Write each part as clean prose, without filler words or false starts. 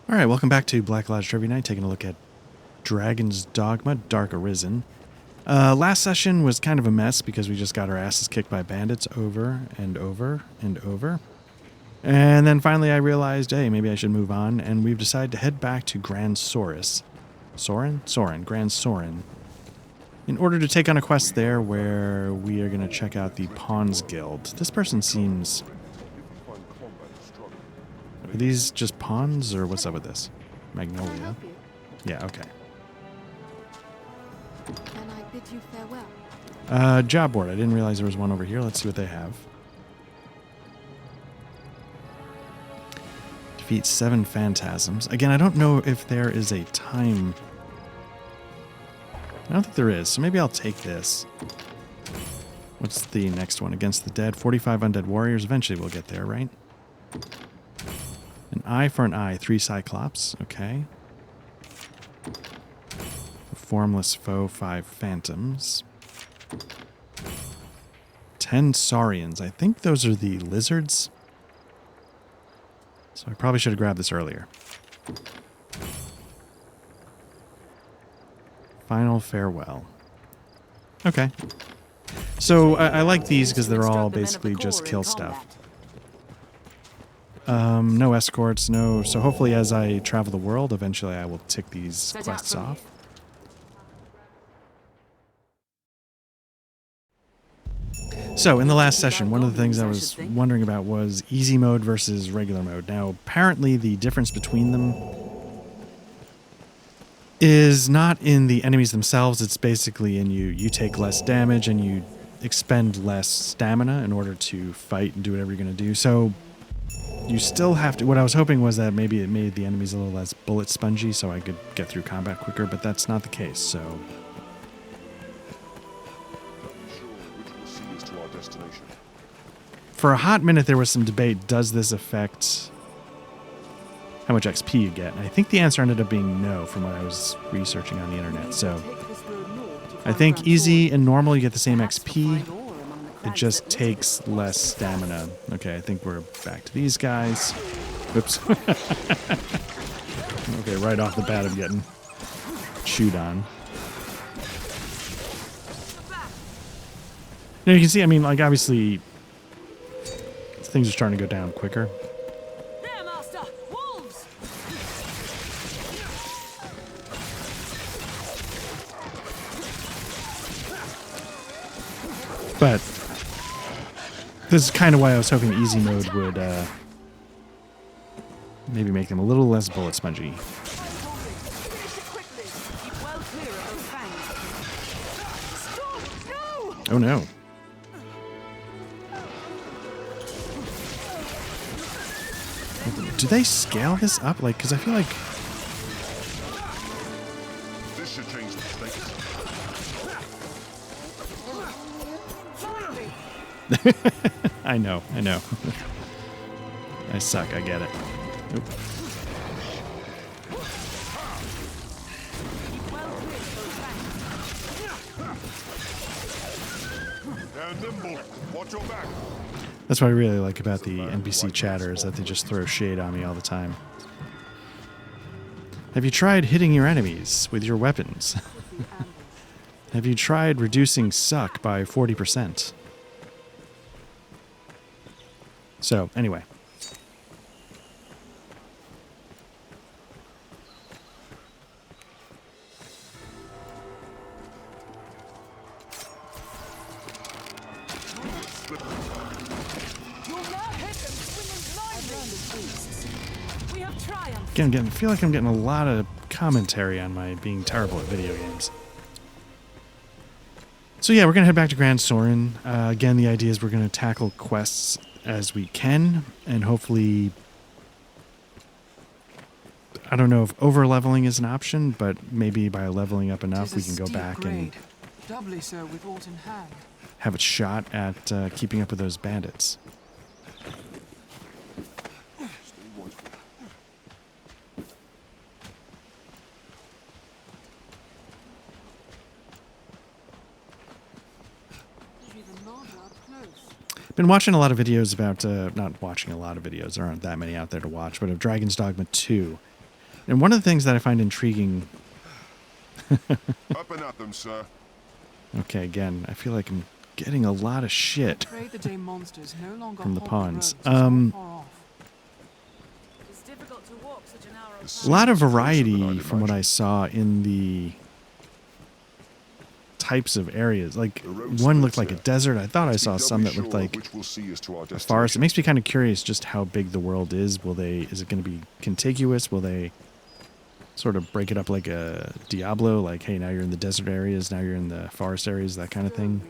Alright, welcome back to Black Lodge Trivia Night, taking a look at Dragon's Dogma, Dark Arisen. Last session was kind of a mess because we just got our asses kicked by bandits over and over and over. And then finally I realized, hey, maybe I should move on, and we've decided to head back to Grand Sorin, Grand Sorin, in order to take on a quest there where we are going to check out the Pawns Guild. This person seems... Are these just pawns, or what's up with this? Magnolia. Yeah, okay. Can I bid you farewell? Job board. I didn't realize there was one over here. Let's see what they have. Defeat 7 phantasms. Again, I don't know if there is a time... I don't think there is, so maybe I'll take this. What's the next one? Against the Dead. 45 undead warriors. Eventually we'll get there, right? An eye for an eye. 3 cyclops. Okay. A formless foe. 5 phantoms. 10 saurians. I think those are the lizards. So I probably should have grabbed this earlier. Final farewell. Okay. So I like these because they're all basically just kill stuff. No escorts, no... So hopefully as I travel the world, eventually I will tick these quests off. So in the last session, one of the things I was wondering about was easy mode versus regular mode. Now, apparently the difference between them is not in the enemies themselves. It's basically in you take less damage and you expend less stamina in order to fight and do whatever you're going to do. So... You still have to... What I was hoping was that maybe it made the enemies a little less bullet spongy so I could get through combat quicker, but that's not the case, so... For a hot minute there was some debate, does this affect how much XP you get? And I think the answer ended up being no from what I was researching on the internet, so... I think easy and normal you get the same XP. It just takes less stamina. Okay, I think we're back to these guys. Oops. Okay, right off the bat I'm getting chewed on. Now you can see, I mean, like, obviously things are starting to go down quicker. There, Master! Wolves! But this is kind of why I was hoping easy mode would maybe make them a little less bullet spongy. Oh no. Do they scale this up? Like, because I feel like... This should change the stakes. I know. I suck, I get it. Oop. They're nimble. Watch your back. That's what I really like about the NPC chatter, is that they just throw shade on me all the time. Have you tried hitting your enemies with your weapons? Have you tried reducing suck by 40%? So, anyway. Again, I feel like I'm getting a lot of commentary on my being terrible at video games. So yeah, we're going to head back to Grand Sorin. Again, the idea is we're going to tackle quests as we can, and hopefully, I don't know if over-leveling is an option, but maybe by leveling up enough we can go back and doubly so with aught in hand. have a shot at keeping up with those bandits. Been watching a lot of videos about, not watching a lot of videos, there aren't that many out there to watch, but of Dragon's Dogma 2. And one of the things that I find intriguing... Up and at them, sir. Okay, again, I feel like I'm getting a lot of shit Afraid the day monsters no longer from the haunt pawns. roads so far off. It's difficult to walk such a narrow A path. lot of Closer than variety I'd from what I imagined. saw in the types of areas. Like, The road's one good, looked like a sir. desert. I thought I Be saw doubly some that looked sure like which will see us to our a forest. It destination. makes me kind of curious just how big the world is. Is it going to be contiguous? Will they sort of break it up like a Diablo? Like, hey, now you're in the desert areas, now you're in the forest areas, that kind of thing.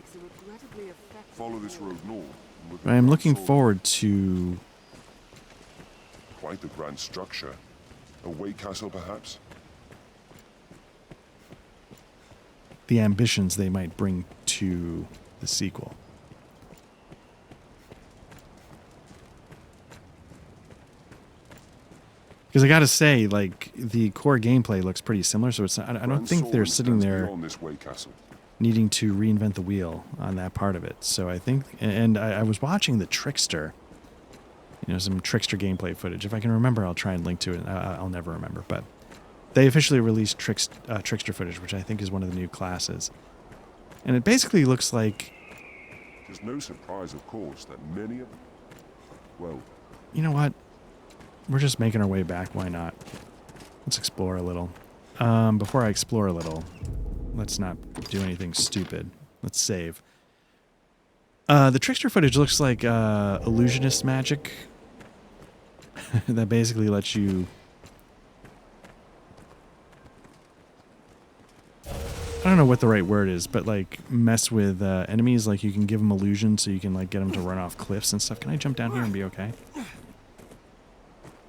Follow this road north. and look I am at looking Sword. forward to... Quite the grand structure. A way castle, perhaps? the ambitions they might bring to the sequel. Because I gotta say, like, the core gameplay looks pretty similar, so it's not, I don't think they're sitting there Beyond this way castle. needing to reinvent the wheel on that part of it. So I think, and I was watching the Trickster, you know, some Trickster gameplay footage. If I can remember, I'll try and link to it. I'll never remember, but they officially released Trickster footage, which I think is one of the new classes. And it basically looks like, There's no surprise, of course, that many of... Well, you know what? We're just making our way back. Why not? Let's explore a little. Before I explore a little, let's not do anything stupid. Let's save. The Trickster footage looks like illusionist magic that basically lets you... I don't know what the right word is, but like mess with enemies. Like you can give them illusions so you can like get them to run off cliffs and stuff. Can I jump down here and be okay?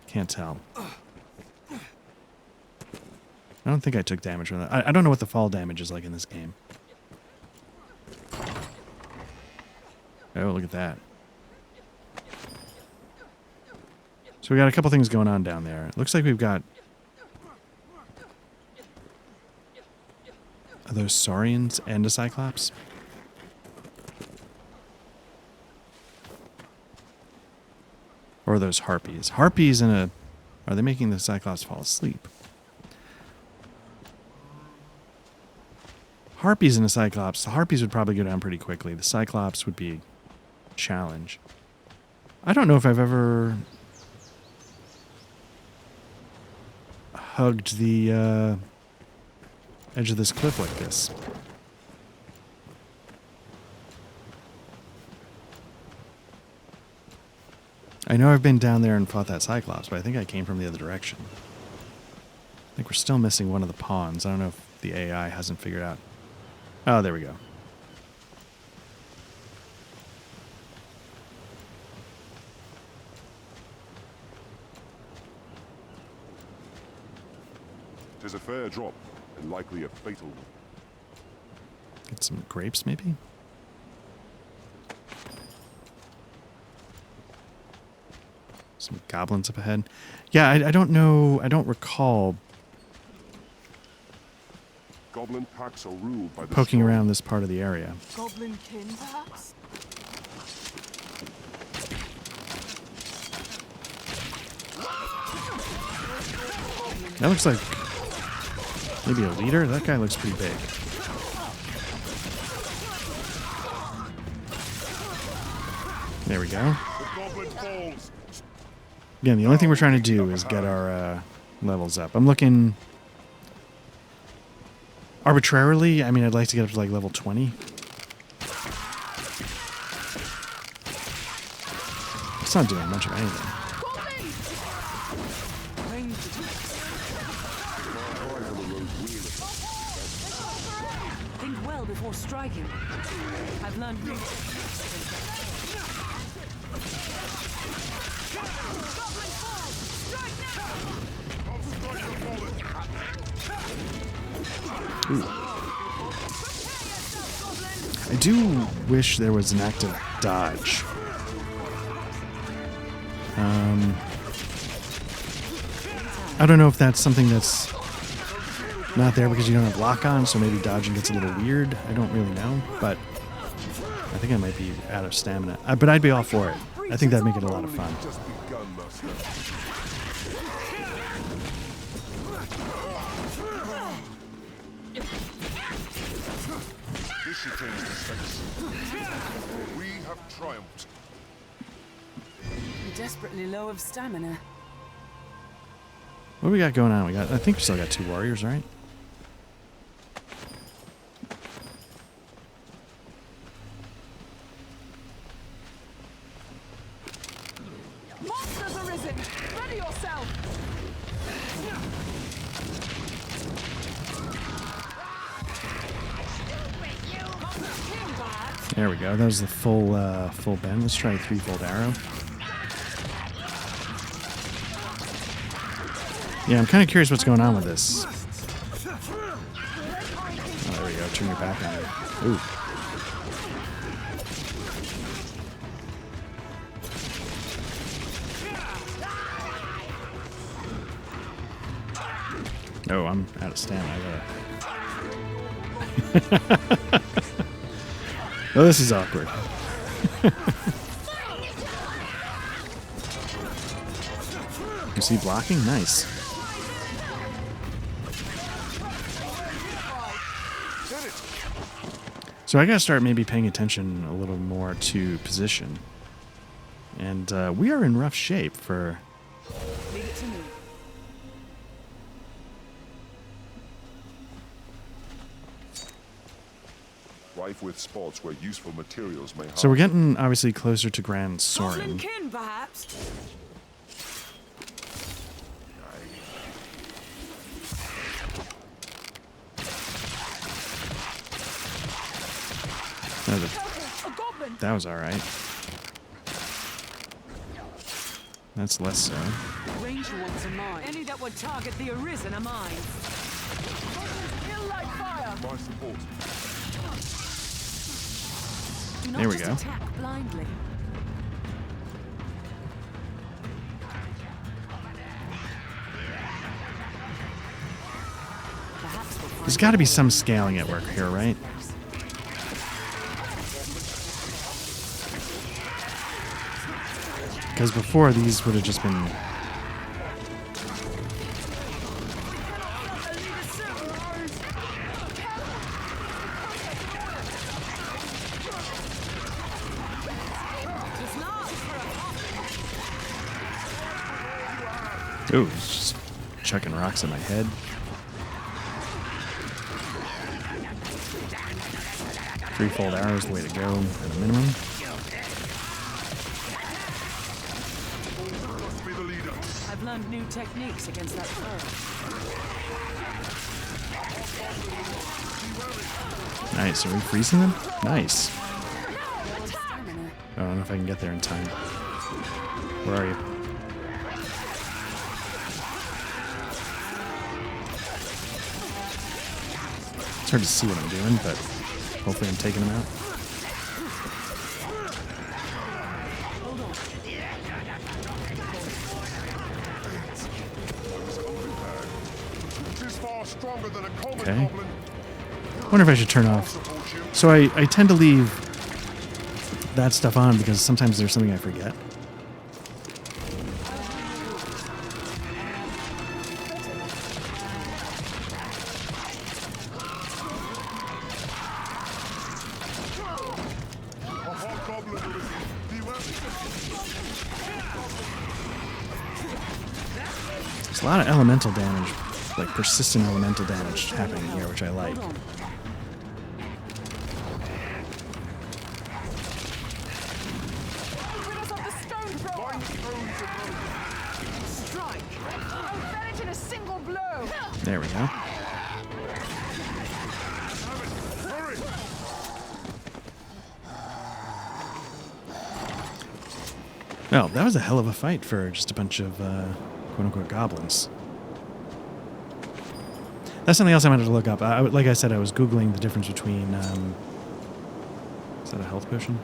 Can't tell. I don't think I took damage from that. I don't know what the fall damage is like in this game. Oh, look at that. So we got a couple things going on down there. It looks like we've got... Are those Saurians and a Cyclops? Or are those Harpies? Harpies and a... Are they making the Cyclops fall asleep? Harpies and a Cyclops. The Harpies would probably go down pretty quickly. The Cyclops would be a challenge. I don't know if I've ever hugged the edge of this cliff like this. I know I've been down there and fought that Cyclops, but I think I came from the other direction. I think we're still missing one of the pawns. I don't know if the AI hasn't figured out. Oh, there we go. tis a fair drop, and likely a fatal one. Get some grapes, maybe? Some goblins up ahead. Yeah, I don't know. I don't recall Goblin packs are ruled by the poking strong. around this part of the area. Goblin kin, perhaps? That looks like maybe a leader. That guy looks pretty big. There we go. The goblin falls. Again, the only thing we're trying to do is get our levels up. I'm looking arbitrarily. I mean, I'd like to get up to like level 20. It's not doing much of anything. Range detect. Think well before striking. I've learned root. I do wish there was an active dodge. I don't know if that's something that's not there because you don't have lock on, so maybe dodging gets a little weird. I don't really know, but I think I might be out of stamina. But I'd be all for it. I think that'd make it a lot of fun. Just begun, master. This should change the stakes. We have triumphed. You're desperately low of stamina. What do we got going on? I think we still got 2 warriors, right? Monsters arisen! Ready yourself! King, perhaps? There we go. That was the full bend. Let's try a 3-fold arrow. Yeah, I'm kind of curious what's going on with this. Oh, there we go. Turn your back on it. Ooh. Oh, I'm out of stamina. I gotta... Oh, this is awkward. You see blocking? Nice. So I gotta start maybe paying attention a little more to position. And we are in rough shape for... Leave it to me. Rife with spots where useful materials may hide. So we're getting obviously closer to Grand Goblin Soren. kin, perhaps? No, A goblin! that was alright. That's less so. Ranger ones are mine. Any that would target the Arisen are mine. Ill like fire! My support. Do not There we just go. attack blindly. Perhaps we'll find There's got to be more. some scaling at work here, right? Because before these would have just been... It's not. Ooh, it's just chucking rocks at my head. Threefold arrow is the way to go at a minimum. Must be the leader. I've learned new techniques against that foe. Nice. Are we freezing them? Nice. Stamina. I don't know if I can get there in time. Where are you? It's hard to see what I'm doing, but hopefully I'm taking them out. It is far stronger than a common Okay. goblin. Wonder if I should turn off. Support you. So I tend to leave that stuff on because sometimes there's something I forget. A hobgoblin arisen. Beware. There's a lot of elemental damage, like persistent elemental damage happening here, which I like. Hold on. Open us up the stone thrower! Bind thrones and Strike! Oh, fell it in a single blow! There we go. hurry. Well, that was a hell of a fight for just a bunch of quote-unquote goblins. That's something else I wanted to look up. Like I said, I was Googling the difference between... is that a health potion?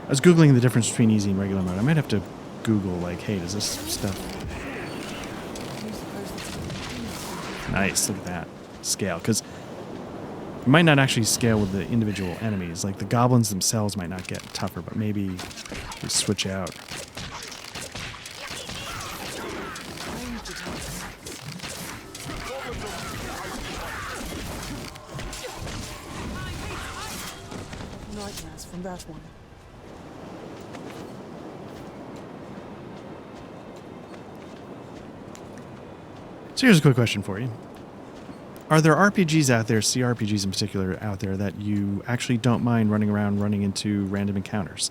I was Googling the difference between easy and regular mode. I might have to Google, like, hey, does this stuff... Nice, look at that. Scale, because it might not actually scale with the individual enemies. Like, the goblins themselves might not get tougher, but maybe they switch out. agitates. Nightmares from that one. So here's a quick question for you. Are there RPGs out there, CRPGs in particular, out there that you actually don't mind running around running into random encounters?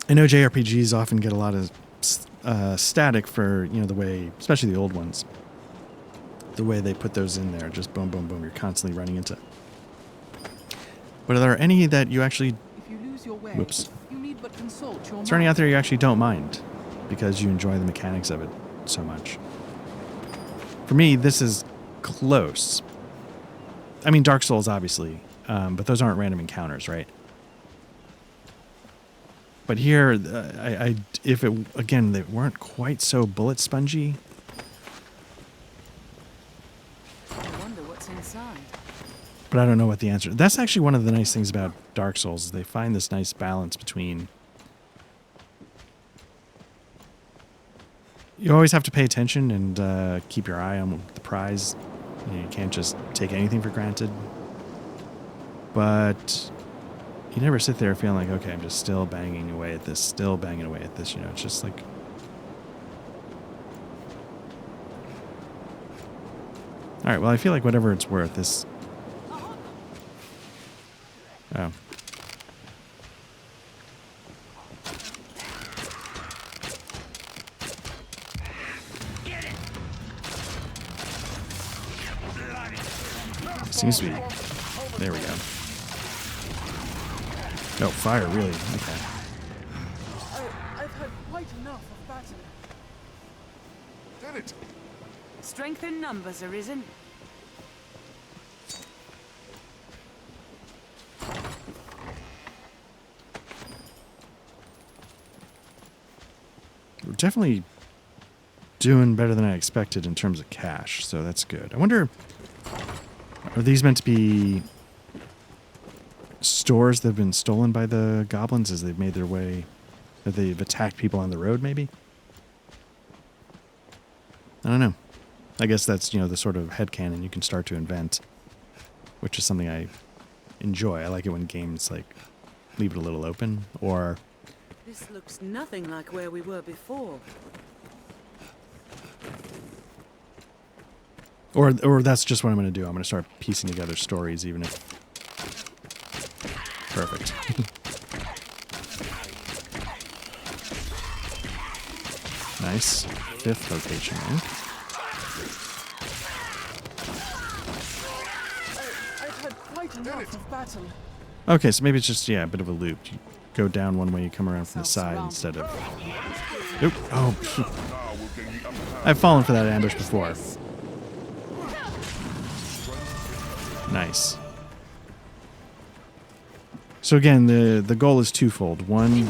I know JRPGs often get a lot of static for, the way, especially the old ones, the way they put those in there, just boom, boom, boom, you're constantly running into. But are there any that you actually, If you lose your way, whoops, you need but consult your is there any mind. out there you actually don't mind because you enjoy the mechanics of it so much? For me, this is close. I mean, Dark Souls, obviously, but those aren't random encounters, right? But here, if it, again, they weren't quite so bullet spongy. I wonder what's inside. But I don't know what the answer. That's actually one of the nice things about Dark Souls is they find this nice balance between. You always have to pay attention and keep your eye on the prize. You can't just take anything for granted. But you never sit there feeling like, okay, I'm just still banging away at this, still banging away at this. It's just like. All right, well, I feel like whatever it's worth, this. Oh. Seems to be. There we go. Oh, fire, really? Okay. I've had quite enough of battle. Did it? Strength in numbers, Arisen. We're definitely doing better than I expected in terms of cash, so that's good. I wonder, are these meant to be stores that have been stolen by the goblins as they've made their way, that they've attacked people on the road, maybe? I don't know. I guess that's, the sort of headcanon you can start to invent, which is something I enjoy. I like it when games, leave it a little open, or... This looks nothing like where we were before. Or that's just what I'm going to do. I'm going to start piecing together stories, even if... Perfect. Nice. 5th location, right? I've had quite enough of battle. Okay, so maybe it's just, a bit of a loop. You go down one way, you come around from the side instead of... Oop. Oh, phew. I've fallen for that ambush before. Nice. So again, the goal is twofold. One,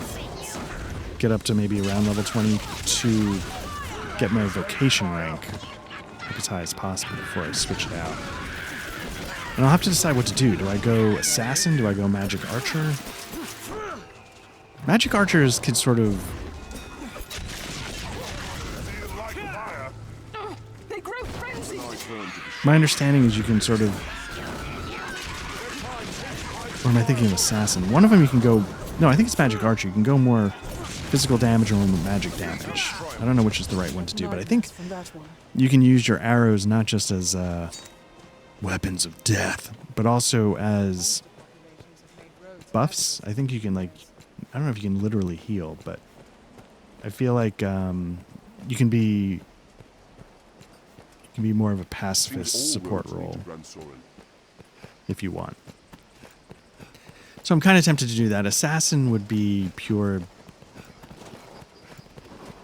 get up to maybe around level 20. 2, get my vocation rank up as high as possible before I switch it out. And I'll have to decide what to do. Do I go assassin? Do I go magic archer? Magic archers could sort of... They grow frenzied. My understanding is you can sort of... Or am I thinking of assassin? One of them you can go... No, I think it's magic archer. You can go more physical damage or magic damage. I don't know which is the right one to do, but I think From that one. you can use your arrows not just as weapons of death, but also as buffs. I think you can, I don't know if you can literally heal, but I feel like you can be more of a pacifist support role if you want. So I'm kind of tempted to do that. Assassin would be pure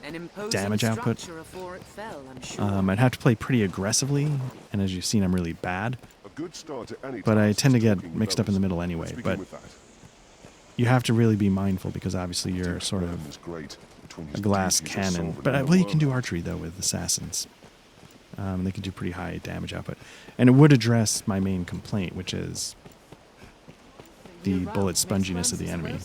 An imposing damage output. structure afore it fell, I'm sure. I'd have to play pretty aggressively, and as you've seen, I'm really bad. A good start at any But I task tend to is get talking mixed up in the with middle others. anyway. Let's begin But with that. you have to really be mindful because obviously you're sort of Is great between a his glass duties as cannon. sovereign But of well, the you can do world. archery though with assassins. They can do pretty high damage output, and it would address my main complaint, which is the bullet sponginess of the enemy.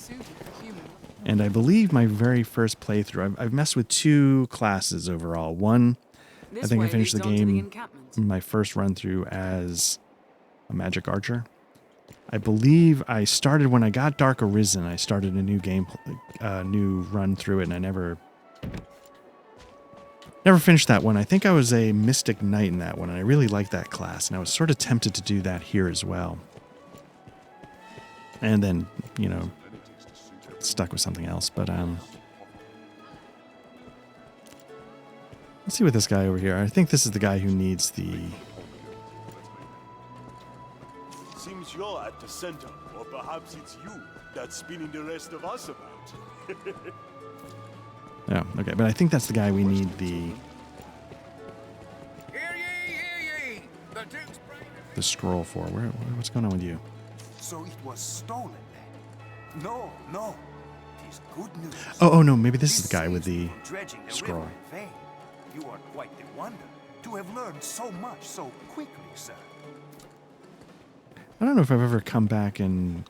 And I believe my very first playthrough, I've messed with 2 classes overall. One, I This think I way finished the leads on to the game encampment. my first run through as a magic archer. I believe I started when I got Dark Arisen. I started a new new run through it, and I never finished that one. I think I was a Mystic Knight in that one, and I really liked that class, and I was sort of tempted to do that here as well. And then, you know, stuck with something else. But let's see what this guy over here. I think this is the guy who needs the. Seems you're at the center, or perhaps it's you that's spinning the rest of us about. Oh, okay, but I think that's the guy we need the. The scroll for. What's going on with you? So it was stolen then? No, no. It is good news. Oh no, maybe this is the guy with the dredging the scroll. river in vain. You are quite the wonder to have learned so much so quickly, sir. I don't know if I've ever come back and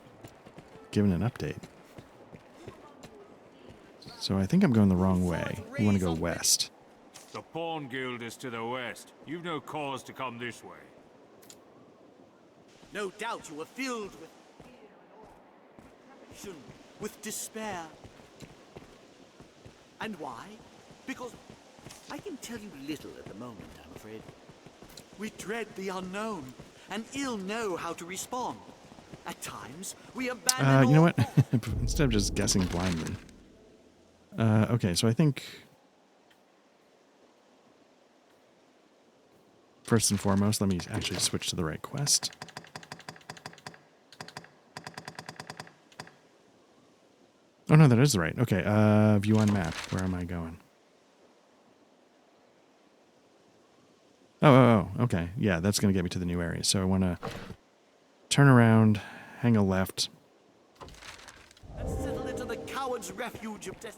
given an update. So I think I'm going the wrong way. We want to go west. The Pawn Guild is to the west. You've no cause to come this way. No doubt you were filled with despair. And why? Because I can tell you little at the moment, I'm afraid. We dread the unknown, and ill know how to respond. At times, we abandon You know all what? Instead of just guessing blindly. Okay, so I think first and foremost, let me actually switch to the right quest. Oh no, that is the right. Okay, view on map. Where am I going? Oh, okay. Yeah, that's going to get me to the new area. So I want to turn around, hang a left. and settle into the coward's refuge of death.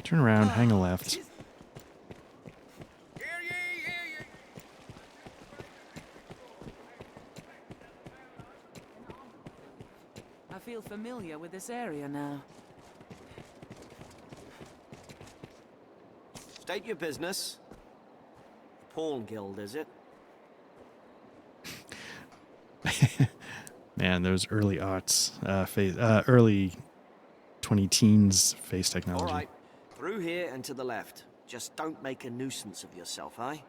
Turn around, hang a left. I feel familiar with this area now. State your business. The Pawn Guild, is it? Man, those early aughts, early 20-teens face technology. All right. Through here and to the left. Just don't make a nuisance of yourself, eh? I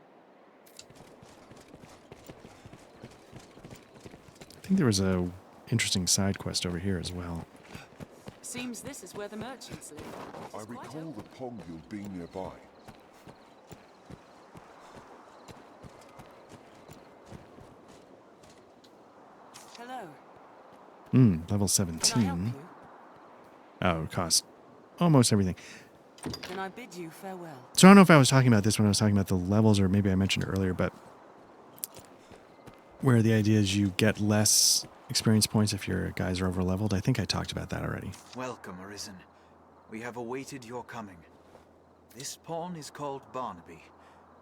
think there was a interesting side quest over here as well. Seems this is where the merchants live. I It's quite recall open. the Pawn Guild being nearby. Hello. Level Can I help 17. you? Oh, it cost almost everything. Then I bid you farewell. So I don't know if I was talking about this when I was talking about the levels, or maybe I mentioned it earlier, but where the idea is you get less experience points if your guys are over leveled. I think I talked about that already. Welcome, Arisen. We have awaited your coming. This pawn is called Barnaby.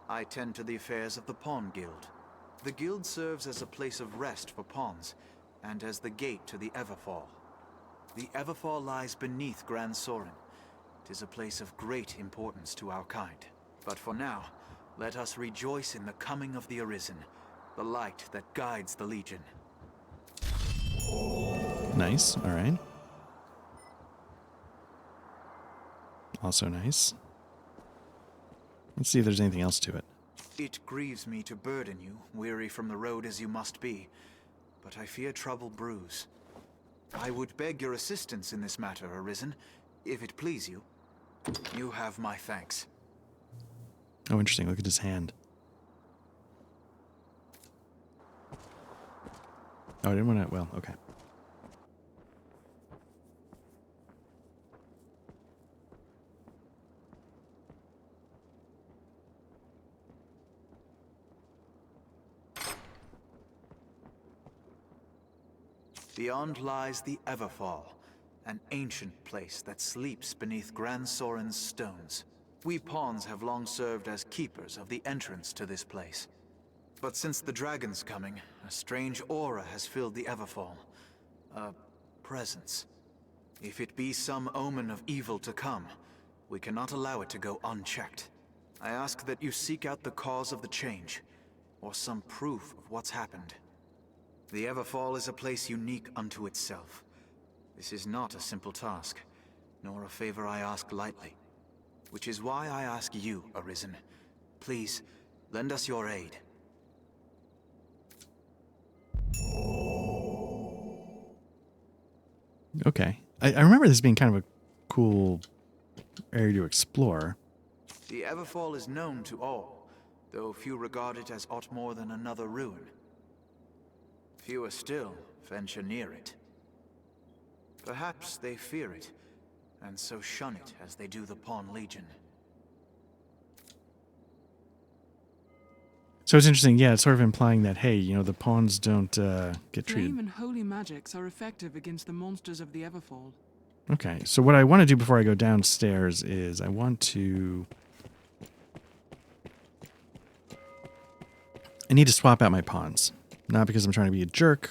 I tend to the affairs of the Pawn Guild. The guild serves as a place of rest for pawns, and as the gate to the Everfall. The Everfall lies beneath Gran Soren. It is a place of great importance to our kind. But for now, let us rejoice in the coming of the Arisen, the light that guides the Legion. Nice. All right. Also nice. Let's see if there's anything else to it. It grieves me to burden you, weary from the road as you must be, but I fear trouble brews. I would beg your assistance in this matter, Arisen, if it please you. You have my thanks. Oh, interesting. Look at his hand. Oh, I didn't want to... Well, okay. Beyond lies the Everfall, an ancient place that sleeps beneath Gran Soren's stones. We pawns have long served as keepers of the entrance to this place. But since the dragon's coming, a strange aura has filled the Everfall. A presence. If it be some omen of evil to come, we cannot allow it to go unchecked. I ask that you seek out the cause of the change, or some proof of what's happened. The Everfall is a place unique unto itself. This is not a simple task, nor a favor I ask lightly. Which is why I ask you, Arisen. Please, lend us your aid. Okay. I remember this being kind of a cool area to explore. The Everfall is known to all, though few regard it as aught more than another ruin. Fewer still venture near it. Perhaps they fear it, and so shun it as they do the Pawn Legion. So it's interesting, yeah, it's sort of implying that, hey, you know, the pawns don't get treated. Flame and holy magics are effective against the monsters of the Everfall. Okay, so what I want to do before I go downstairs is I need to swap out my pawns. Not because I'm trying to be a jerk,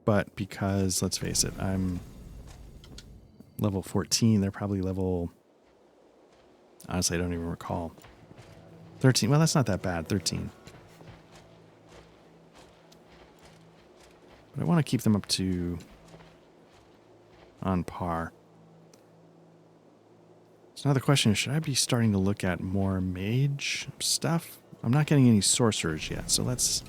but because, let's face it, I'm level 14. They're probably level... Honestly, I don't even recall. 13. Well, that's not that bad. 13. But I want to keep them up to... on par. So now the question is, should I be starting to look at more mage stuff? I'm not getting any sorcerers yet, so let's...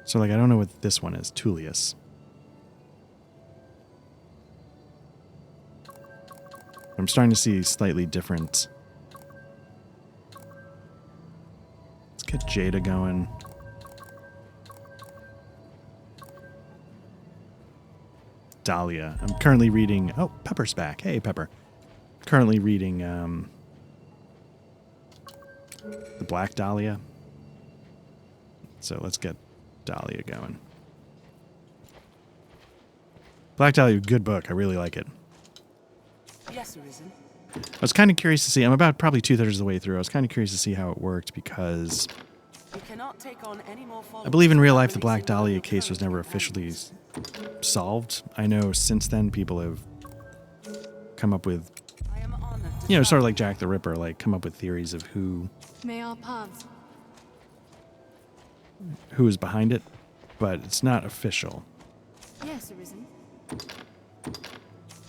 So, like, I don't know what this one is. Tullius. I'm starting to see slightly different... Let's get Jada going. Dahlia. I'm currently reading... Oh, Pepper's back. Hey, Pepper. Currently reading the Black Dahlia. So let's get Dahlia going. Black Dahlia, good book. I really like it. Yes, Arisen. I was kind of curious to see... I'm about probably 2/3 of the way through. I was kind of curious to see how it worked because... You cannot take on any more I believe in real life the Black Dahlia case was never officially solved. I know since then people have come up with, I am honored. you know, sort of like Jack the Ripper, like come up with theories of who May our paths. is behind it, but it's not official. Yes, Arisen.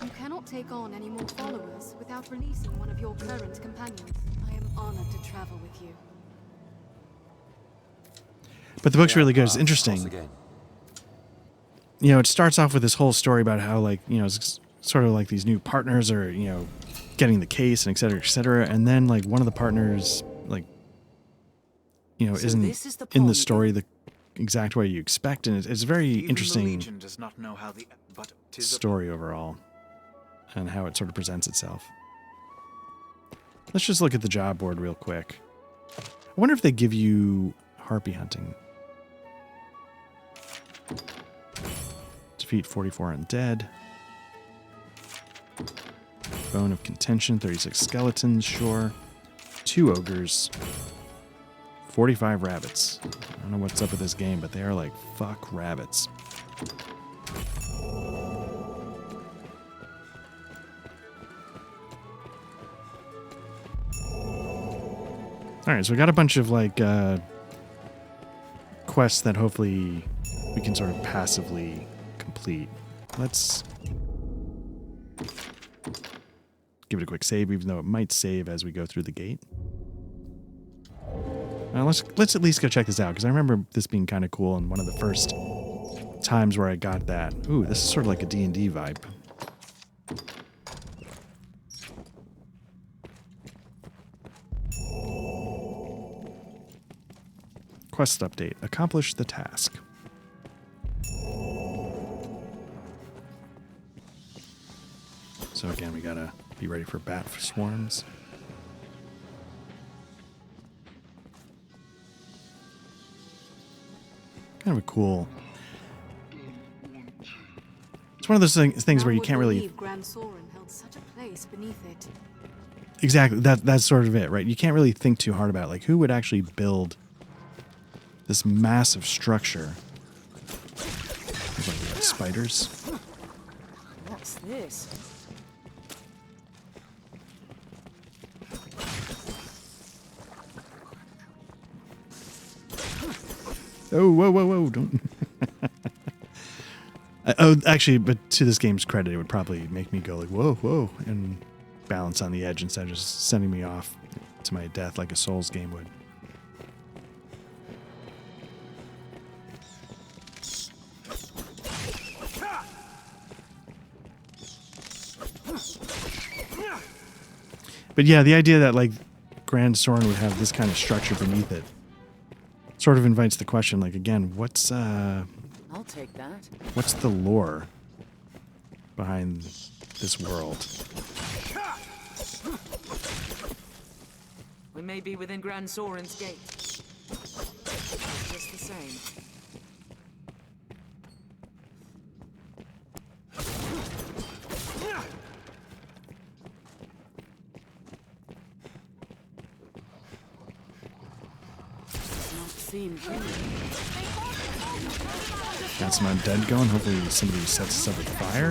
You cannot take on any more followers without releasing one of your current companions. I am honored to travel with you. But the book's really good. It's interesting. You know, it starts off with this whole story about how, like, you know, it's sort of like these new partners are, you know, getting the case and et cetera, et cetera. And then, like, one of the partners, like, you know, isn't in the story the exact way you expect. And it's a very interesting story overall and how it sort of presents itself. Let's just look at the job board real quick. I wonder if they give you harpy hunting. Defeat 44 undead. Bone of contention, 36 skeletons, sure. 2 ogres. 45 rabbits. I don't know what's up with this game, but they are like, fuck rabbits. Alright, so we got a bunch of, like, quests that hopefully we can sort of passively complete. Let's give it a quick save, even though it might save as we go through the gate. Let's at least go check this out, because I remember this being kind of cool and one of the first times where I got that. Ooh, this is sort of like a D&D vibe. Quest update. Accomplish the task. So again, we gotta be ready for bat swarms. Kind of a cool It's one of those things Now where you would can't really... believe Grand Soren held such a place beneath it. Exactly. That's sort of it, right? You can't really think too hard about, like, who would actually build this massive structure. There's like spiders. What's this? Oh, whoa, whoa, whoa, don't... Oh, actually, but to this game's credit, it would probably make me go like, whoa, whoa, and balance on the edge instead of just sending me off to my death like a Souls game would. But yeah, the idea that, like, Grand Soren would have this kind of structure beneath it sort of invites the question, like, again, what's I'll take that. what's the lore behind this world? We may be within Grand Soren's gate. Just the same. Not seen Got some undead going. Hopefully somebody sets us up with fire.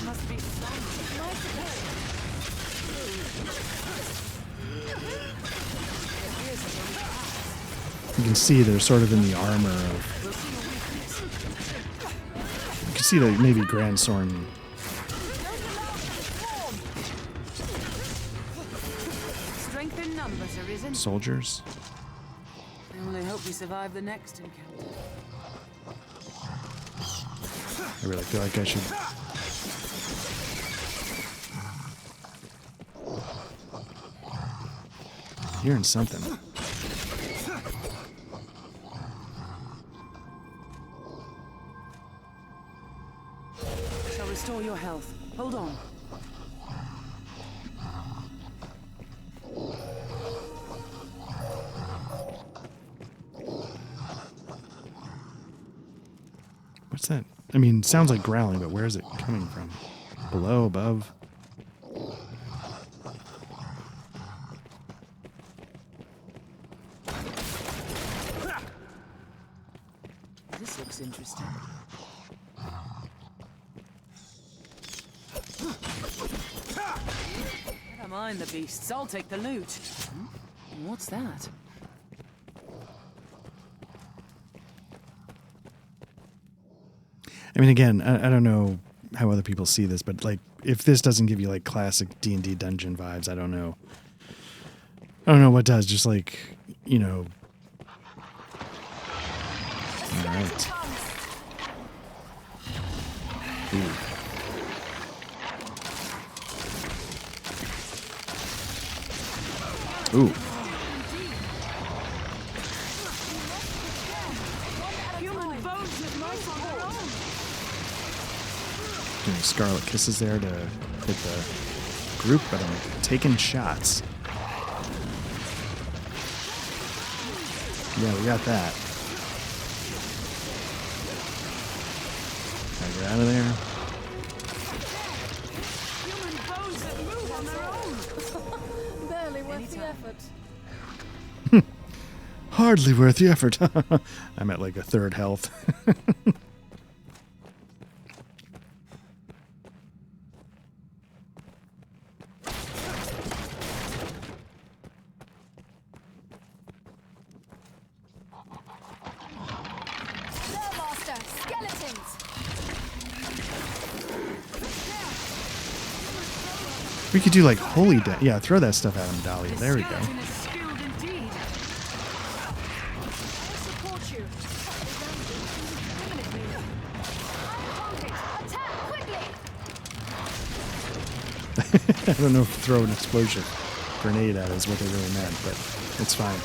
Must be You can see they're sort of in the armor of... You can see that maybe Grand Soren... strength in numbers, Arisen. soldiers. I only hope we survive the next encounter. I really feel like I should... Hearing something. Shall restore your health. Hold on. What's that? I mean, sounds like growling, but where is it coming from? Below, above? This looks interesting. Never mind the beasts. I'll take the loot. What's that? I mean, again, I don't know how other people see this, but, like, if this doesn't give you, like, classic D&D dungeon vibes, I don't know. I don't know what does. Just, like, you know... All right. Ooh. Ooh. Human bones with mice on their own. Doing scarlet kisses there to hit the group, but I'm taking shots. Yeah, we got that. Gotta get out of there. Human bones that move on their own. Barely worth the effort. Hardly worth the effort. I'm at like a third health. Master, skeletons! We could do like holy yeah, throw that stuff at him, Dahlia. There we go. Skeleton is skilled indeed. Support you. Attack quickly! I don't know if throw an explosion grenade at is what they really meant, but it's fine.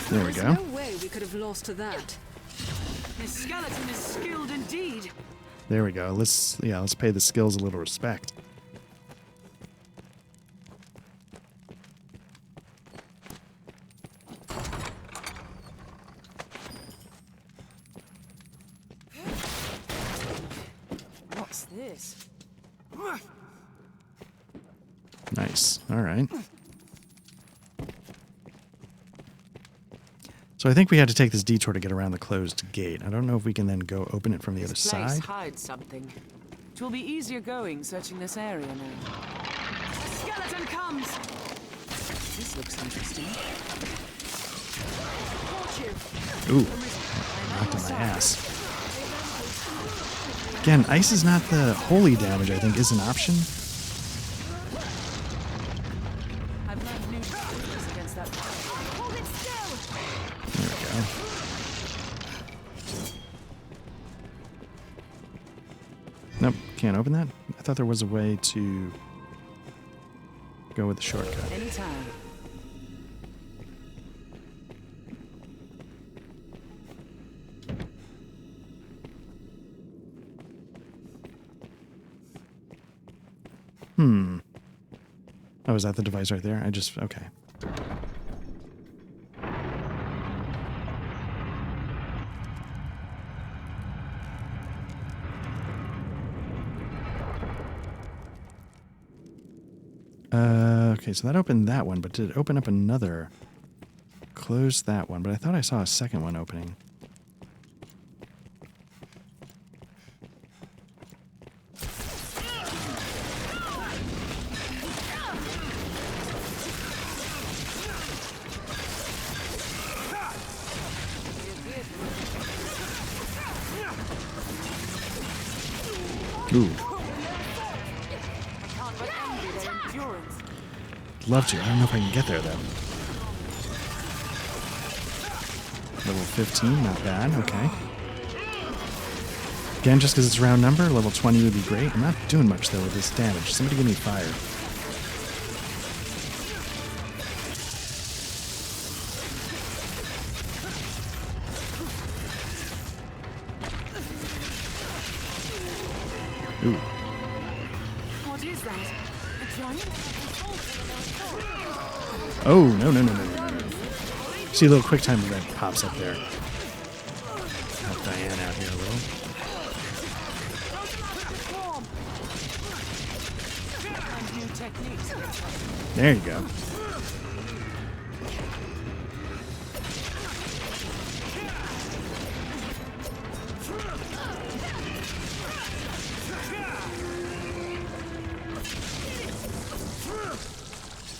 There we There's go. no way we could have lost to that. This skeleton is skilled indeed. There we go. Let's pay the skills a little respect. What's this? Nice. All right. So I think we had to take this detour to get around the closed gate. I don't know if we can then go open it from the other This place side. hides something. It will be easier going searching this area now. A skeleton comes! This looks interesting. Ooh, knocked on my ass. Again, ice is not the holy damage, I think, is an option. I've learned new tactics against that. Hold it still! There we go. Nope, can't open that. I thought there was a way to go with the shortcut. Anytime. Oh, is that the device right there? Okay. Okay, so that opened that one, but did it open up another? Close that one, but I thought I saw a second one opening. Ooh. Love to. I don't know if I can get there, though. Level 15, not bad. Okay. Again, just because it's a round number, level 20 would be great. I'm not doing much, though, with this damage. Somebody give me fire. Ooh. What is that? A giant? Oh, no. See a little quick time event pops up there. Help Diane out here a little. There you go.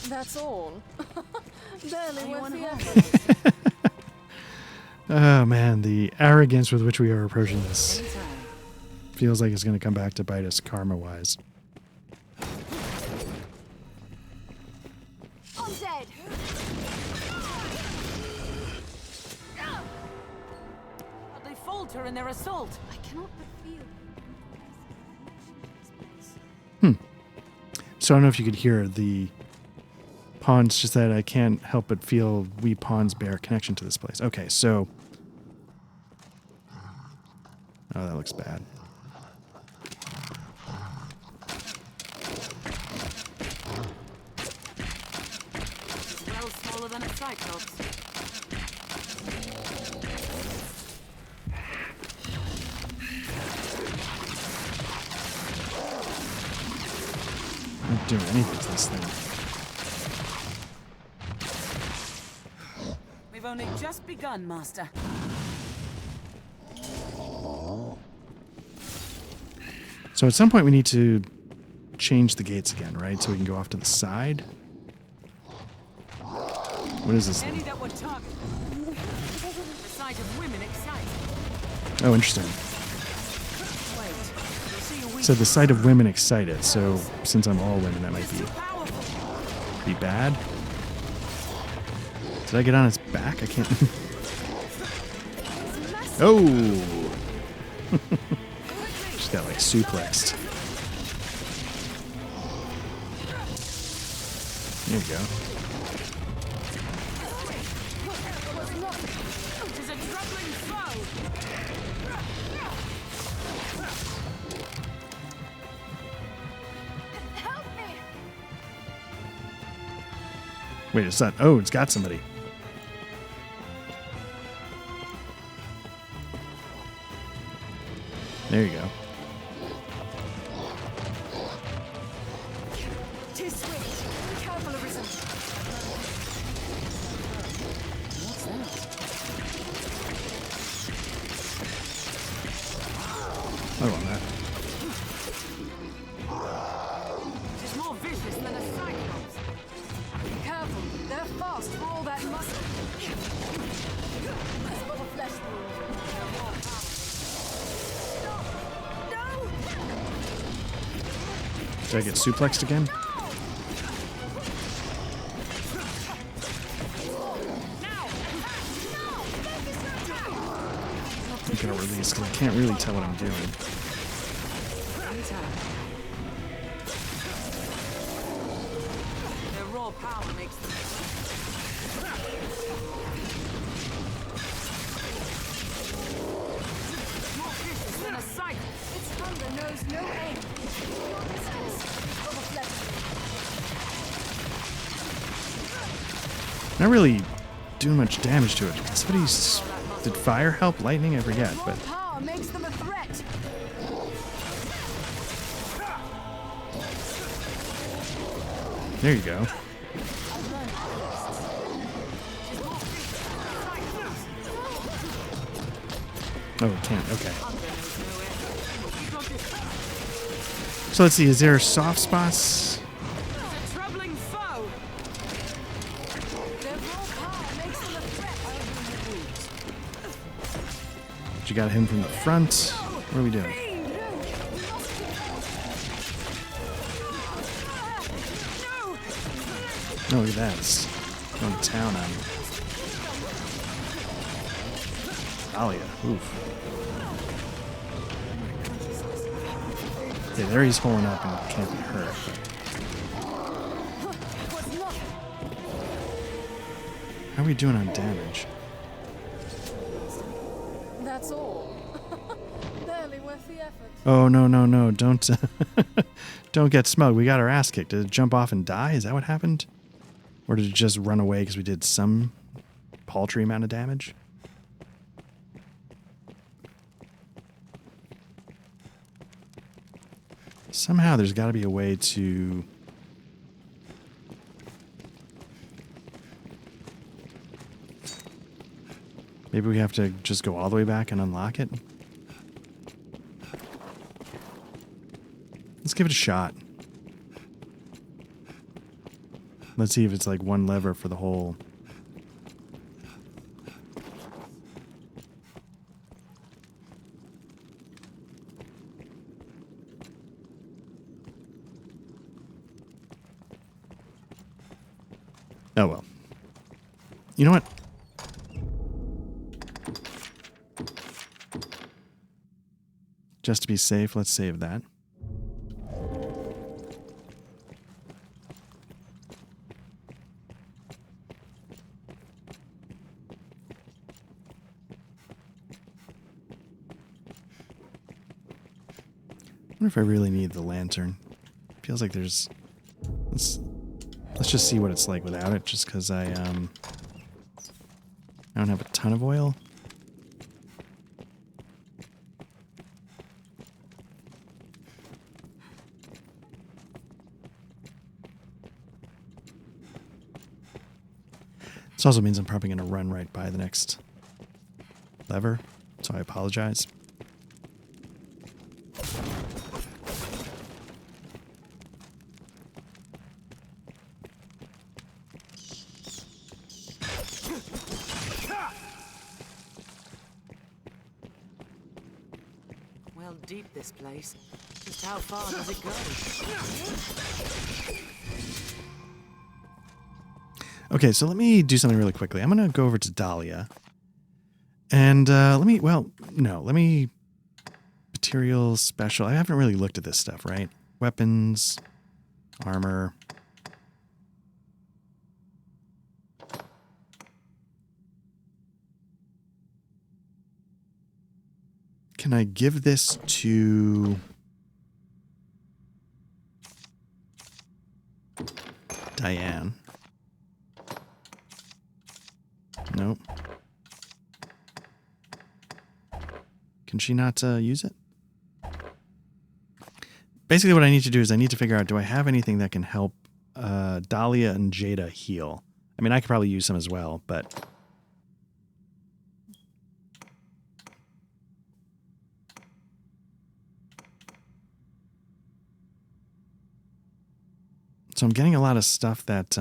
That's all. Barely worth the effort. Oh man, the arrogance with which we are approaching this feels like it's going to come back to bite us karma-wise. I'm dead. But they falter in their assault. I cannot but feel. So I don't know if you could hear the pawns, just that I can't help but feel we pawns bear connection to this place. Okay, so... Oh, that looks bad. It's well smaller than a cyclops. I'm not doing anything to this thing. We've only just begun, Master. So at some point we need to change the gates again, right? So we can go off to the side. What is this Any thing? that would talk. The sight of women excite. Oh, interesting. Wait, you'll see a weak. So the sight of women excited. So since I'm all women, that might It's too powerful. be bad. Did I get on its back? I can't. Oh! Just got like suplexed. There you go. It is a troubling foe. Help me! Wait, it's not. Oh, it's got somebody. There you go. I want that. She's more vicious than a cyclops. Be careful. They're fast for all that muscle. That's but a flesh wound. Did I get suplexed again? I'm gonna release because I can't really tell what I'm doing. Their raw power makes them more vicious than a cyclops. Its hunger knows no end. Your distance of a flesh wound. Not really doing much damage to it. Did fire help? Lightning? I forget, but Power makes them a threat. there you go. Oh, it can't. Okay. So let's see. Is there soft spots? Troubling foe. Their raw power makes them a threat. But you got him from the front. What are we doing? Oh, look at that. It's going to town on you. Alia. Oof. Yeah, there he's holding up and can't be hurt. How are we doing on damage? That's all. Barely worth the effort. Oh, no, no, no. Don't don't get smug. We got our ass kicked. Did it jump off and die? Is that what happened? Or did it just run away because we did some paltry amount of damage? Somehow there's got to be a way to... Maybe we have to just go all the way back and unlock it? Let's give it a shot. Let's see if it's like one lever for the whole... Oh well. You know what? Just to be safe, let's save that. I wonder if I really need the lantern. Feels like there's... Let's just see what it's like without it, just because I don't have a ton of oil. This also means I'm probably going to run right by the next lever, so I apologize. Well, deep this place. Just how far does it go? Okay, so let me do something really quickly. I'm going to go over to Dahlia. And let me... Materials, special. I haven't really looked at this stuff, right? Weapons, armor. Can I give this to... Diane? Nope. Can she not use it? Basically what I need to do is I need to figure out, do I have anything that can help Dahlia and Jada heal? I mean, I could probably use some as well, but... So I'm getting a lot of stuff that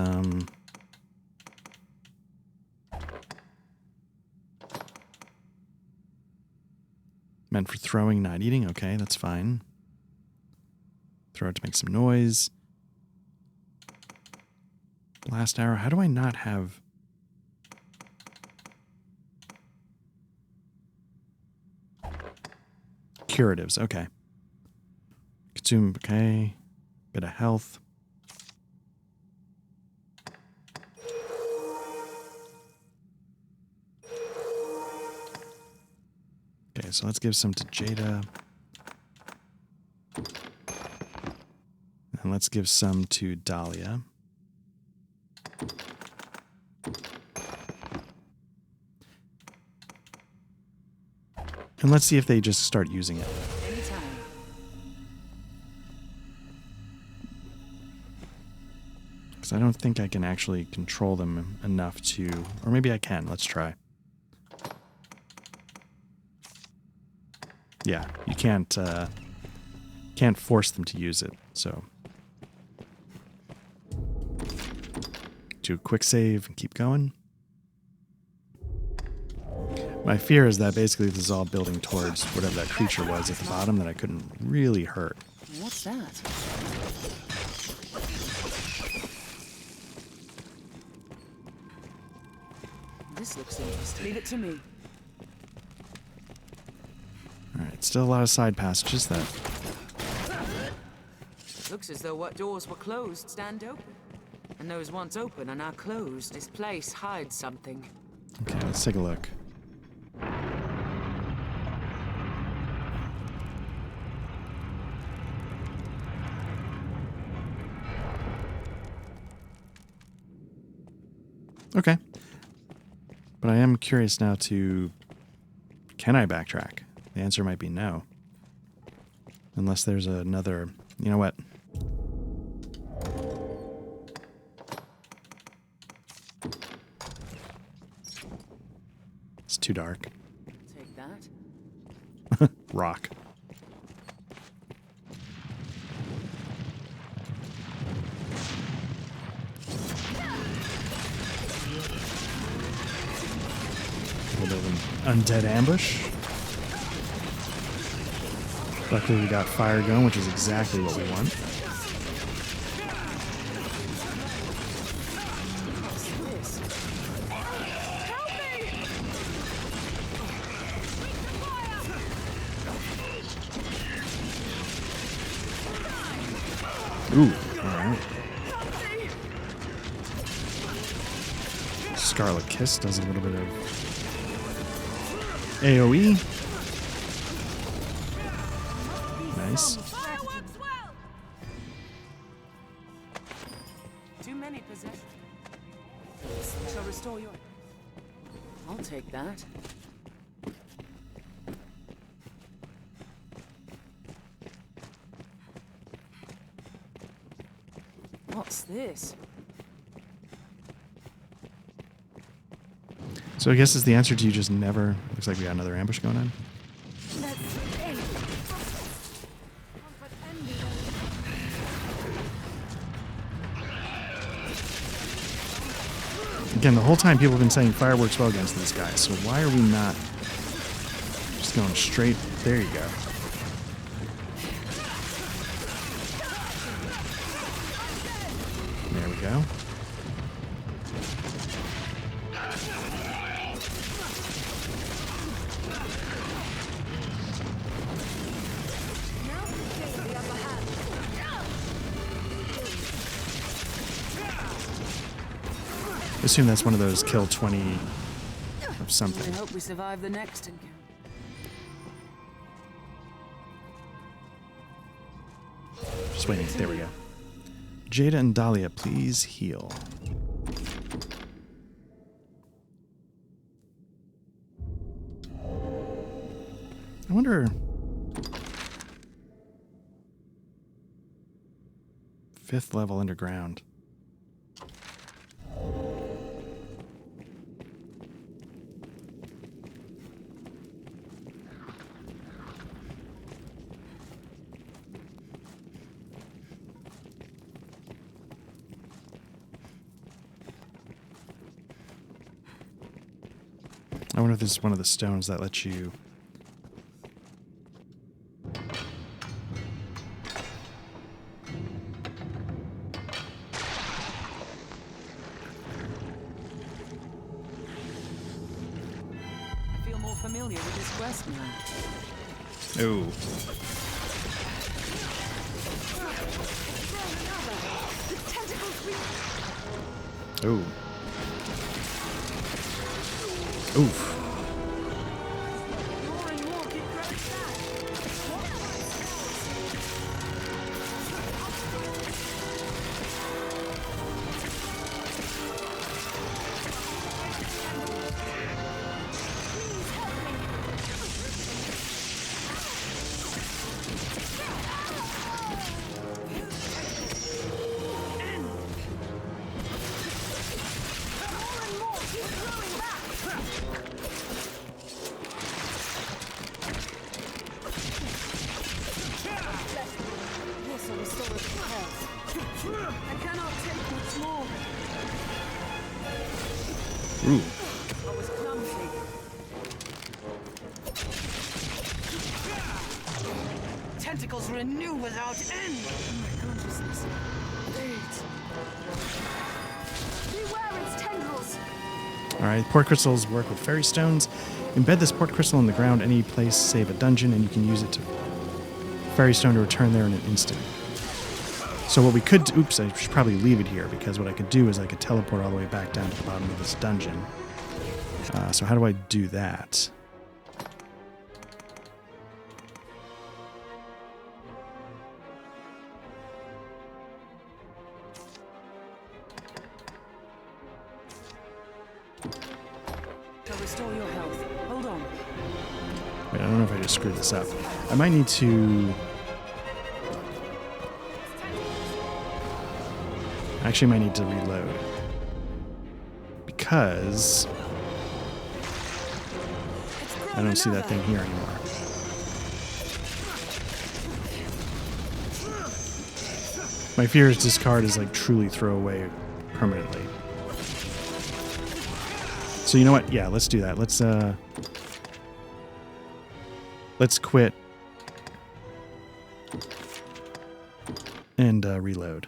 meant for throwing, not eating. Okay, that's fine. Throw it to make some noise. Blast arrow. How do I not have... Curatives. Okay. Consume. Okay. Bit of health. Okay, so let's give some to Jada. And let's give some to Dahlia. And let's see if they just start using it. Anytime. Because I don't think I can actually control them enough to... Or maybe I can. Let's try. Yeah, you can't force them to use it, so... Do a quick save and keep going. My fear is that basically this is all building towards whatever that creature was at the bottom that I couldn't really hurt. What's that? This looks interesting. Leave it to me. Alright, still a lot of side passages that... Looks as though what doors were closed stand open. And those once open are now closed. This place hides something. Okay, let's take a look. Okay. But I am curious now to... Can I backtrack? The answer might be no. Unless there's another... You know what? It's too dark. Take that. Rock. A little bit of an undead ambush. Luckily we got fire going, which is exactly what we want. Ooh, alright. Scarlet Kiss does a little bit of AoE. Nice. Too many possessions. Shall restore your... I'll take that. What's this? So I guess is the answer to you just never... Looks like we got another ambush going on. Again, the whole time people have been saying fire works well against these guys, so why are we not just going straight? There you go. There we go. I assume that's one of those kill 20 of something. I hope we survive the next encounter. Just waiting. There we go. Jada and Dahlia, please heal. I wonder... 5th level underground. I wonder if this is one of the stones that lets you... I feel more familiar with this quest now. Oh. Oh. Oof. Ooh. I was clumsy. Tentacles renew without end. My consciousness fades. Beware its tendrils! Alright, port crystals work with fairy stones. Embed this port crystal in the ground any place save a dungeon, and you can use it to fairy stone to return there in an instant. So what we could do, oops, I should probably leave it here, because what I could do is I could teleport all the way back down to the bottom of this dungeon. So how do I do that? To restore your health. Hold on. Wait, I don't know if I just screwed this up. I might need to... Actually, I might need to reload. Because... I don't see that thing here anymore. My fear is this card is like truly throw away permanently. So you know what? Yeah, let's do that. Let's quit and reload.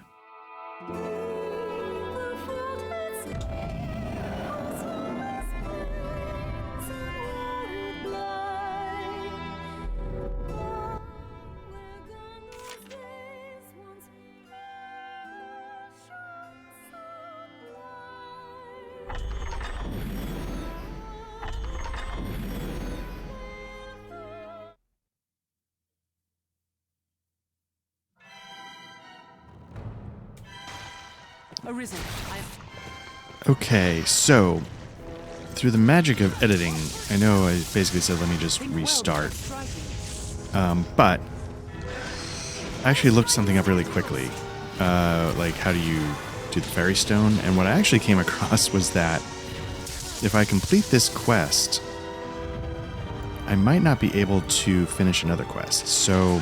Arisen. Okay, so through the magic of editing, I know I basically said let me just restart. But I actually looked something up really quickly. Like how do you do the fairy stone? And what I actually came across was that if I complete this quest, I might not be able to finish another quest. So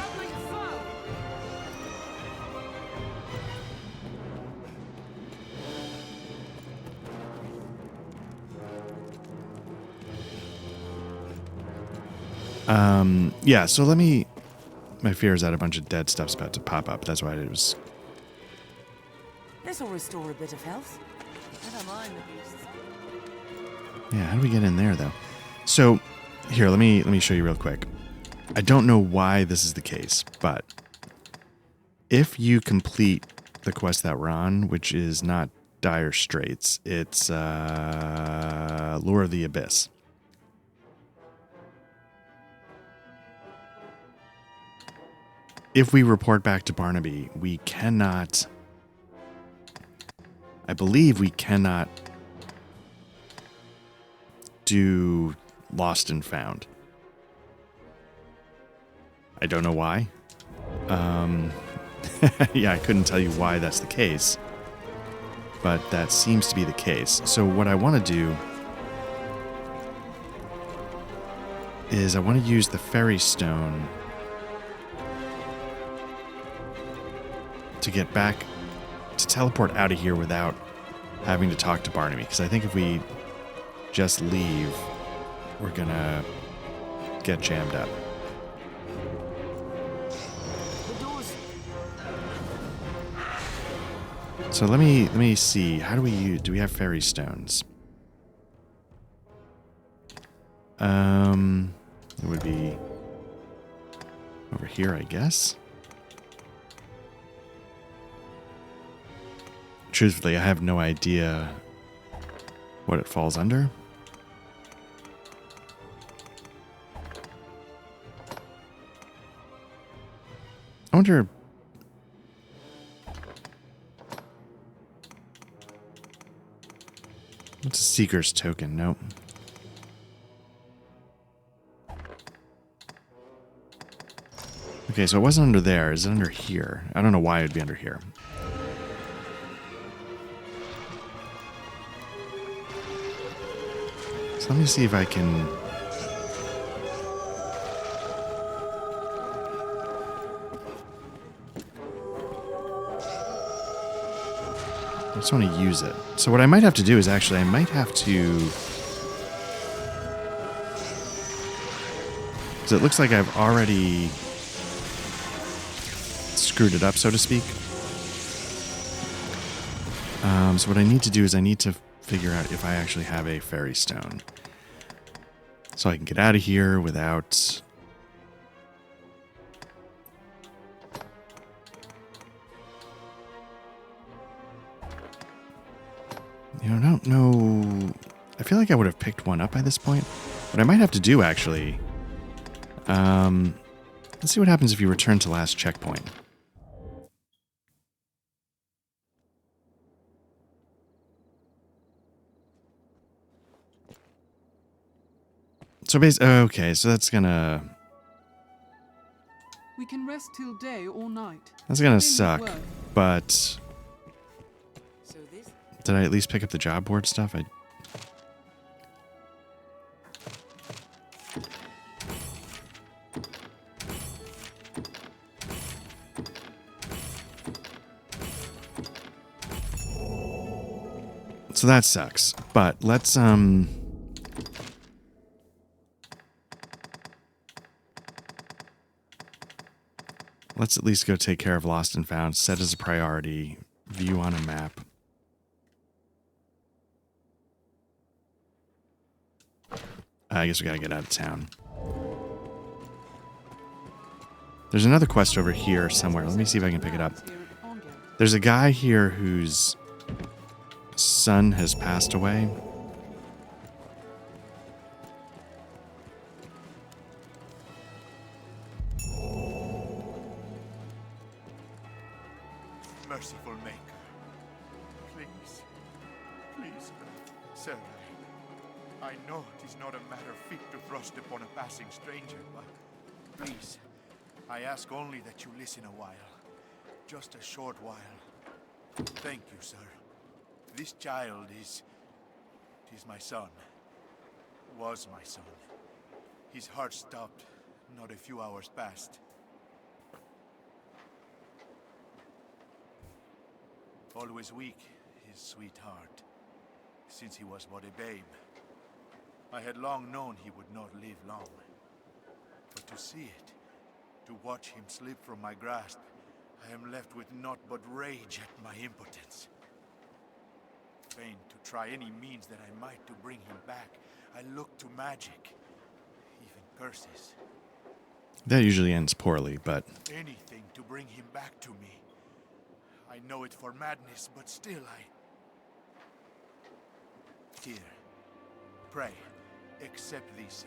yeah, so let me... My fear is that a bunch of dead stuff's about to pop up. That's why it was... This'll restore a bit of health. I don't mind the beasts. Yeah, how do we get in there, though? So, here, let me show you real quick. I don't know why this is the case, but if you complete the quest that we're on, which is not Dire Straits, it's Lure of the Abyss. If we report back to Barnaby, we cannot... I believe we cannot do Lost and Found. I don't know why. Yeah, I couldn't tell you why that's the case. But that seems to be the case. So what I want to do is I want to use the Fairy Stone to get back, to teleport out of here without having to talk to Barnaby. Because I think if we just leave, we're gonna get jammed up. The doors. So let me see. How do we have fairy stones? It would be over here, I guess. Truthfully, I have no idea what it falls under. I wonder. What's a seeker's token? Nope. Okay, so it wasn't under there. Is it under here? I don't know why it would be under here. So let me see if I can... I just want to use it. So what I might have to do is actually, I might have to... Because it looks like I've already screwed it up, so to speak. So what I need to do is I need to figure out if I actually have a fairy stone. So I can get out of here without... You know, I don't know... I feel like I would have picked one up by this point. What I might have to do, actually... let's see what happens if you return to last checkpoint. So okay, so that's gonna... We can rest till day or night. That's gonna Then suck, work. but... So this. Did I at least pick up the job board stuff? So that sucks, but let's at least go take care of Lost and Found. Set as a priority. View on a map. I guess we gotta get out of town. There's another quest over here somewhere. Let me see if I can pick it up. There's a guy here whose son has passed away. Merciful Maker, please, sir, I know it is not a matter fit to thrust upon a passing stranger, but please, I ask only that you listen a while, just a short while. Thank you, sir. This child is my son, was my son. His heart stopped not a few hours past. Always weak, his sweet heart, since he was but a babe. I had long known he would not live long. But to see it, to watch him slip from my grasp, I am left with naught but rage at my impotence. Fain to try any means that I might to bring him back, I look to magic, even curses. That usually ends poorly, but... Anything to bring him back to me. I know it for madness, but still Here, pray, accept these, sir.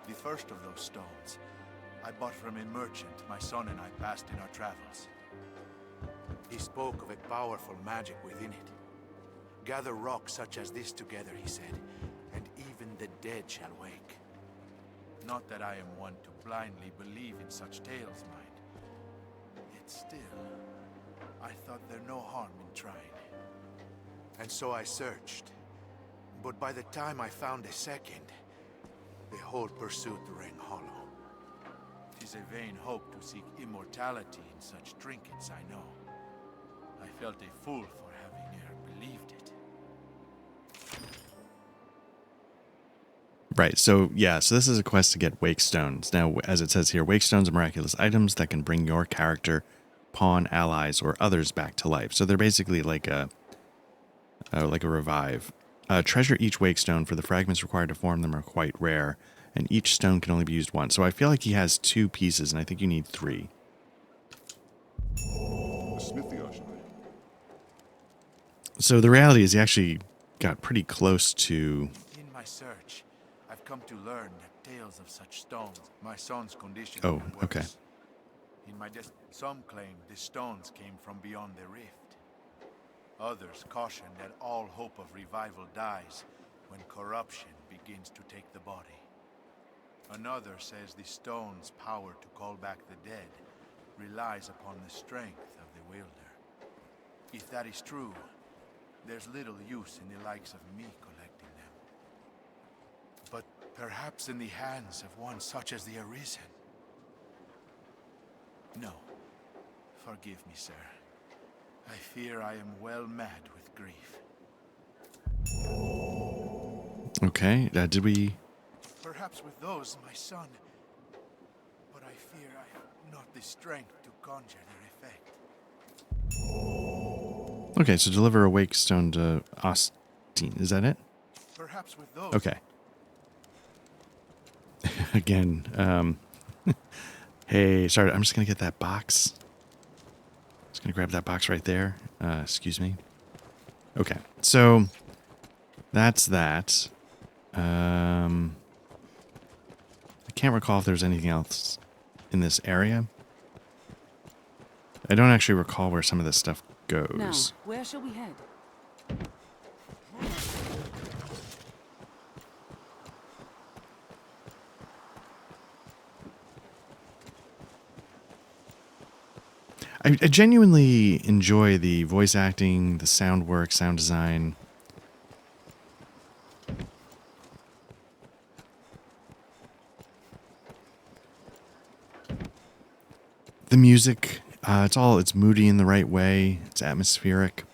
The first of those stones, I bought from a merchant my son and I passed in our travels. He spoke of a powerful magic within it. Gather rocks such as this together, he said, and even the dead shall wake. Not that I am one to blindly believe in such tales, mind. Yet still, I thought there no harm in trying. And so I searched. But by the time I found a second, the whole pursuit rang hollow. 'Tis a vain hope to seek immortality in such trinkets, I know. I felt a fool for having e'er believed it. Right. So, yeah. So this is a quest to get wake stones. Now, as it says here, wake stones are miraculous items that can bring your character, pawn, allies, or others back to life. So they're basically like a revive. Treasure each wake stone, for the fragments required to form them are quite rare, and each stone can only be used once. So I feel like he has 2 pieces, and I think you need 3. A smithy, I should think. So the reality is he actually got pretty close to... In my search, I've come to learn that tales of such stones, my son's condition. Oh, okay. In my some claim the stones came from beyond the rift. Others caution that all hope of revival dies when corruption begins to take the body. Another says the stone's power to call back the dead relies upon the strength of the wielder. If that is true, there's little use in the likes of me collecting them. But perhaps in the hands of one such as the Arisen. No. Forgive me, sir. I fear I am well mad with grief. Okay, did we... Perhaps with those, my son. But I fear I have not the strength to conjure their effect. Okay, so deliver a wake stone to Austin. Is that it? Perhaps with those. Okay. Again, hey, sorry, I'm just going to get that box. Just going to grab that box right there. Excuse me. Okay, so that's that. I can't recall if there's anything else in this area. I don't actually recall where some of this stuff goes. Now, where shall we head? I genuinely enjoy the voice acting, the sound work, sound design. The music, it's moody in the right way. It's atmospheric.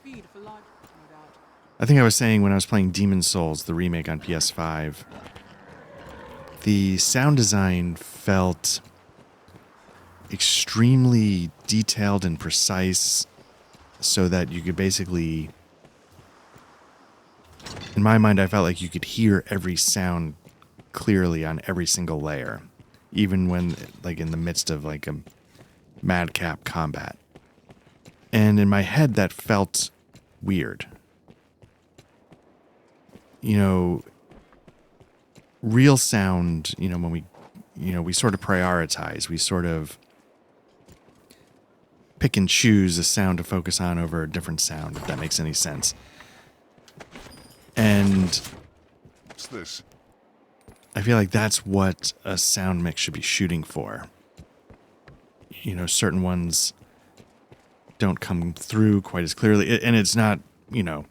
Feed for life, no doubt. I think I was saying when I was playing Demon's Souls, the remake on PS5, the sound design felt extremely detailed and precise so that you could basically, in my mind, I felt like you could hear every sound clearly on every single layer, even when, like, in the midst of, like, a madcap combat. And in my head, that felt weird. You know, real sound, you know, when we sort of prioritize, we sort of pick and choose a sound to focus on over a different sound, if that makes any sense. And What's this? I feel like that's what a sound mix should be shooting for. You know, certain ones don't come through quite as clearly, and it's not, you know,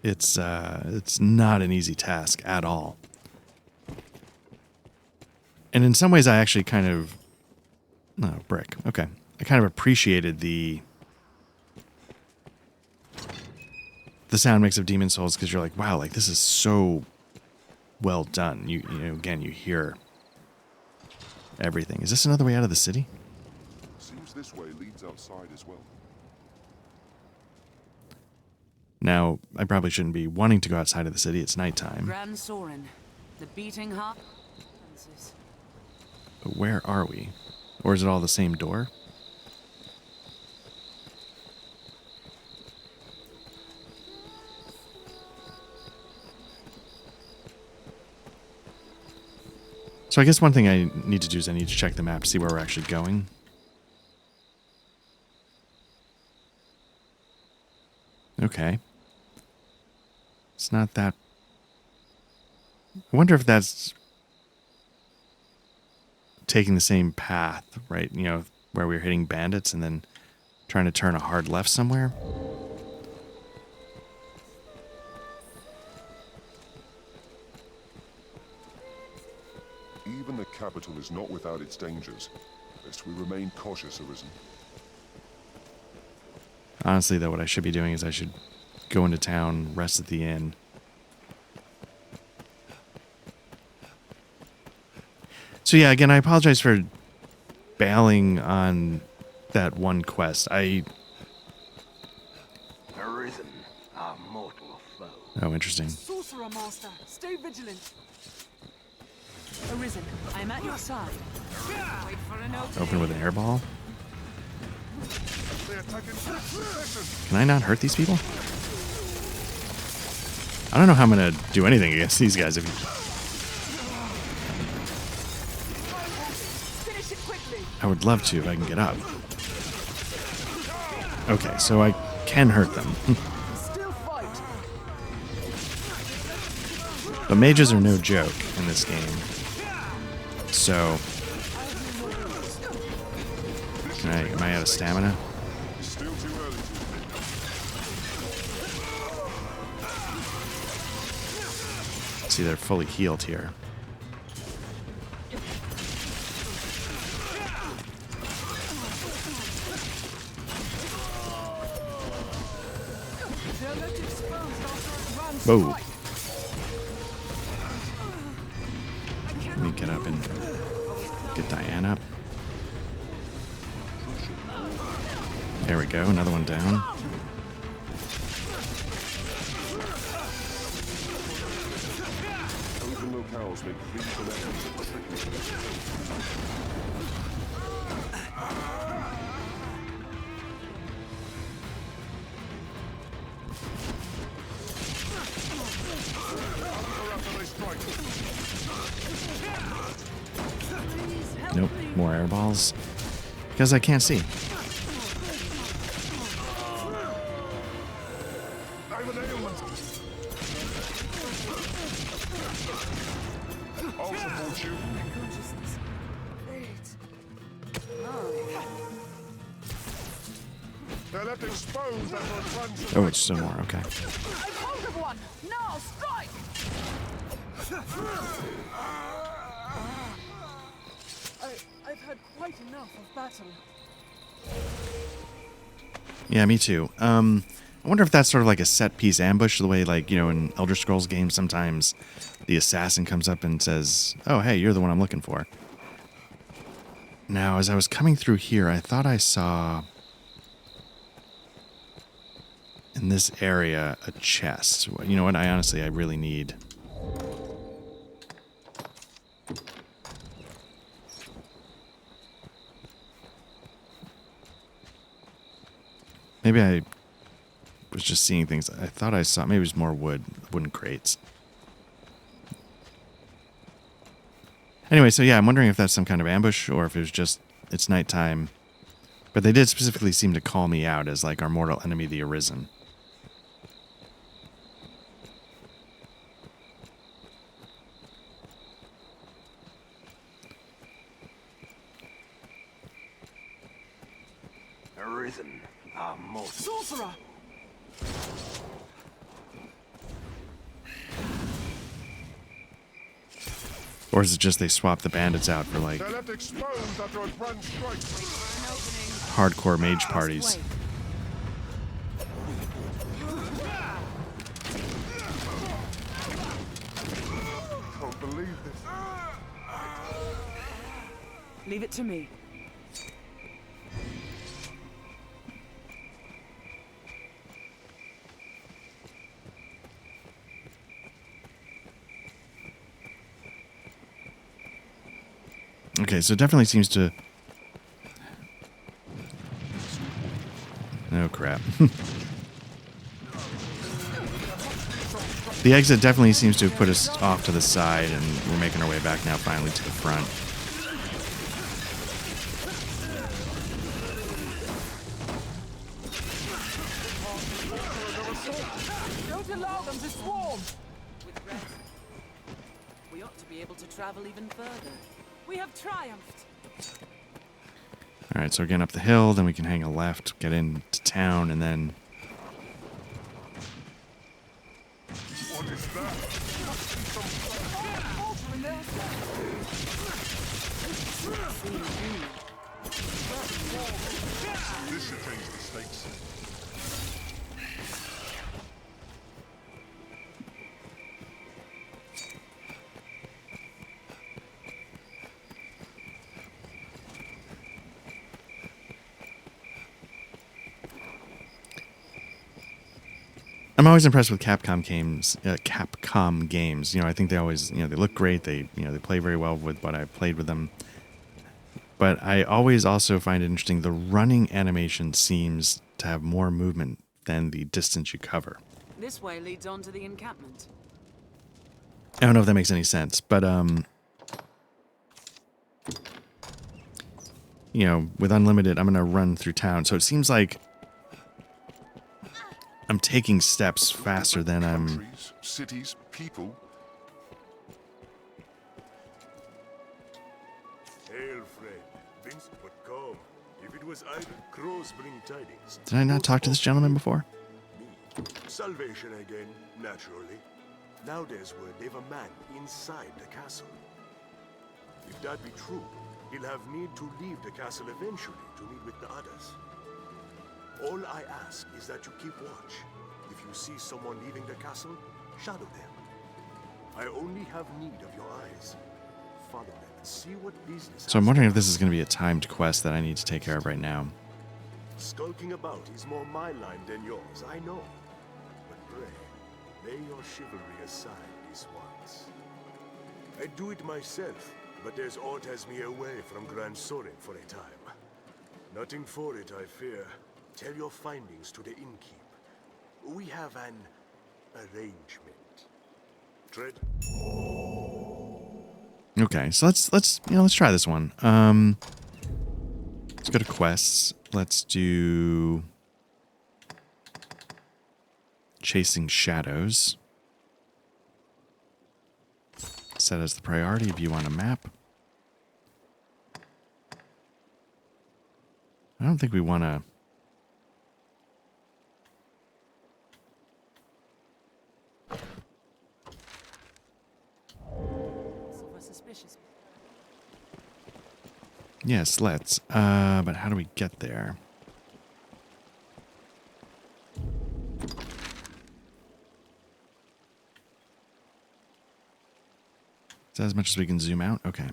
it's not an easy task at all. And in some ways, I actually kind of, no, brick. Okay, I kind of appreciated the sound mix of Demon's Souls because you're like, wow, like this is so well done. You know, again, you hear everything. Is this another way out of the city? Seems this way leads outside as well. Now, I probably shouldn't be wanting to go outside of the city. It's nighttime. Grand Sorin, the beating heart. But where are we? Or is it all the same door? So I guess one thing I need to do is I need to check the map to see where we're actually going. Okay. It's not that... I wonder if that's taking the same path, right? You know, where we were hitting bandits and then trying to turn a hard left somewhere. Even the capital is not without its dangers, lest we remain cautious, Arisen. Honestly, though, what I should be doing is I should go into town, rest at the inn. So yeah, again, I apologize for bailing on that one quest. Arisen, our mortal foe. Oh, interesting. Sorcerer Master, stay vigilant. Arisen, I am at your side. Wait for an opening. Open with an airball. They're taking position. Can I not hurt these people? I don't know how I'm gonna do anything against these guys if you... Finish it quickly. I would love to if I can get up. Okay, so I can hurt them. Still fight. But mages are no joke in this game. So... Am I out of stamina? Still too early. See, they're fully healed here. They're left exposed after a grand Whoa. strike. Let me get up and get Diane up. There we go, another one down. Open locales make pleas and efforts at the Nope, more airballs. Because I can't see. I'll support you. Consciousness. Fades. They're left exposed after a grand Oh, it's still more, okay. I've hold of one. Now strike. I've had quite enough of battle. Yeah, me too. I wonder if that's sort of like a set-piece ambush, the way, like, you know, in Elder Scrolls games, sometimes the assassin comes up and says, oh, hey, you're the one I'm looking for. Now, as I was coming through here, I thought I saw in this area a chest. You know what? I really need... Maybe I was just seeing things. I thought I saw... Maybe it was more wooden crates. Anyway, so yeah, I'm wondering if that's some kind of ambush or if it was just... It's nighttime. But they did specifically seem to call me out as, like, our mortal enemy, the Arisen. Arisen, our mortal. Sorcerer. Or is it just they swap the bandits out for, like, They're left exposed after a grand strike. hardcore mage parties? Can't believe this. Leave it to me. Okay, so it definitely seems to... Oh, crap. The exit definitely seems to have put us off to the side, and we're making our way back now finally to the front. Don't allow them to swarm. With rest, we ought to be able to travel even further. We have triumphed. Alright, so we're getting up the hill, then we can hang a left, get into town, and then... What is that? Faltering there. This should change the stakes. I'm always impressed with Capcom games. You know, I think they always, you know, they look great. They play very well with what I've played with them. But I always also find it interesting. The running animation seems to have more movement than the distance you cover. This way leads on to the encampment. I don't know if that makes any sense, but you know, with unlimited, I'm gonna run through town. So it seems like I'm taking steps faster than I'm. Countries, cities, people. Hail, friend. Vince, but come. If it was idle, crows bring tidings. Did I not talk to this gentleman before? Me. Salvation again, naturally. Now there's word they've a man inside the castle. If that be true, he'll have need to leave the castle eventually to meet with the others. All I ask is that you keep watch. If you see someone leaving the castle, shadow them. I only have need of your eyes. Follow them and see what business. So I'm wondering if this is going to be a timed quest that I need to take care of right now. Skulking about is more my line than yours, I know. But pray, lay your chivalry aside this once. I'd do it myself, but there's aught has me away from Grand Sorin for a time. Nothing for it, I fear. Tell your findings to the innkeep. We have an arrangement. Tread. Okay, so let's try this one. Let's go to quests. Let's do Chasing Shadows. Set as the priority view on a map. I don't think we want to. Suspicious. Yes, let's. But how do we get there? Is that as much as we can zoom out? Okay.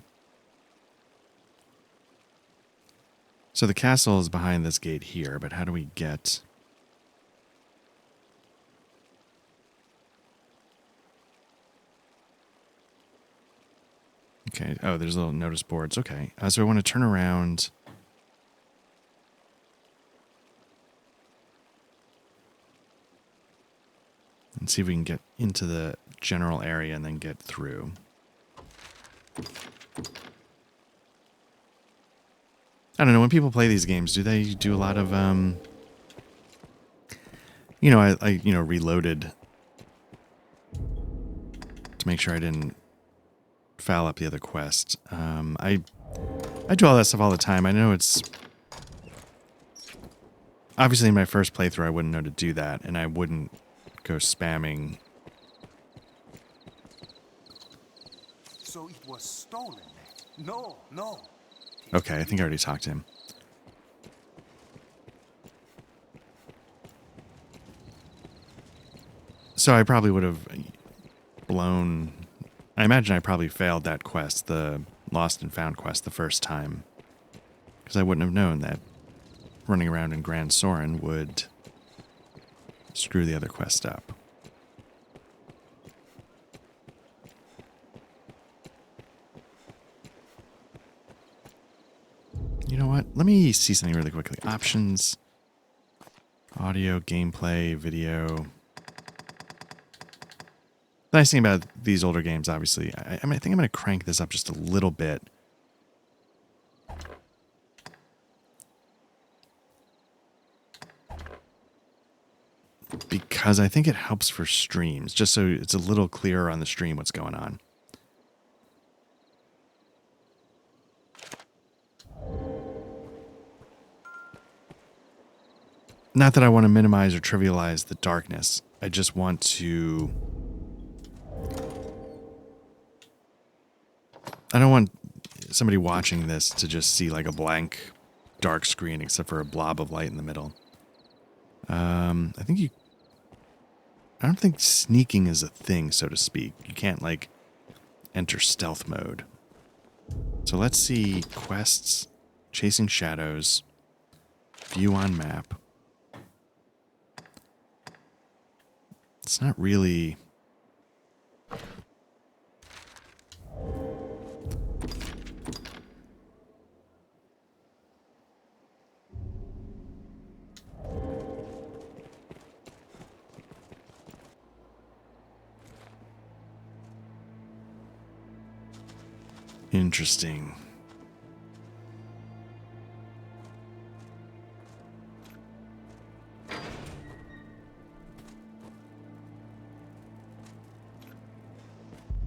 So the castle is behind this gate here, but how do we get... Okay. Oh, there's little notice boards. Okay. So I want to turn around. And see if we can get into the general area and then get through. I don't know. When people play these games, do they do a lot of, you know, I reloaded to make sure I didn't foul up the other quest. I do all that stuff all the time. I know it's obviously in my first playthrough I wouldn't know to do that, and I wouldn't go spamming. So it was stolen. No. Okay, I think I already talked to him. So I probably would have blown... I imagine I probably failed that quest, the Lost and Found quest, the first time. Because I wouldn't have known that running around in Grand Sorin would screw the other quest up. You know what? Let me see something really quickly. Options, audio, gameplay, video. The nice thing about these older games, obviously, I think I'm going to crank this up just a little bit. Because I think it helps for streams, just so it's a little clearer on the stream what's going on. Not that I want to minimize or trivialize the darkness. I just want to... I don't want somebody watching this to just see like a blank dark screen except for a blob of light in the middle. I don't think sneaking is a thing, so to speak. You can't like enter stealth mode. So let's see quests, chasing shadows, view on map. It's not really... Interesting.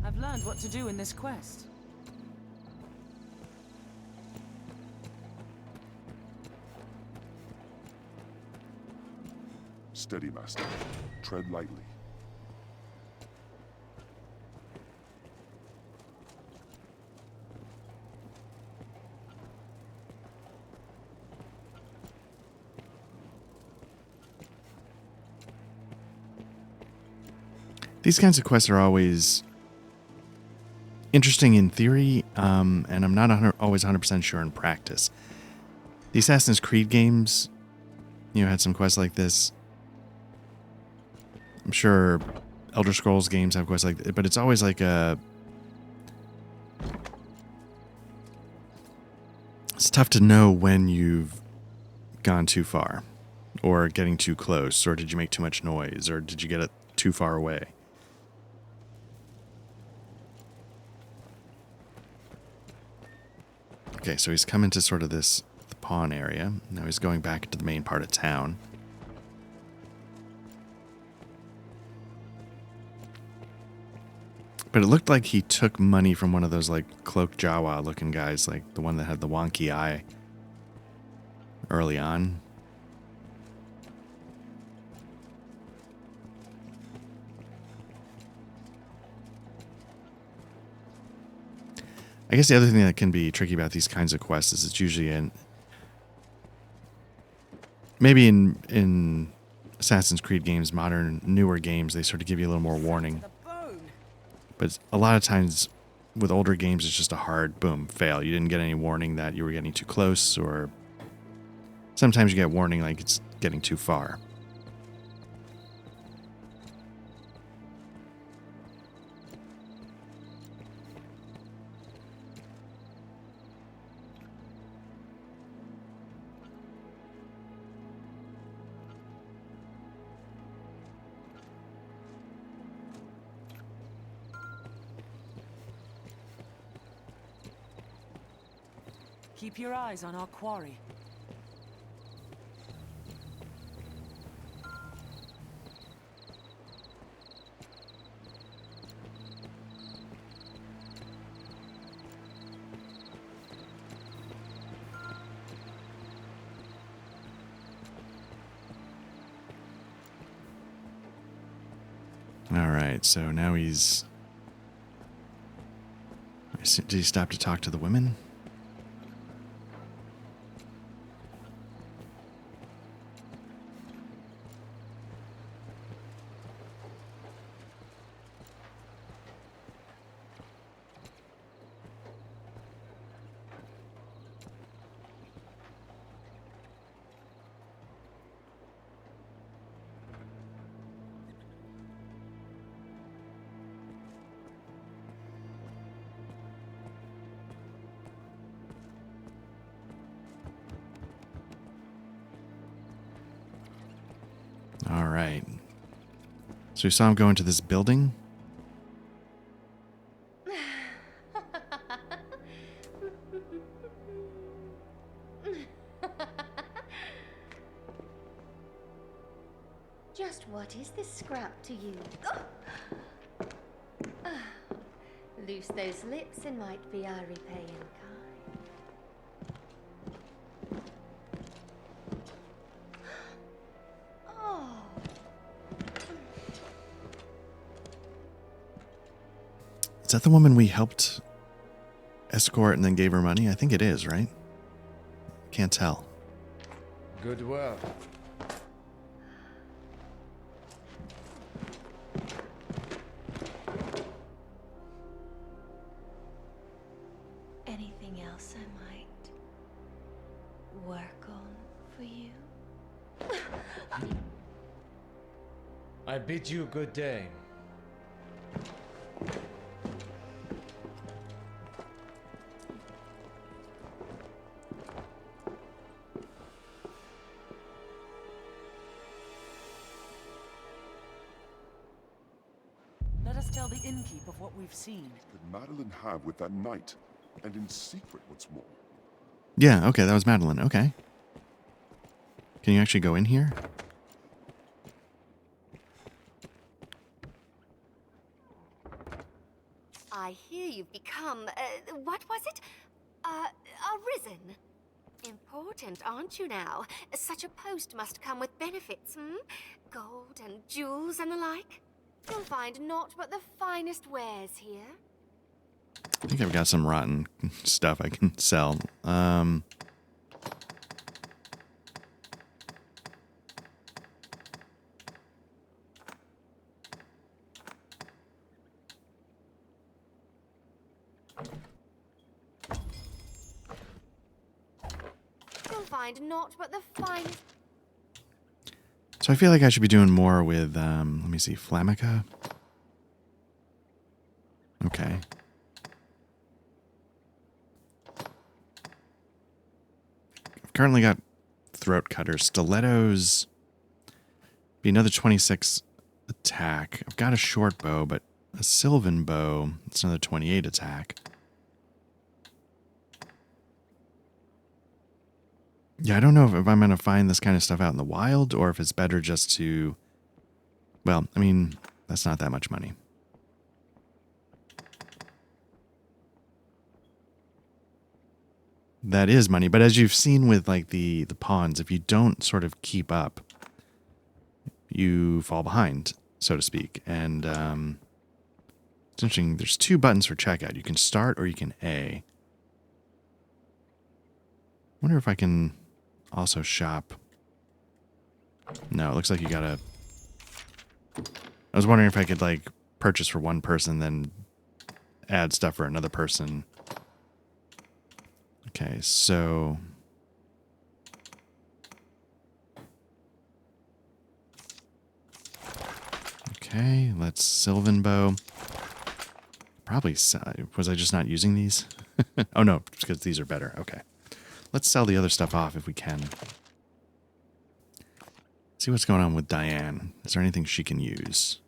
I've learned what to do in this quest. Steady, Master. Tread lightly. These kinds of quests are always interesting in theory, and I'm not always 100% sure in practice. The Assassin's Creed games, had some quests like this. I'm sure Elder Scrolls games have quests like this, but it's always like it's tough to know when you've gone too far, or getting too close, or did you make too much noise, or did you get it too far away? Okay, so he's come into sort of the pawn area. Now he's going back into the main part of town. But it looked like he took money from one of those, like, cloaked Jawa looking guys, like the one that had the wonky eye early on. I guess the other thing that can be tricky about these kinds of quests is it's usually maybe in Assassin's Creed games, modern, newer games, they sort of give you a little more warning. But a lot of times with older games, it's just a hard, boom, fail. You didn't get any warning that you were getting too close, or sometimes you get warning like it's getting too far. Keep your eyes on our quarry. All right, so now he's... Did he stop to talk to the women? All right. So we saw him go into this building. Just what is this scrap to you? Loose those lips and might be our repaying kind. Oh. Is that the woman we helped escort and then gave her money? I think it is, right? Can't tell. Good work. Anything else I might work on for you? I bid you good day. Let us tell the innkeep of what we've seen. Could Madeline have with that knight? And in secret, what's more. Yeah, okay, that was Madeline. Okay. Can you actually go in here? I hear you've become, what was it? Arisen. Important, aren't you now? Such a post must come with benefits, Gold and jewels and the like. You'll find naught but the finest wares here. I think I've got some rotten stuff I can sell. You'll find naught but the finest. So I feel like I should be doing more with, let me see, Flamica. Okay. I've currently got throat cutters. Stilettos be another 26 attack. I've got a short bow, but a sylvan bow, it's another 28 attack. Yeah, I don't know if I'm going to find this kind of stuff out in the wild or if it's better just to... Well, I mean, that's not that much money. That is money, but as you've seen with like the pawns, if you don't sort of keep up, you fall behind, so to speak. And it's interesting, there's two buttons for checkout. You can start or you can A. Wonder if I can also shop. No, it looks like you gotta... I was wondering if I could like purchase for one person, then add stuff for another person. Okay, so... Okay, let's Sylvan Bow. Probably... Was I just not using these? Oh no, because these are better. Okay. Let's sell the other stuff off if we can. See what's going on with Diane. Is there anything she can use?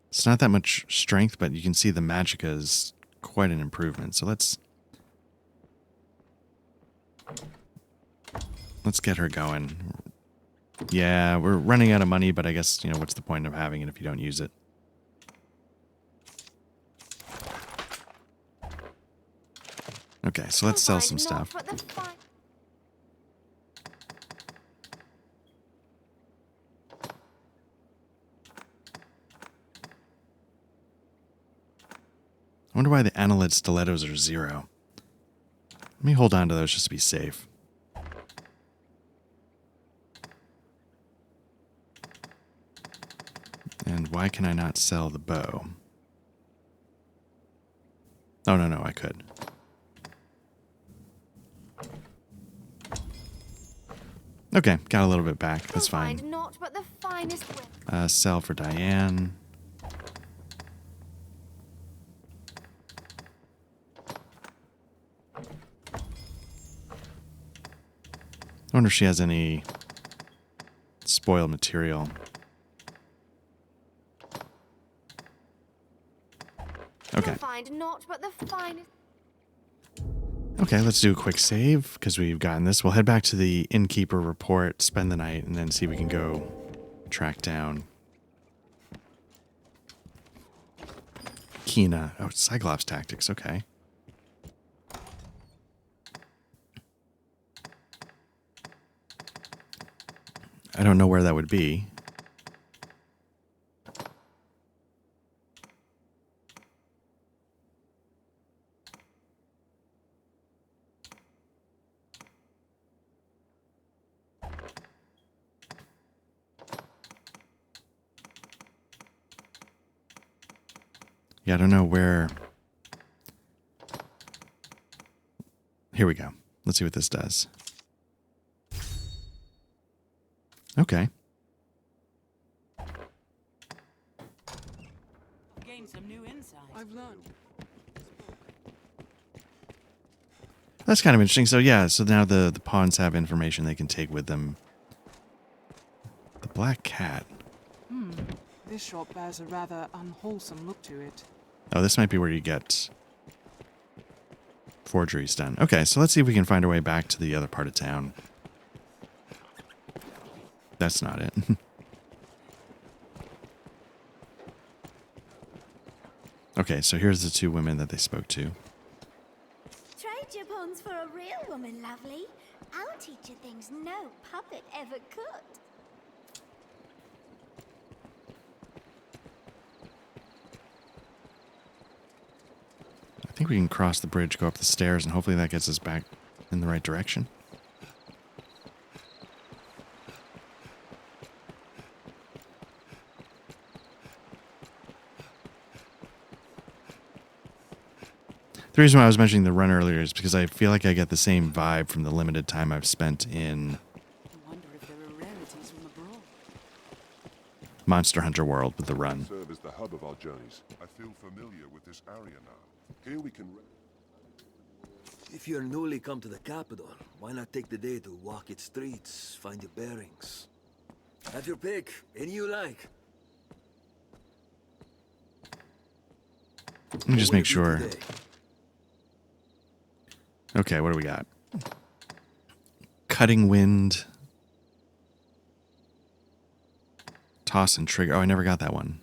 It's not that much strength, but you can see the magicka is quite an improvement. So let's get her going. Yeah, we're running out of money, but I guess, you know, what's the point of having it if you don't use it? Okay, so let's sell some stuff. I wonder why the Annelid stilettos are 0. Let me hold on to those just to be safe. And why can I not sell the bow? Oh, no, I could. Okay, got a little bit back. That's fine. Sell for Diane. I wonder if she has any spoiled material. Okay. Okay, let's do a quick save because we've gotten this. We'll head back to the innkeeper report, spend the night, and then see if we can go track down Kina. Oh, Cyclops tactics. Okay. I don't know where that would be. Yeah, I don't know where Here we go. Let's see what this does. Okay. Gain some new insight. I've learned. That's kind of interesting. So yeah, so now the pawns have information they can take with them. The black cat. This shop bears a rather unwholesome look to it. Oh, this might be where you get forgeries done. Okay, so let's see if we can find our way back to the other part of town. That's not it. Okay, so here's the two women that they spoke to. Trade your pawns for a real woman, lovely. I'll teach you things no puppet ever could. I think we can cross the bridge, go up the stairs, and hopefully that gets us back in the right direction. The reason why I was mentioning the run earlier is because I feel like I get the same vibe from the limited time I've spent in Monster Hunter World with the run. Serve as the hub of our journeys. I feel familiar with this area now. Here we can. If you're newly come to the capital, why not take the day to walk its streets, find your bearings? Have your pick, any you like. Let me just make sure. Okay, what do we got? Cutting wind. Toss and trigger. Oh, I never got that one.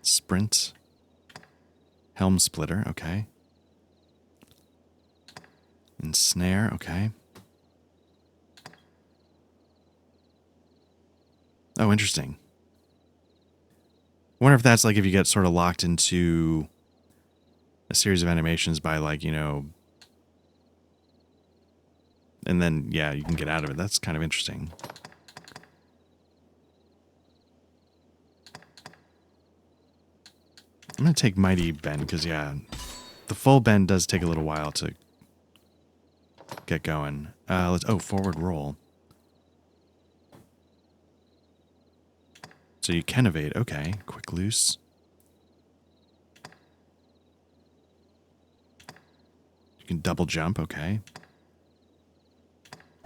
Sprint. Helm splitter, okay. Ensnare, okay. Oh, interesting. I wonder if that's like if you get sort of locked into a series of animations by like, you know, and then, yeah, you can get out of it. That's kind of interesting. I'm going to take Mighty Bend because, yeah, the full bend does take a little while to get going. Forward roll. So you can evade. Okay, quick loose. You can double jump. Okay.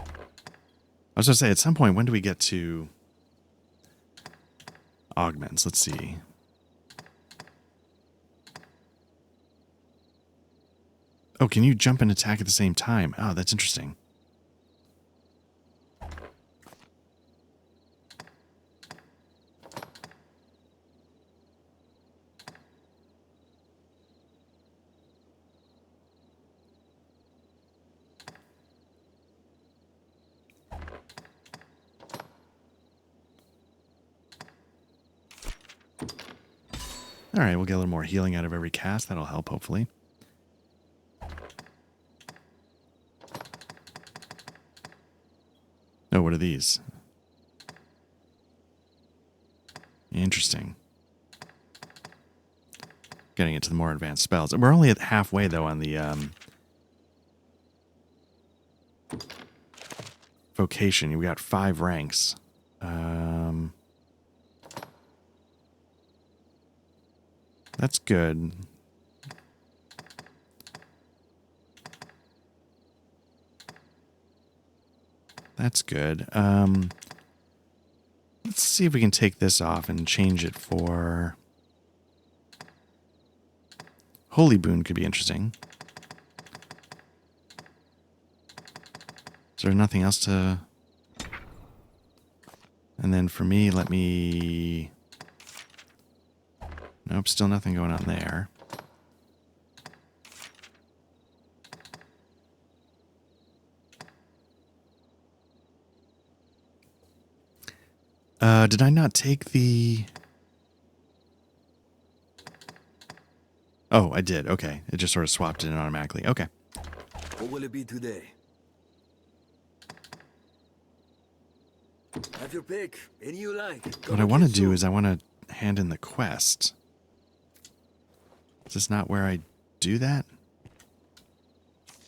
I was going to say, at some point, when do we get to augments? Let's see. Oh, can you jump and attack at the same time? Oh, that's interesting. All right, we'll get a little more healing out of every cast. That'll help, hopefully. Oh, what are these? Interesting. Getting into the more advanced spells. We're only at halfway, though, on the vocation. We got 5 ranks. That's good. That's good. Let's see if we can take this off and change it for... Holy Boon could be interesting. Is there nothing else to... And then for me, let me... Nope, still nothing going on there. Did I not take the... Oh, I did. Okay. It just sort of swapped it in automatically. Okay. What will it be today? Have your pick, any you like. What I want to do is I want to hand in the quest. Is this not where I do that?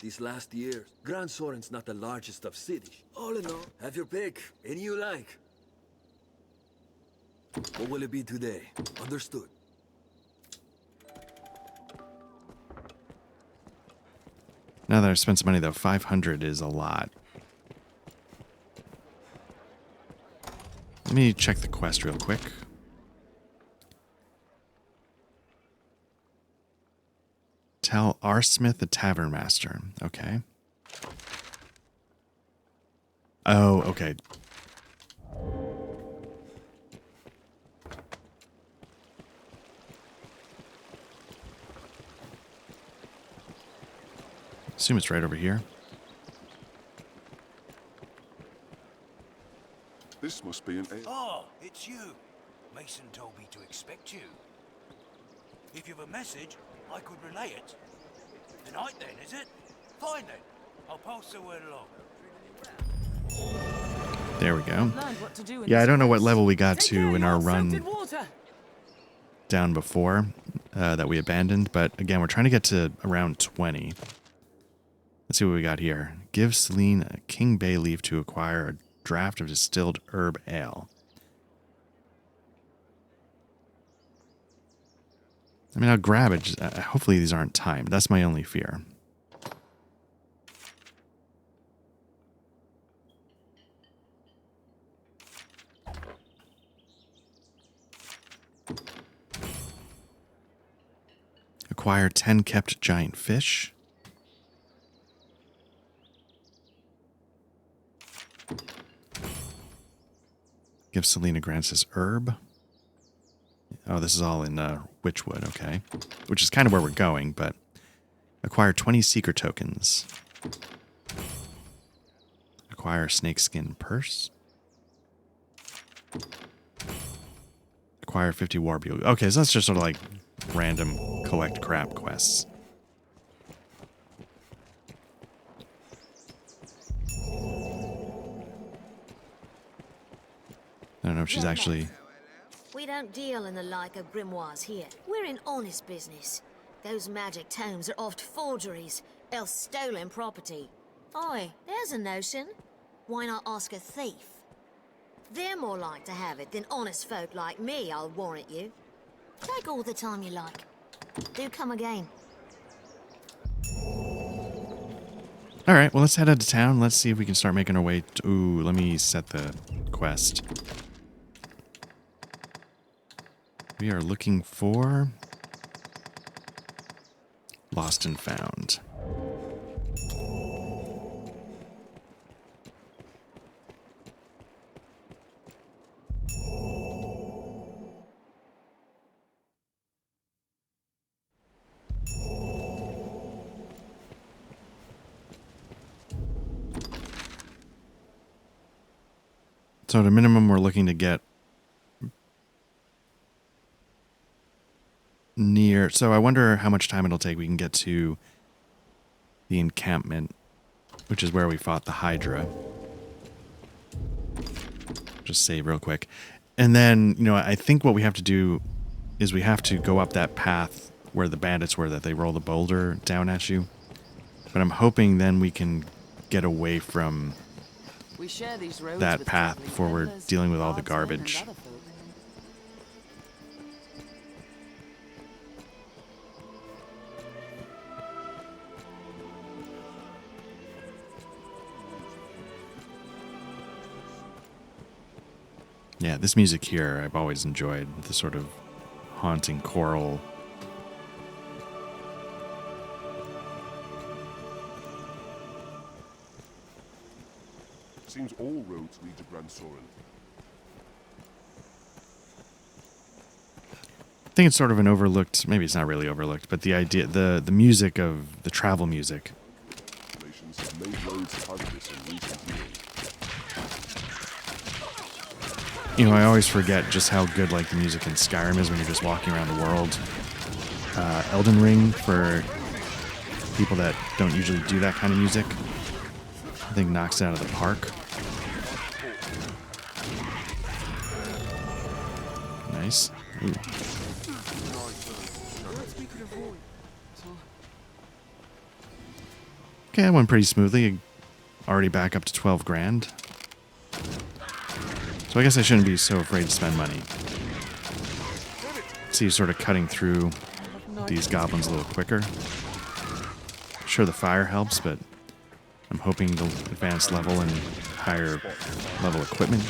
this last year. Grand Soren's not the largest of cities. All in all, have your pick. Any you like. What will it be today? Understood. Now that I've spent some money, though, 500 is a lot. Let me check the quest real quick. Tell R. Smith, the Tavern Master. Okay. Oh, okay. Assume it's right over here. This must be an... Oh, it's you. Mason told me to expect you. If you've a message, I could relay it. Tonight then, is it? Fine then. I'll pass the word along. There we go. Yeah, I don't know what level we got to in our run down before that we abandoned, but again, we're trying to get to around 20. Let's see what we got here. Give Celine a King Bay leaf to acquire a draft of distilled herb ale. I mean, I'll grab it. Hopefully these aren't timed. That's my only fear. Acquire 10 kept giant fish. Give Selena Grants herb. Oh, this is all in Witchwood, okay. Which is kind of where we're going, but acquire 20 seeker tokens. Acquire snakeskin purse. Acquire 50 war bugle. Okay, so that's just sort of like random collect crap quests. I don't know if she's actually... We don't deal in the like of grimoires here. We're in honest business. Those magic tomes are oft forgeries, else stolen property. Oi, there's a notion. Why not ask a thief? They're more like to have it than honest folk like me, I'll warrant you. Take all the time you like. Do come again. Alright, well, let's head out to town. Let's see if we can start making our way to... Ooh, let me set the quest. We are looking for Lost and Found. So at a minimum, we're looking to get near. So I wonder how much time it'll take. We can get to the encampment, which is where we fought the Hydra. Just save real quick. And then, you know, I think what we have to do is we have to go up that path where the bandits were, that they roll the boulder down at you. But I'm hoping then we can get away from that path before we're dealing with all the garbage. Yeah, this music here I've always enjoyed, the sort of haunting choral. Seems all roads lead to Grand Soren. I think it's sort of an overlooked, maybe it's not really overlooked, but the idea, the music of the travel music. Nations have made loads of this in recent years. You know, I always forget just how good like the music in Skyrim is when you're just walking around the world. Elden Ring, for people that don't usually do that kind of music, I think knocks it out of the park. Nice. Ooh. Okay, that went pretty smoothly. Already back up to 12 grand. So I guess I shouldn't be so afraid to spend money. See, sort of cutting through these goblins a little quicker. Sure, the fire helps, but I'm hoping to advance level and higher level equipment.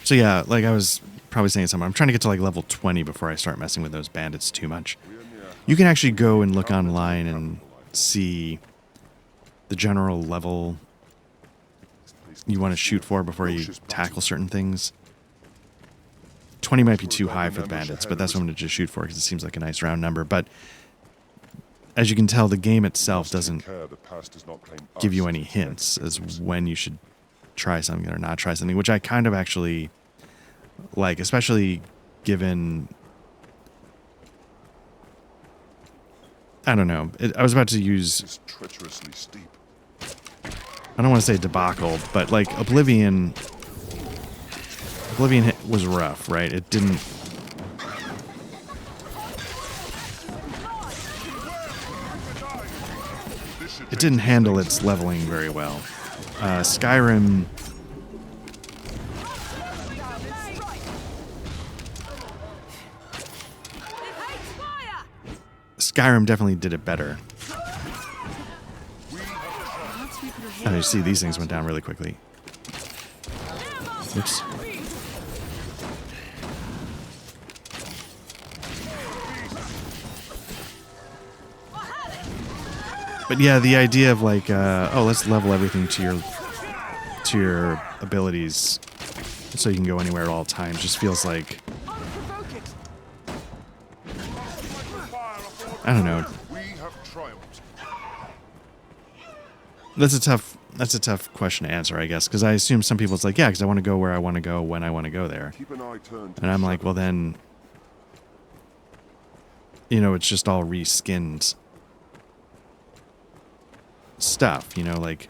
So yeah, like I was probably saying something, I'm trying to get to like level 20 before I start messing with those bandits too much. You can actually go and look online and see the general level you want to shoot for before you tackle certain things. 20 might be too high for the bandits, but that's what I'm going to just shoot for because it seems like a nice round number. But as you can tell, the game itself doesn't give you any hints as when you should try something or not try something, which I kind of actually like, especially given... I don't know. I was about to use... I don't want to say debacle, but like Oblivion was rough, right? It didn't... It didn't handle its leveling very well. Skyrim... Skyrim definitely did it better. Oh, you see, these things went down really quickly. Oops. But yeah, the idea of like, oh, let's level everything to your abilities so you can go anywhere at all times just feels like... I don't know. That's a tough question to answer, I guess, because I assume some people it's like, yeah, because I want to go where I want to go when I want to go there. And I'm like, well then, you know, it's just all reskinned stuff, you know, like,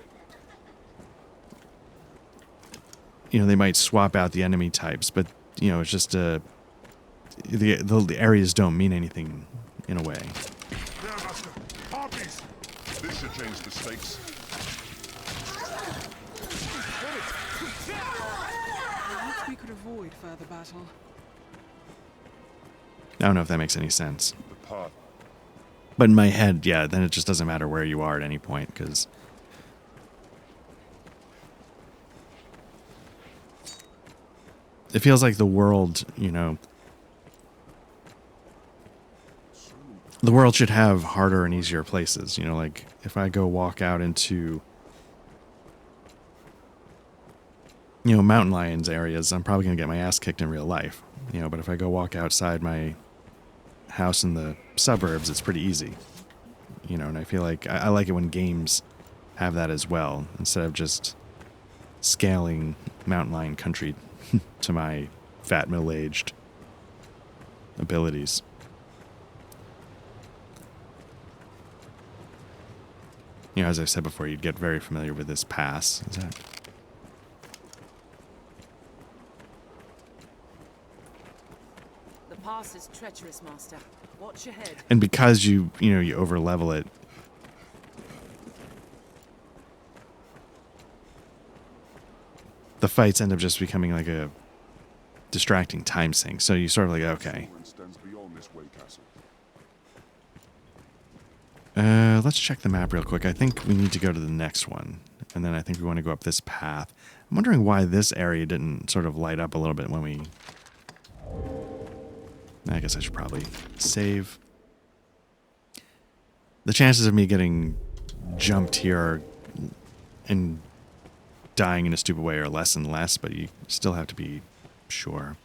you know, they might swap out the enemy types, but, you know, it's just the areas don't mean anything in a way. This should change the stakes. Perhaps we could avoid further battle. I don't know if that makes any sense. But in my head, yeah, then it just doesn't matter where you are at any point, because... it feels like the world, you know... the world should have harder and easier places, you know, like, if I go walk out into... you know, mountain lions areas, I'm probably going to get my ass kicked in real life, you know, but if I go walk outside my house in the suburbs, it's pretty easy, you know, and I feel like I like it when games have that as well, instead of just scaling mountain lion country to my fat middle-aged abilities. You know, as I said before, you'd get very familiar with this pass. Is that... The pass is treacherous, Master. Watch your head. And because you over level it, the fights end up just becoming like a distracting time sink. So you sort of like, okay. Let's check the map real quick. I think we need to go to the next one. And then I think we want to go up this path. I'm wondering why this area didn't sort of light up a little bit when we... I guess I should probably save. The chances of me getting jumped here and dying in a stupid way are less and less, but you still have to be sure.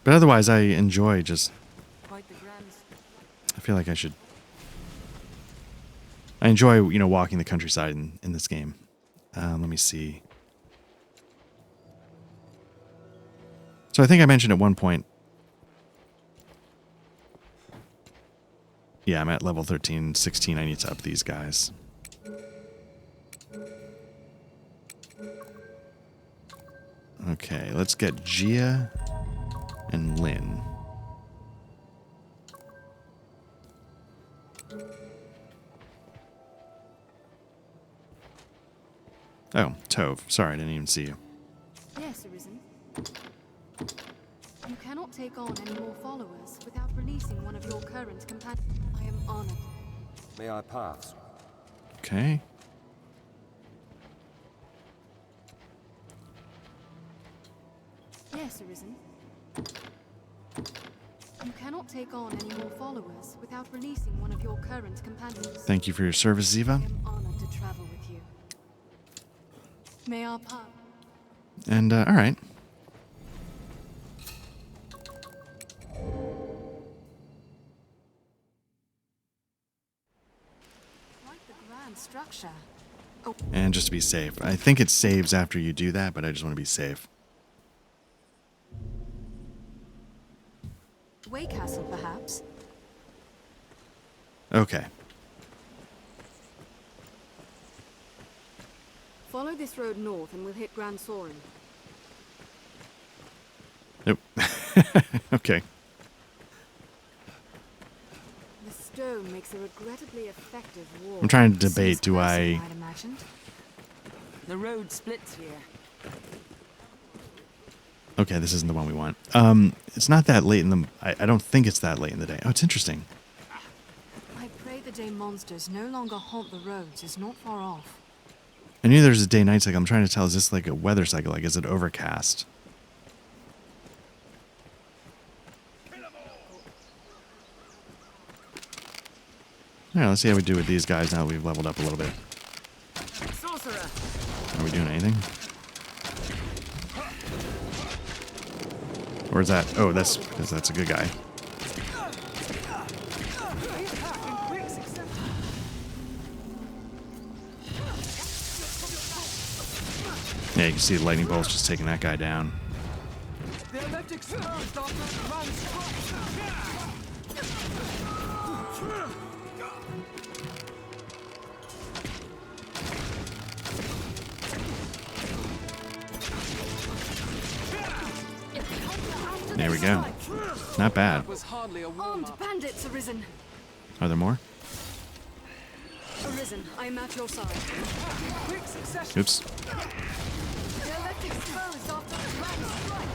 But otherwise, I enjoy just... I feel like I should... I enjoy, you know, walking the countryside in this game. Let me see. So I think I mentioned at one point... yeah, I'm at level 13, 16. I need to up these guys. Okay, let's get Gia and Lynn. Oh, Tove. Sorry, I didn't even see you. Yes, Arisen. You cannot take on any more followers without releasing one of your current companions. I am honored. May I pass? Okay. Yes, Arisen. You cannot take on any more followers without releasing one of your current companions. Thank you for your service, Ziva. I am honored to travel with you. May our path. And, all right. Quite the grand structure. And just to be safe. I think it saves after you do that, but I just want to be safe. Way Castle, perhaps? Okay. Follow this road north and we'll hit Grand Soren. Nope. Okay. The stone makes a regrettably effective wall. I'm trying to debate, Seems do closer I... than I'd imagined. The road splits here. Okay, this isn't the one we want. It's not that late in the... I don't think it's that late in the day. Oh, it's interesting. I pray the day monsters no longer haunt the roads is not far off. I knew there's a day-night cycle. I'm trying to tell, is this like a weather cycle? Like, is it overcast? Alright, let's see how we do with these guys now that we've leveled up a little bit. Sorcerer. Are we doing anything? Or is that... Oh, that's because that's a good guy. Yeah, you can see the lightning bolts just taking that guy down. They're left exposed after Grand There we go. Not bad. Armed bandits arisen. Are there more? Arisen, I am at your side. Quick succession. Oops. They're left exposed after the grand strike.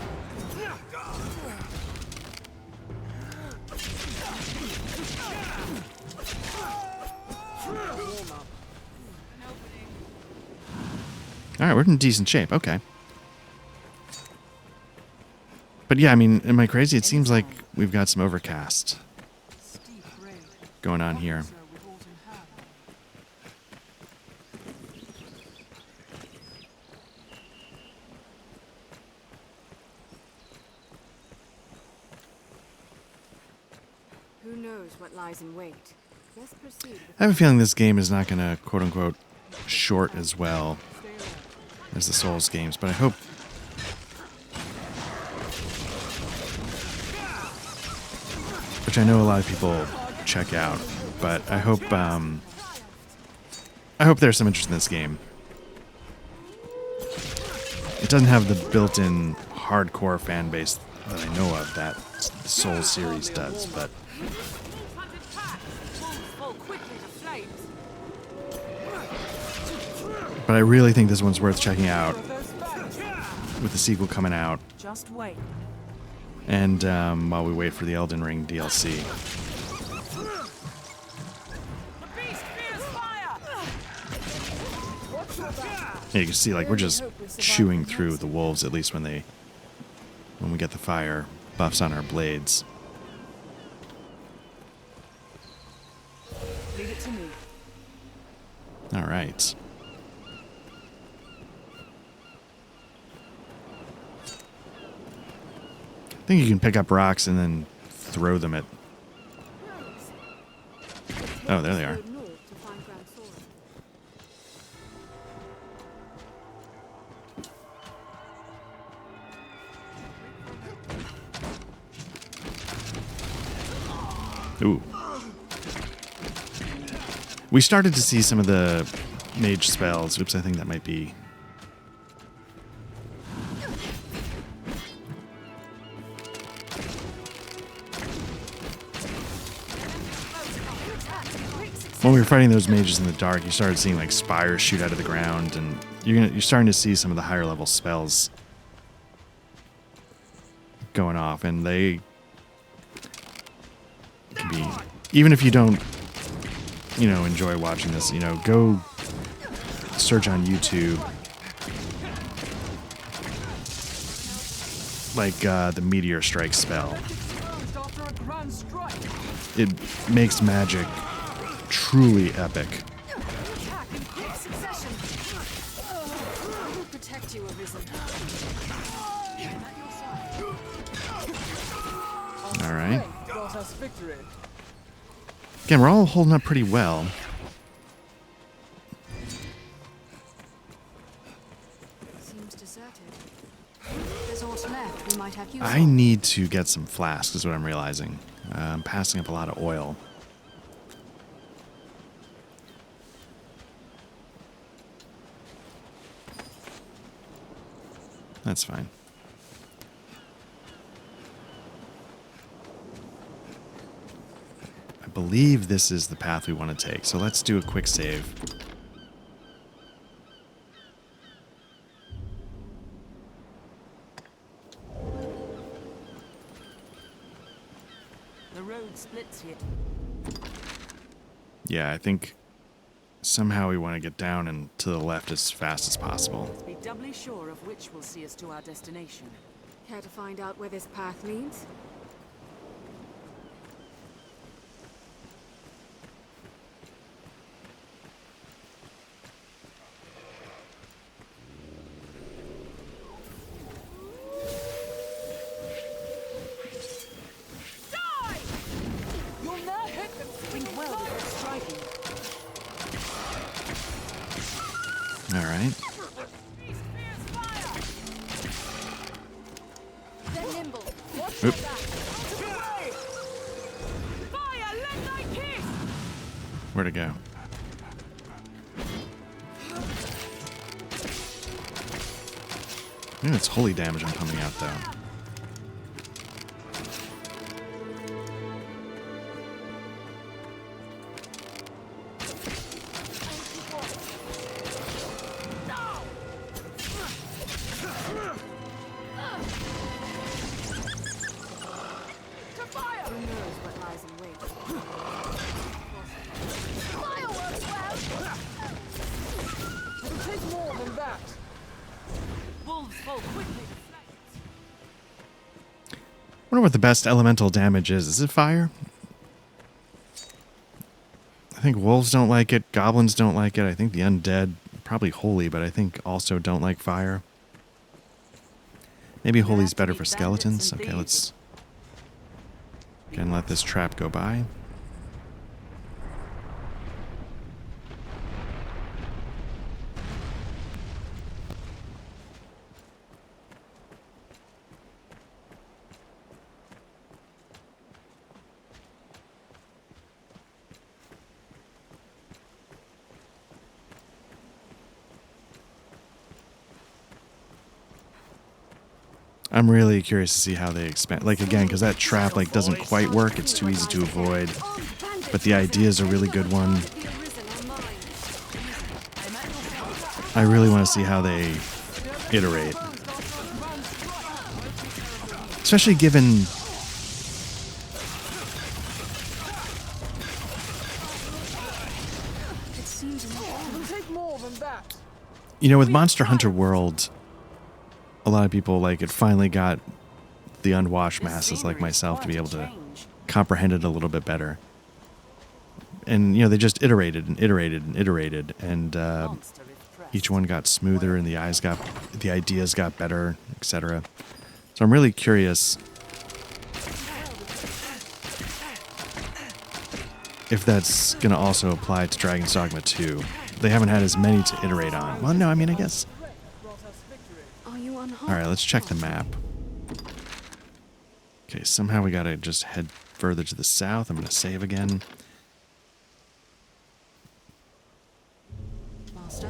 Alright, we're in decent shape. Okay. But yeah, I mean, am I crazy? It seems like we've got some overcast going on here. Who knows what lies in wait? Let's proceed. I have a feeling this game is not going to, quote-unquote, short as well as the Souls games, but I hope... Which I know a lot of people check out, but I hope there's some interest in this game. It doesn't have the built-in hardcore fan base that I know of that the Souls series does, but... But I really think this one's worth checking out with the sequel coming out. Just wait. And while we wait for the Elden Ring DLC. Yeah, you can see, like, we're just chewing through the wolves, at least when we get the fire buffs on our blades. Leave it to me. All right. I think you can pick up rocks and then throw them at... Oh, there they are. Ooh. We started to see some of the mage spells. Oops, I think that might be... when we were fighting those mages in the dark, you started seeing like spires shoot out of the ground, and you're starting to see some of the higher level spells going off, and they can be, even if you don't, enjoy watching this, go search on YouTube like the Meteor Strike spell. It makes magic truly epic. Attack in quick succession. I will protect you, Arisen. I'm at your side. All right. Brought us victory. Again, we're all holding up pretty well. Seems deserted. There's aught left we might have use I of. need to get some flasks, is what I'm realizing. I'm passing up a lot of oil. That's fine. I believe this is the path we want to take, so let's do a quick save. The road splits here. Yeah, I think somehow we want to get down and to the left as fast as possible. Let's be doubly sure of which will see us to our destination. Care to find out where this path leads? You'll now hit them. Think well before striking. All right. They're nimble. Watch Oop. your back. Fire, let thy kiss! Where'd it go? Maybe it's holy damage I'm pumping out, though. Who knows what lies in wait? Fireworks, well! It'll take more than that. Wolves fall quickly. I wonder what the best elemental damage is. Is it fire? I think wolves don't like it. Goblins don't like it. I think the undead, probably holy, but I think also don't like fire. Maybe holy's better for skeletons. Okay, let's again let this trap go by. I'm really curious to see how they expand. Like, again, because that trap, like, doesn't quite work. It's too easy to avoid. But the idea is a really good one. I really want to see how they iterate. Especially given... It'll take more than that. You know, with Monster Hunter World, a lot of people, like, it finally got the unwashed masses like myself to be able to comprehend it a little bit better. And, you know, they just iterated and iterated and iterated, and each one got smoother, and the ideas got better, etc. So I'm really curious if that's going to also apply to Dragon's Dogma 2. They haven't had as many to iterate on. Well, no, I mean, I guess... Are you unharmed? Alright, let's check the map. Okay, somehow we gotta just head further to the south. I'm gonna save again. Master?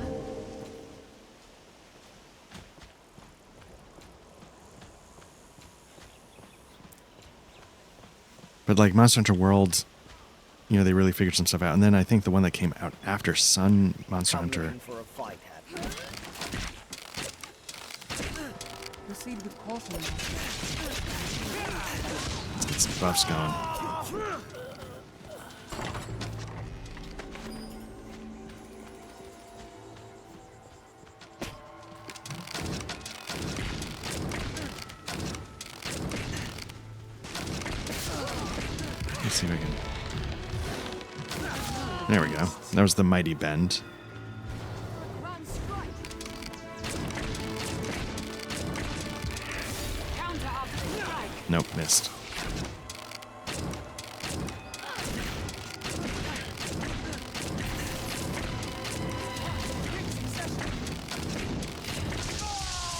But like Monster Hunter World, you know, they really figured some stuff out. And then I think the one that came out after Sun Monster Come Hunter. looking for a fight, have you? Proceed with caution. Let's get some buffs going. Let's see if I can. There we go. That was the mighty bend. Nope, missed.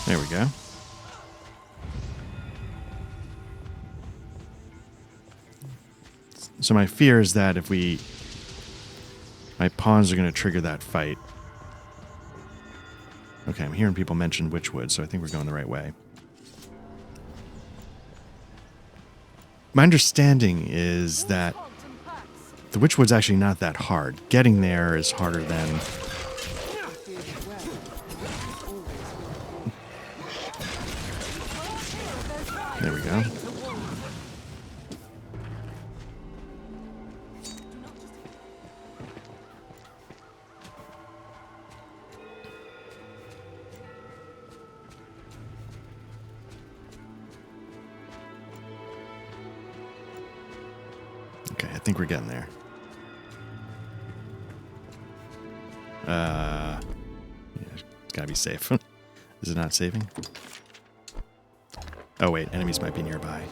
There we go. So my fear is that if my pawns are going to trigger that fight. Okay, I'm hearing people mention Witchwood, so I think we're going the right way. My understanding is that the Witchwood's actually not that hard. Getting there is harder than... There we go. Okay, I think we're getting there. Yeah, it's gotta be safe. Is it not saving? Oh wait, enemies might be nearby.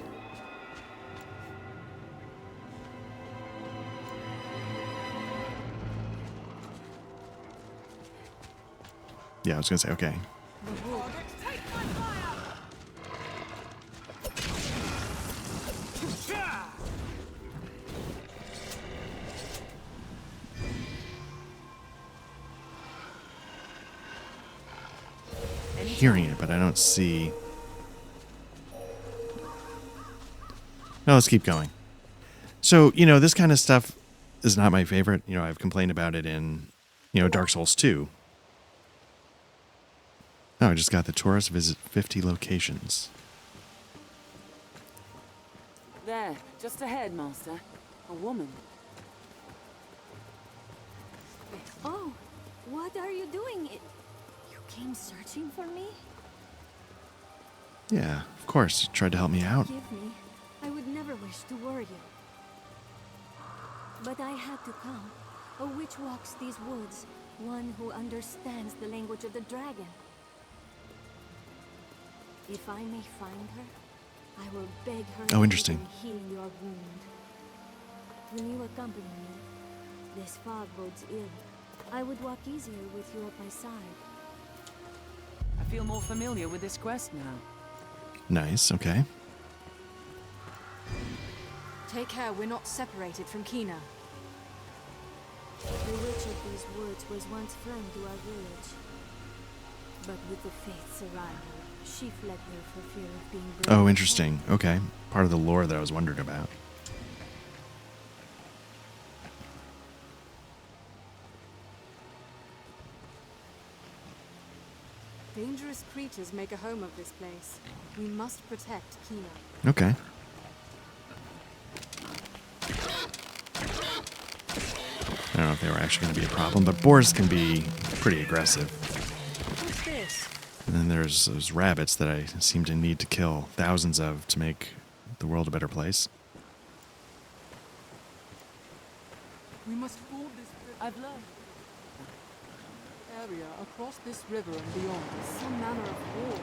Yeah, I was gonna say, okay. Hearing it, but I don't see. No, let's keep going. So, you know, this kind of stuff is not my favorite. You know, I've complained about it in, you know, Dark Souls 2. Oh, I just got the tourist visit 50 locations. There, just ahead, Master. A woman. Oh, what are you doing? You came searching for me? Yeah, of course. You tried to help me out. Forgive me. I would never wish to worry you. But I had to come. A witch walks these woods. One who understands the language of the dragon. If I may find her, I will beg her Oh, interesting. to heal your wound. Will you accompany me? This fog bodes ill. I would walk easier with you at my side. I feel more familiar with this quest now. Nice, okay. Take care we're not separated from Kina. The witch of these woods was once friend to our village. But with the Faith's arrival, she fled here for fear of being brought. Oh, interesting. Okay. Part of the lore that I was wondering about. Dangerous creatures make a home of this place. We must protect Kina. Okay. I don't know if they were actually going to be a problem, but boars can be pretty aggressive. What's this? And then there's those rabbits that I seem to need to kill thousands of to make the world a better place. We must ford this I've learned. Area across this river and beyond is some manner of war.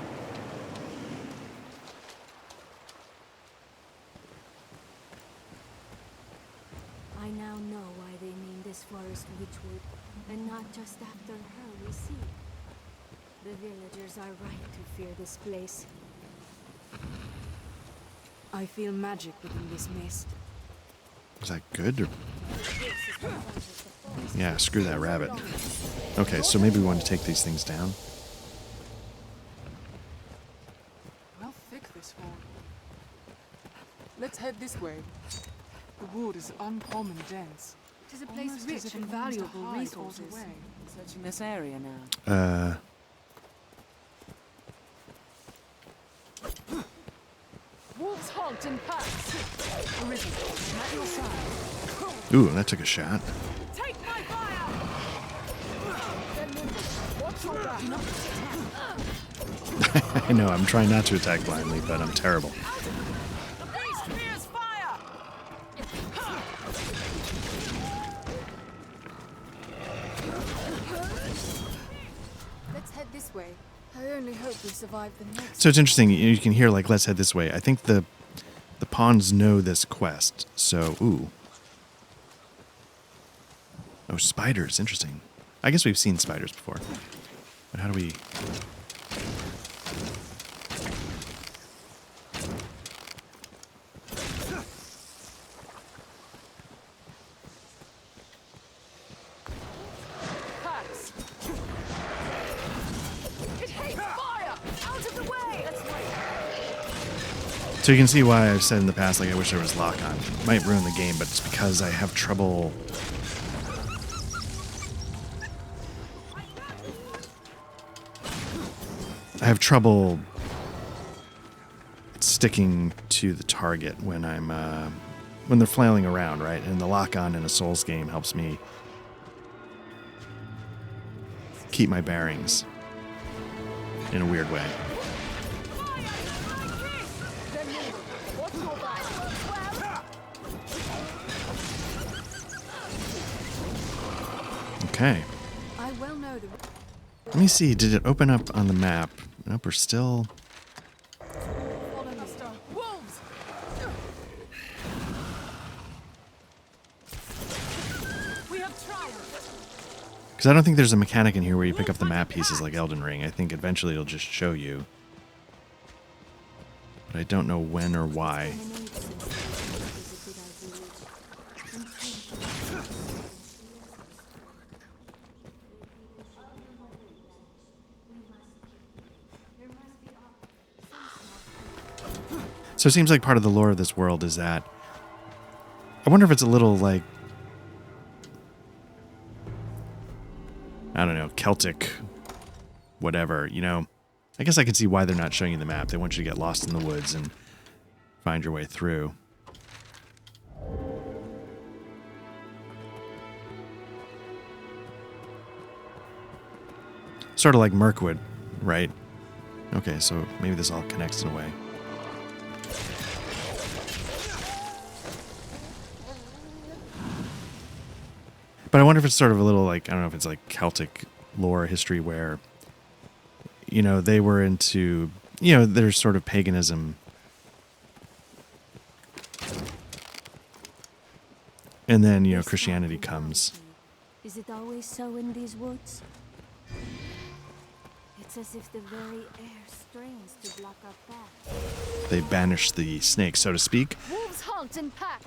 I now know why they named this forest Witchwood, and not just after her we see. The villagers are right to fear this place. I feel magic within this mist. Was that good? Or... Yeah, screw that rabbit. Okay, so maybe we want to take these things down. How thick this fog. Let's head this way. The wood is uncommon dense. It is a place place rich rich in in valuable valuable resources. resources. Searching this area now. Wolves halt in packs. Arisen, I'm at your side. Ooh, that took a shot. Take my fire! Watch your back. Do not I know, I'm trying not to attack blindly, but I'm terrible. The beast fears fire! Let's head this way. I only hope we survive the next. So it's interesting, you can hear, like, let's head this way. I think the pawns know this quest, so, ooh. Oh, spiders, interesting. I guess we've seen spiders before. But how do we... Packs. It hates fire! Out of the way! Let's wait. So you can see why I've said in the past, like, I wish there was lock-on. It might ruin the game, but it's because I have trouble... I have trouble sticking to the target when I'm when they're flailing around, right? And the lock-on in a Souls game helps me keep my bearings in a weird way. Okay. I well know the. Let me see. Did it open up on the map? Nope, we're still... Wolves! We have triumphed. Because I don't think there's a mechanic in here where you pick up the map pieces like Elden Ring. I think eventually it'll just show you. But I don't know when or why. So it seems like part of the lore of this world is that... I wonder if it's a little, like... I don't know, Celtic... whatever, you know? I guess I can see why they're not showing you the map. They want you to get lost in the woods and find your way through. Sort of like Mirkwood, right? Okay, so maybe this all connects in a way. But I wonder if it's sort of a little like, I don't know if it's like Celtic lore history where, you know, they were into, you know, there's sort of paganism. And then, you know, Christianity comes. Is it always so in these woods? It's as if the very air strains to block our path. They banish the snake, so to speak. Wolves hunt and pack.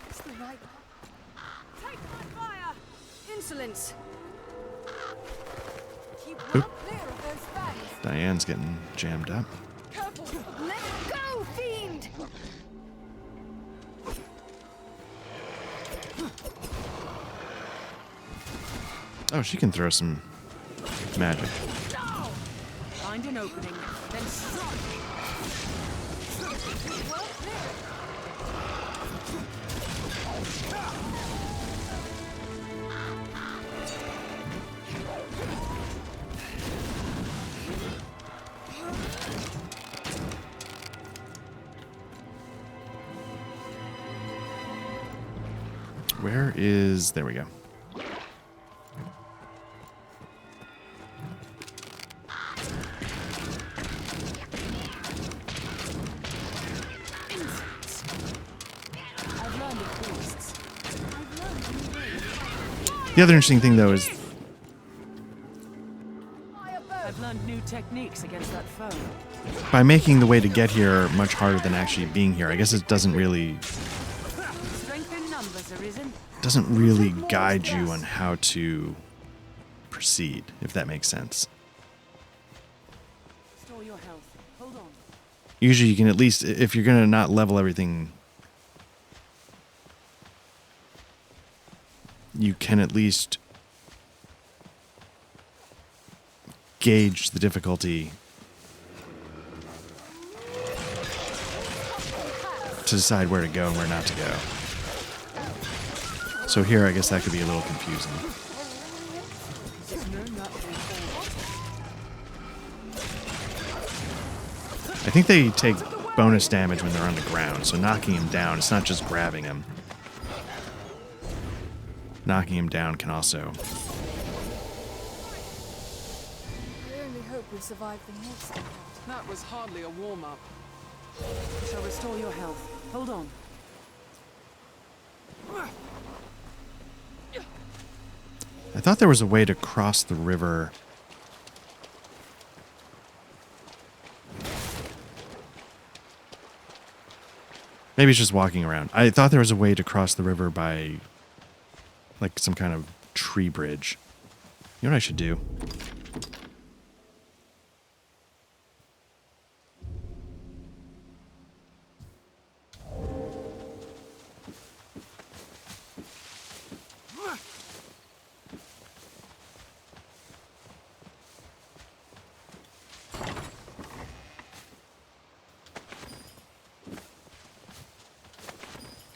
It's the right. Take my fire! Insolence. Keep Oop. well clear of those fangs. Diane's getting jammed up. Careful. Let go, fiend. Oh, she can throw some magic. Find an opening, then strike. Where is... There we go. The other interesting thing, though, is I've learned new techniques against that foe. by making the way to get here much harder than actually being here, I guess it doesn't really Strength in numbers, Arisen. guide you on how to proceed, if that makes sense. Store your health. Hold on. Usually you can at least, if you're going to not level everything, you can at least gauge the difficulty to decide where to go and where not to go. So here, I guess that could be a little confusing. I think they take bonus damage when they're on the ground, so knocking him down, it's not just grabbing him. Knocking him down can also... I only hope we survive the next attack. That was hardly a warm-up. I shall restore your health. Hold on. I thought there was a way to cross the river. Maybe it's just walking around. I thought there was a way to cross the river by, like, some kind of tree bridge. You know what I should do?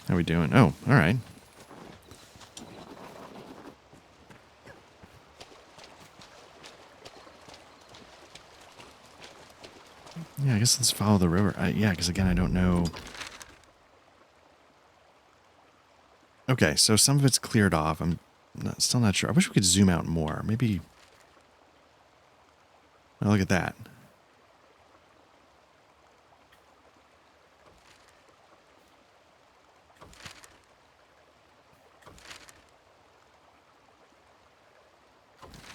How are we doing? Oh, all right. Yeah, I guess let's follow the river. Yeah, because again, I don't know. Okay, so some of it's cleared off. I'm still not sure. I wish we could zoom out more. Maybe. Oh, look at that.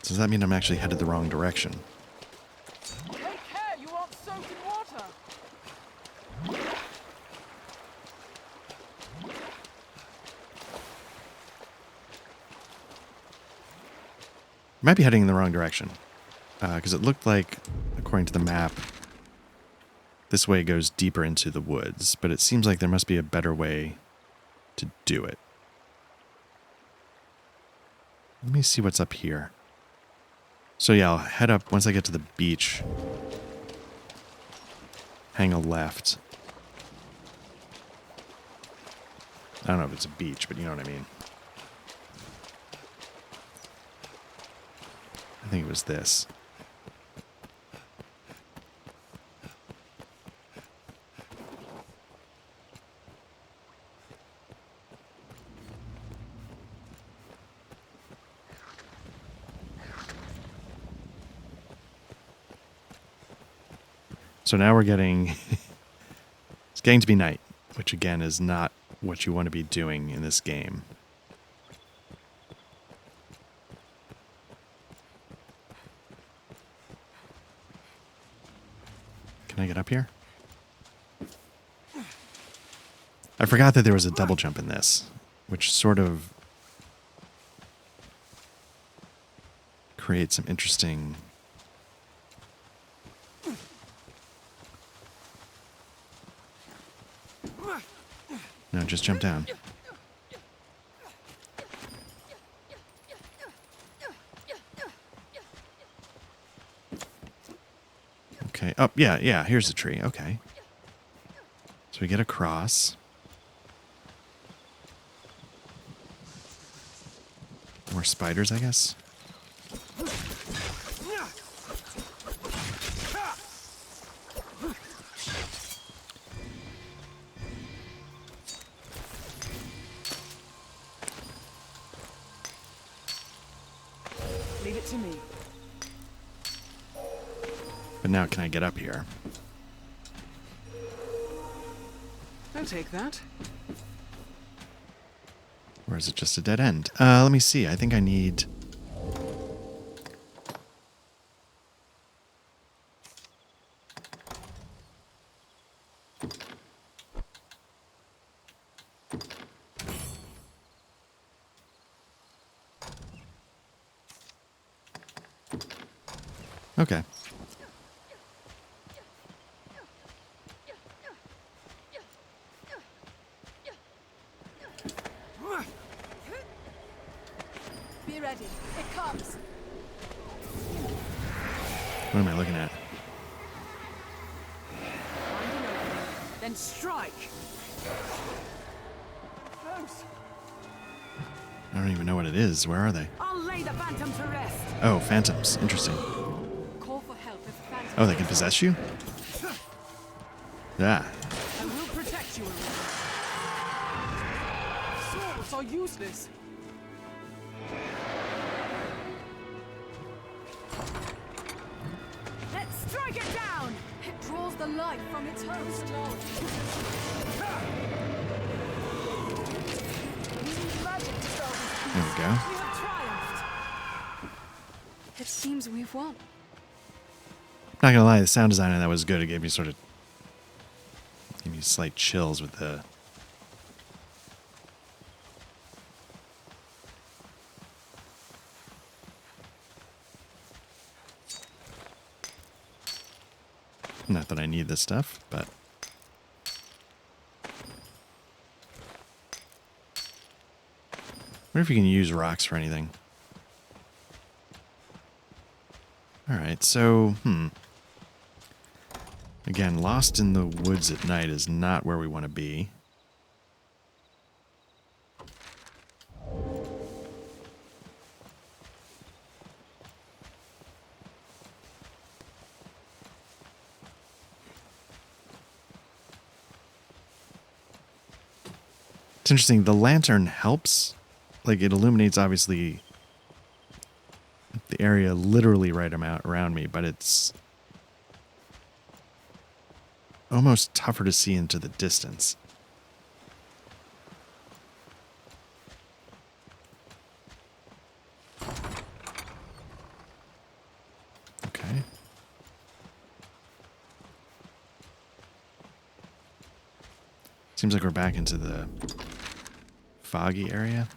Does that mean I'm actually headed the wrong direction? Take care, you aren't soaked in water. I might be heading in the wrong direction. Because it looked like, according to the map, this way goes deeper into the woods. But it seems like there must be a better way to do it. Let me see what's up here. So yeah, I'll head up once I get to the beach. Hang a left. I don't know if it's a beach, but you know what I mean. I think it was this. So now we're getting... it's getting to be night, which again is not what you want to be doing in this game. Can I get up here? I forgot that there was a double jump in this, which sort of creates some interesting... No, just jump down. Okay. Oh, yeah, here's the tree. Okay. So we get across. More spiders, I guess. Leave it to me. But now can I get up here? I'll take that. Or is it just a dead end? Let me see. I think I need... Okay. am I looking at? Then strike. Close. I don't even know what it is. Where are they? I'll lay the phantom to rest. Oh, phantoms. Interesting. Call for help if the phantom. Oh, they can possess you? Yeah. I will protect you, Arisen. Swords are useless. Let's strike it down. It draws the life from its host. Using magic to solve this There we go. We have triumphed. It seems we've won. Not gonna lie, the sound design on that was good. It gave me slight chills with the. Not that I need this stuff, but. I wonder if you can use rocks for anything. Alright, so, Again, lost in the woods at night is not where we want to be. It's interesting, the lantern helps. Like, it illuminates, obviously, the area literally right around me, but it's almost tougher to see into the distance. Okay. Seems like we're back into the foggy area.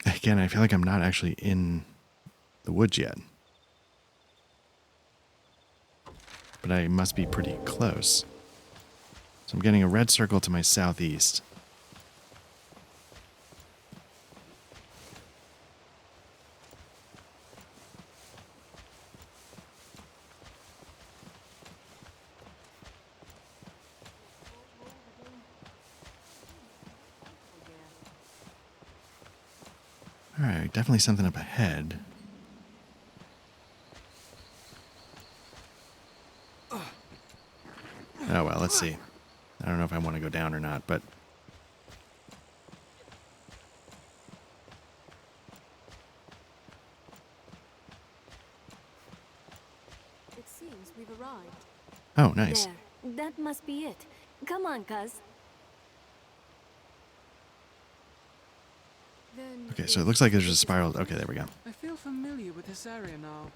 Again, I feel like I'm not actually in the woods yet. But I must be pretty close. So I'm getting a red circle to my southeast. Alright, definitely something up ahead. Oh well, let's see. I don't know if I want to go down or not, but... It seems we've arrived. Oh, nice. There. That must be it. Come on, cuz. Then Okay, so it looks like there's a spiral. Okay, there we go. I feel familiar with this area now.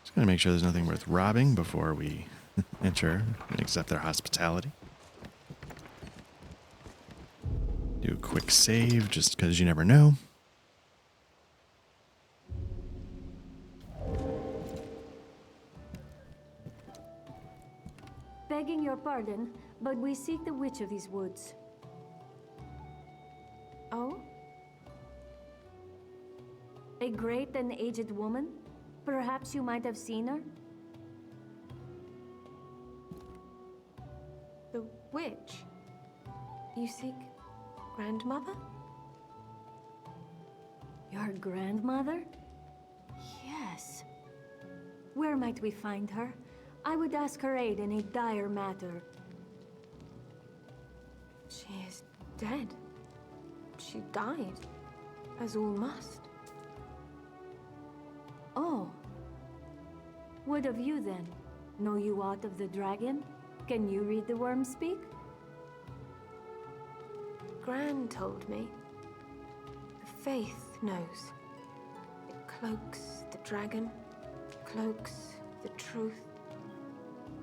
Just gotta make sure there's nothing worth robbing before we enter and accept their hospitality. Do a quick save just because you never know. Begging your pardon, but we seek the witch of these woods. Oh? A great and aged woman? Perhaps you might have seen her? The witch? You seek grandmother? Your grandmother? Yes. Where might we find her? I would ask her aid in a dire matter. She is dead. She died, as all must. Oh. What of you then? Know you aught of the dragon? Can you read the worm speak? Gran told me. The faith knows. It cloaks the dragon, cloaks the truth.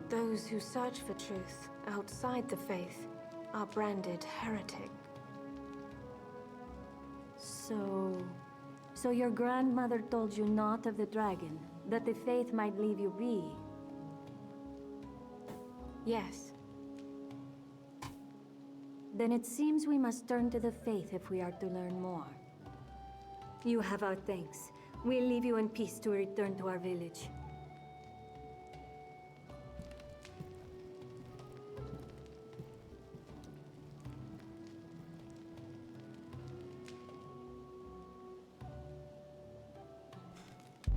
Those who search for truth outside the faith are branded heretic. So your grandmother told you not of the dragon, that the faith might leave you be. Yes. Then it seems we must turn to the faith if we are to learn more. You have our thanks. We'll leave you in peace to return to our village.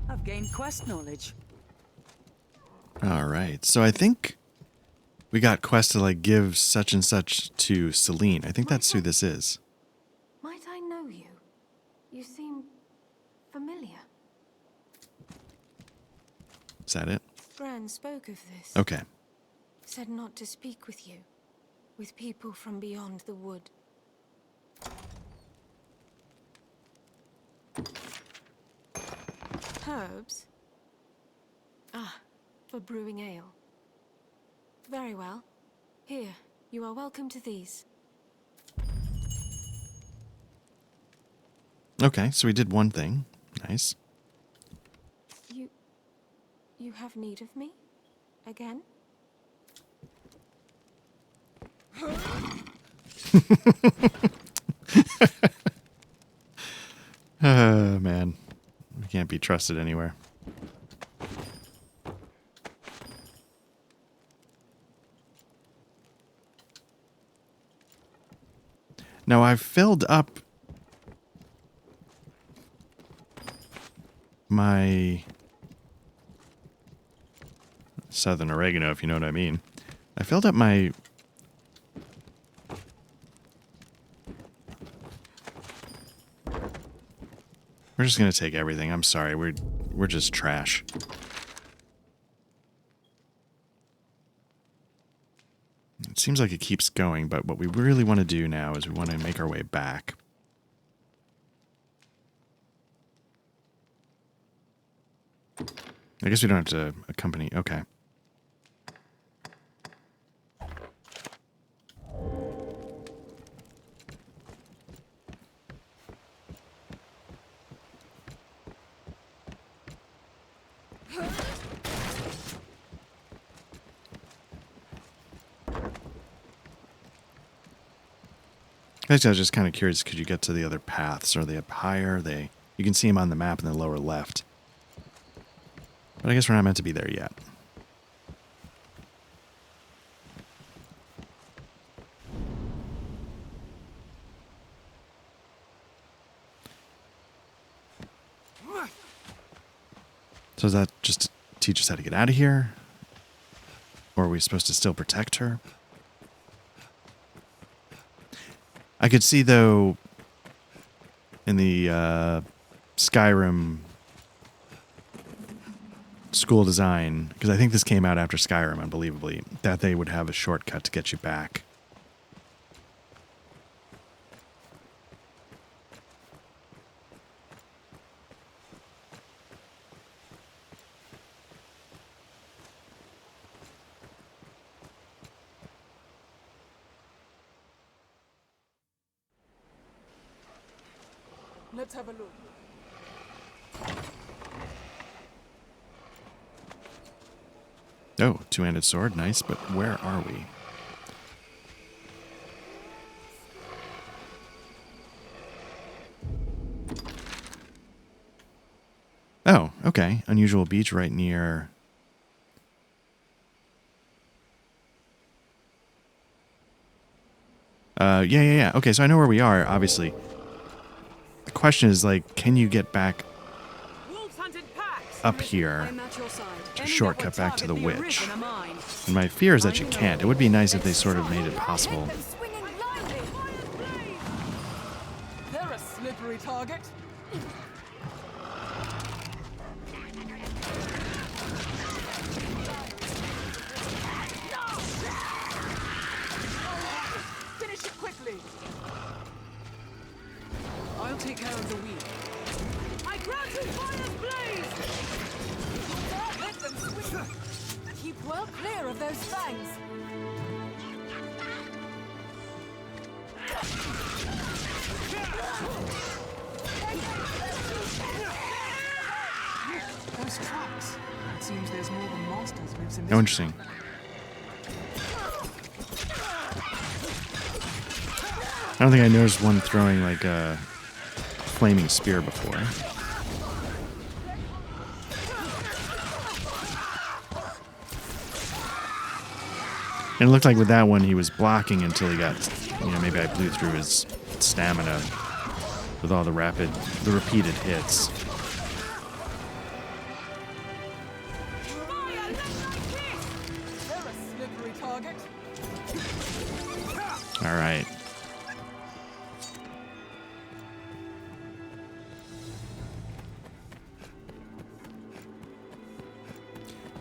I've gained quest knowledge. All right. So I think we got quest to like give such and such to Celine. I think that's who this is. Might I know you? You seem familiar. Is that it? Gran spoke of this. Okay. Said not to speak with you. With people from beyond the wood. Herbs? Ah, for brewing ale. Very well. Here, you are welcome to these. Okay, so we did one thing. Nice. You have need of me? Again? Oh, man. We can't be trusted anywhere. Now I've filled up my southern oregano, if you know what I mean. I filled up my We're just gonna take everything. I'm sorry. We're just trash. It seems like it keeps going, but what we really want to do now is we want to make our way back. I guess we don't have to accompany. Okay. Actually, I was just kind of curious, could you get to the other paths? Are they up higher? You can see them on the map in the lower left. But I guess we're not meant to be there yet. So is that just to teach us how to get out of here? Or are we supposed to still protect her? I could see, though, in the Skyrim school design, because I think this came out after Skyrim, unbelievably, that they would have a shortcut to get you back. Let's have a look. Oh, two-handed sword, nice, but where are we? Oh, okay. Unusual beach right near... Yeah. Okay, so I know where we are, obviously. The question is, like, can you get back up here to shortcut back to the witch? And my fear is that you can't. It would be nice if they sort of made it possible. They're a slippery target. take care of the weak. I grant you fire's blaze! Let them swing! Keep well clear of those fangs! Those tracks. It seems there's more than Masters lives in this. Oh, interesting. I don't think I noticed one throwing like a flaming spear before. And it looked like with that one he was blocking until he got, maybe I blew through his stamina with all the repeated hits. They're a slippery target. All right.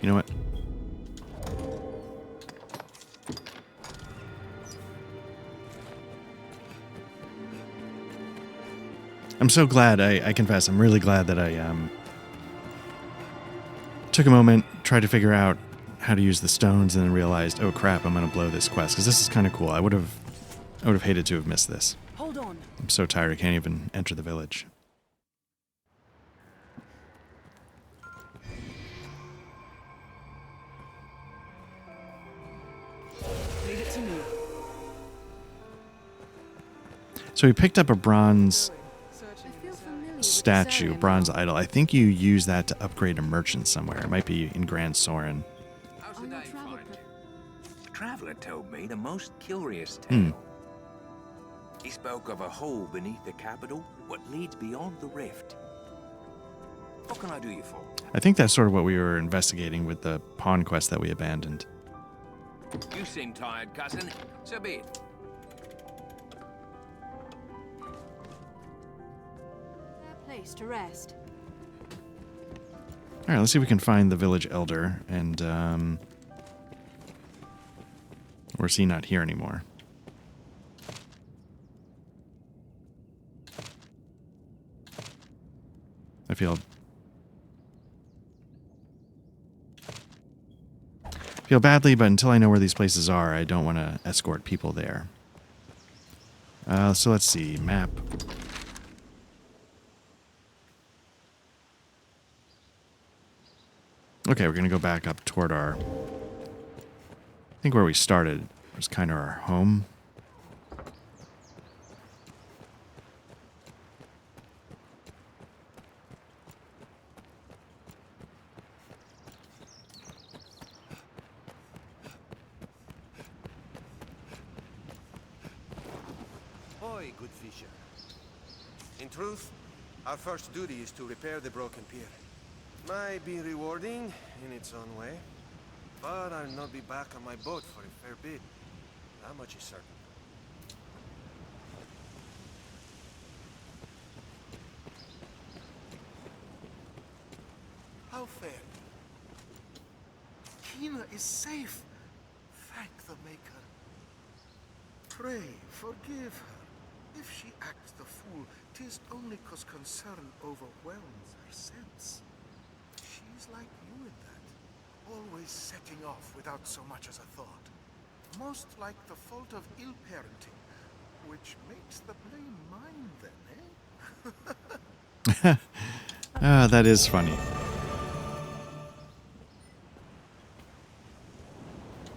You know what? I'm so glad, I confess, I'm really glad that I took a moment, tried to figure out how to use the stones, and then realized, oh crap, I'm going to blow this quest, because this is kind of cool. I would have hated to have missed this. Hold on. I'm so tired I can't even enter the village. Leave it to me. So we picked up a bronze statue, bronze idol. I think you use that to upgrade a merchant somewhere. It might be in Grand Soren. How's the day find you? A traveller told me the most curious tale. He spoke of a hole beneath the capital, what leads beyond the rift. What can I do you for? I think that's sort of what we were investigating with the pawn quest that we abandoned. You seem tired, cousin. So be it. Place to rest. All right, let's see if we can find the village elder, and or is he not here anymore? I feel badly, but until I know where these places are, I don't want to escort people there. So let's see, map. Okay, we're going to go back up toward our... I think where we started was kind of our home. Ahoy, good fisher. In truth, our first duty is to repair the broken pier. Might be rewarding in its own way, but I'll not be back on my boat for a fair bit. That much is certain. How fair. Kina is safe. Thank the Maker. Pray, forgive her. If she acts the fool, 'tis only 'cause concern overwhelms her sense. She's like you in that, always setting off without so much as a thought. Most like the fault of ill parenting, which makes the blame mine then, eh? That is funny.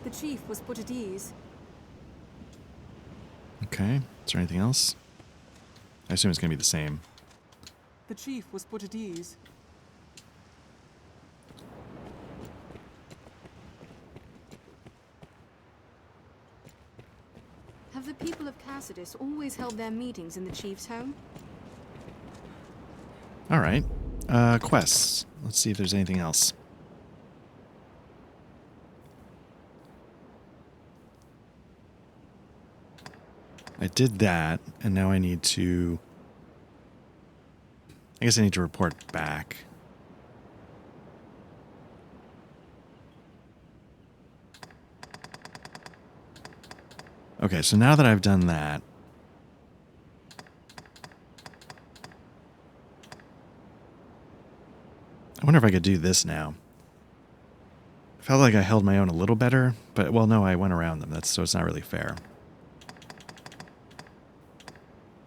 The chief was put at ease. Okay, is there anything else? I assume it's going to be the same. The chief was put at ease. Have the people of Cassidus always held their meetings in the chief's home? All right. Quests. Let's see if there's anything else. I did that, and now I need to... I guess I need to report back. Okay, so now that I've done that... wonder if I could do this now. I felt like I held my own a little better, but, well, no, I went around them. So it's not really fair.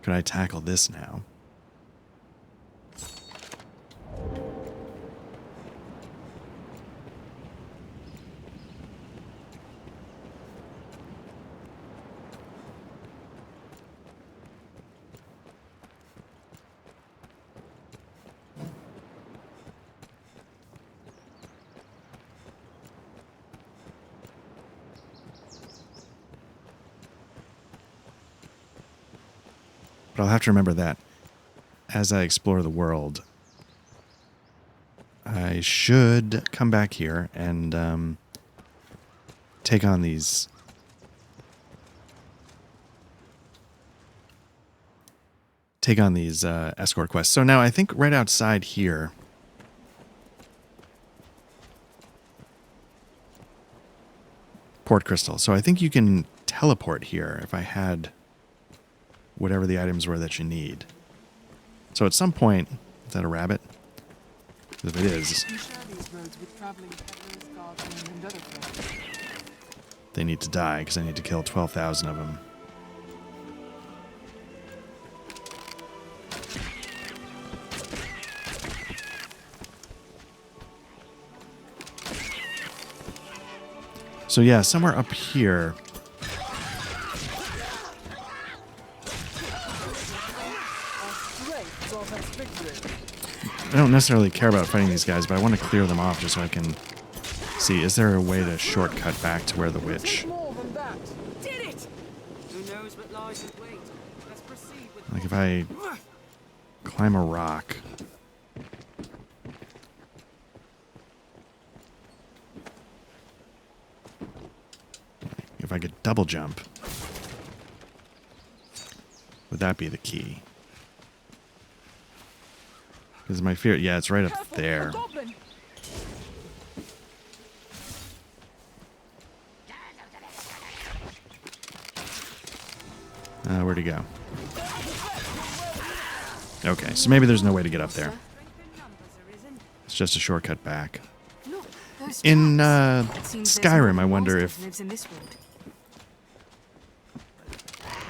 Could I tackle this now? But I'll have to remember that as I explore the world, I should come back here and take on these escort quests. So now I think right outside here, Port Crystal. So I think you can teleport here if I had whatever the items were that you need. So at some point, is that a rabbit? If it is, they need to die because I need to kill 12,000 of them. So yeah, somewhere up here. I don't necessarily care about fighting these guys, but I want to clear them off just so I can see. Is there a way to shortcut back to where the witch? Did it! Who knows what lies in wait? Let's proceed with Like if I climb a rock. If I could double jump, would that be the key? Because my fear, yeah, it's right up there. Where'd he go? Okay, so maybe there's no way to get up there. It's just a shortcut back. In Skyrim, I wonder if...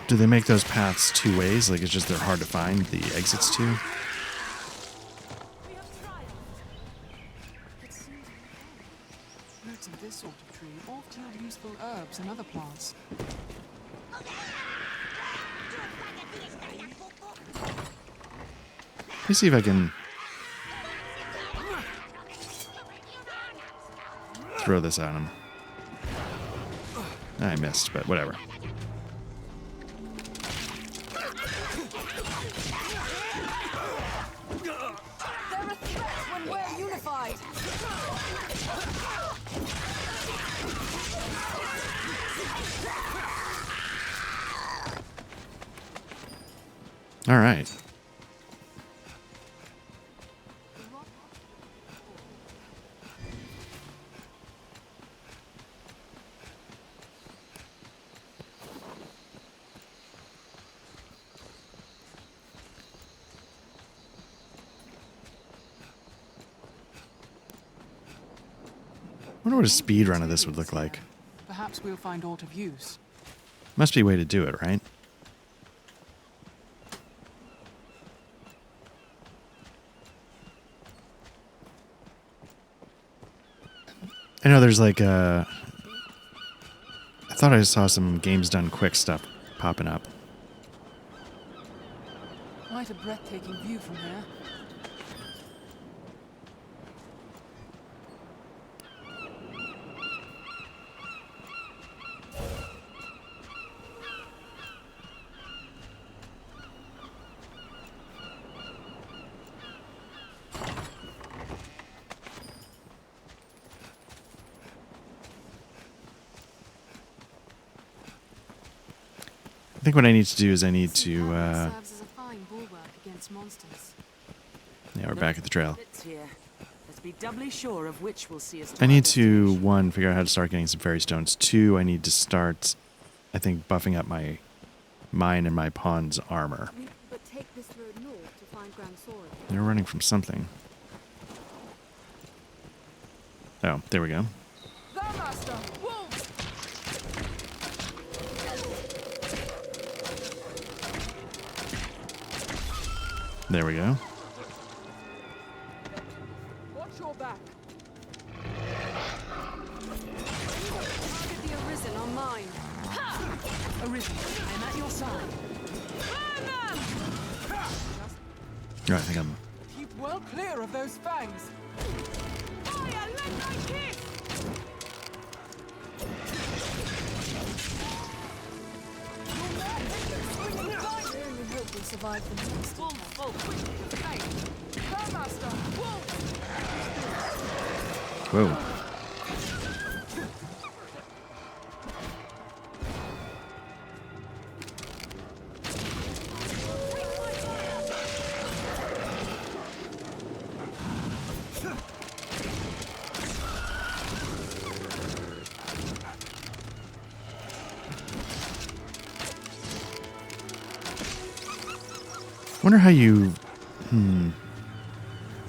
Do they make those paths two ways? Like it's just they're hard to find the exits to? roots of this sort of tree oft yield useful herbs and other plants. Let me see if I can throw this at him. I missed, but whatever. They're a threat when we're unified. All right. I wonder what a speed run of this would look like. Perhaps we'll find aught of use. Must be a way to do it, right? I know there's like I thought I saw some games done quick stuff popping up. Quite a breathtaking view from here. I think what I need to do is I need to Serves as a fine bulwark against monsters. yeah, we're back at the trail. Let's be doubly sure of which will see us. I need to, one, figure out how to start getting some fairy stones. Two, I need to start, I think, buffing up mine and my pawn's armor. But take this road north to find Grand Sword. They're running from something. Oh, there we go. The master! Wolves! There we go. Watch your back. Target the Arisen on mine. Ha! Arisen, I'm at your side. Burn them! Right, I think I'm... Keep well clear of those fangs. Fire, let my kiss! I only hope we survive the next. The master! Wolves! Whoa. Wonder how you...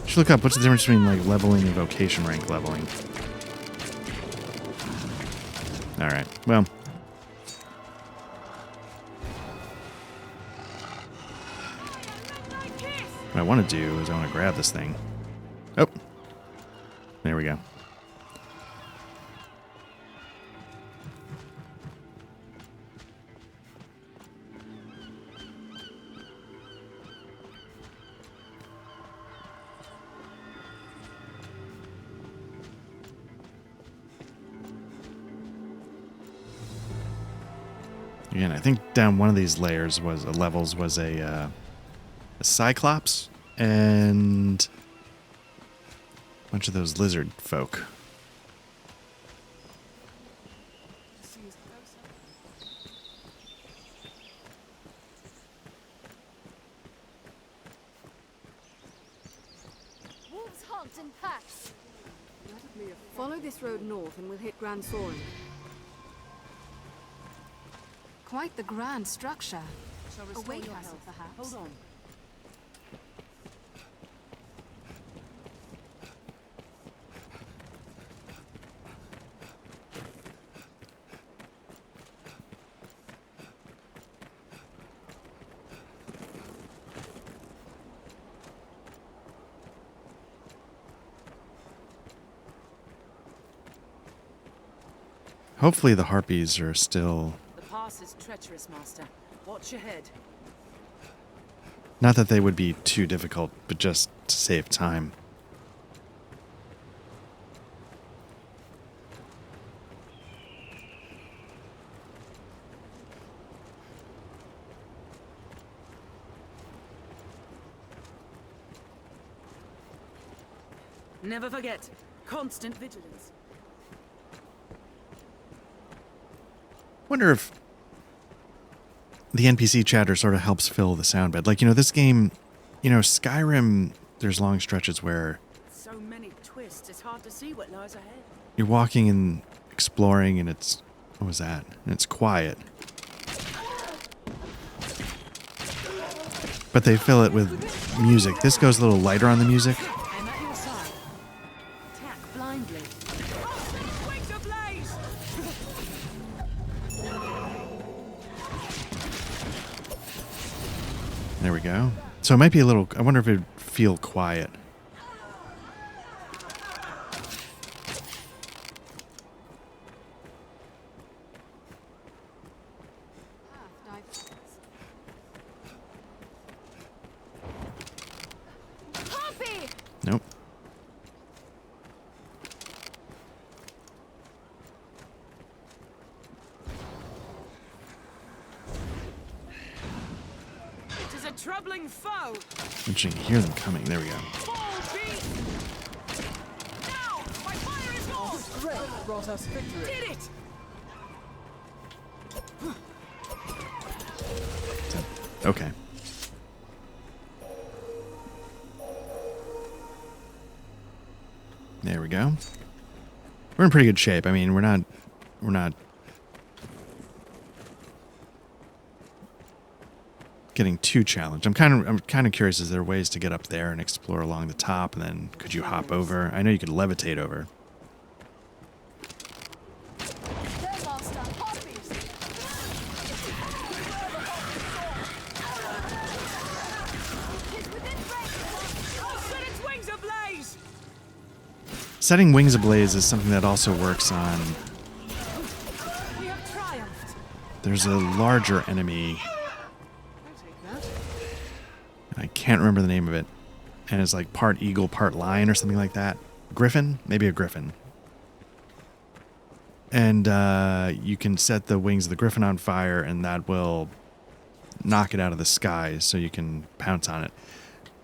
Should look up what's the difference between like leveling and vocation rank leveling. Alright, well. What I want to do is I want to grab this thing. Oh. There we go. Again, I think down one of these layers was levels was a Cyclops and a bunch of those lizard folk. Wolves hunt in packs. Follow this road north and we'll hit Grand Soren. Quite the grand structure. A weight castle, perhaps. Hold on. Hopefully the harpies are still... The pass is treacherous, Master. Watch your head. Not that they would be too difficult, but just to save time. Never forget, constant vigilance. Wonder if the NPC chatter sort of helps fill the sound bed. Like, this game, Skyrim, there's long stretches where So many twists, it's hard to see what lies ahead. you're walking and exploring and it's... What was that? And it's quiet. But they fill it with music. This goes a little lighter on the music. I'm at your side. Attack blindly. Wings ablaze! There we go. So it might be a little... I wonder if it'd feel quiet. Harpy! Nope. It is a troubling foe. Interesting. Hear them coming. There we go. Now! My fire is gone! Great brought us victory. Did it! Okay. There we go. We're in pretty good shape. I mean, we're not getting too challenged. I'm kind of curious, is there ways to get up there and explore along the top, and then could you hop over? I know you could levitate over. setting wings ablaze is something that also works on... There's a larger enemy. I can't remember the name of it. And it's like part eagle, part lion or something like that. Griffin? Maybe a griffin. And you can set the wings of the griffin on fire, and that will knock it out of the sky so you can pounce on it.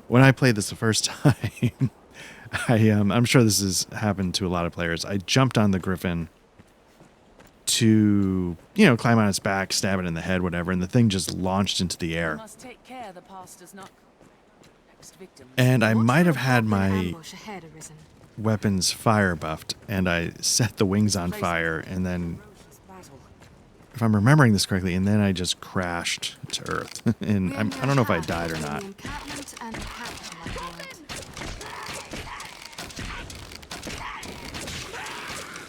When I played this the first time, I'm sure this has happened to a lot of players. I jumped on the griffin to, climb on its back, stab it in the head, whatever, and the thing just launched into the air. Must take care the past does not. Next victim. And I might have had my weapons fire buffed, and I set the wings on fire, and then, if I'm remembering this correctly, and then I just crashed to Earth. And I don't know if I died or not.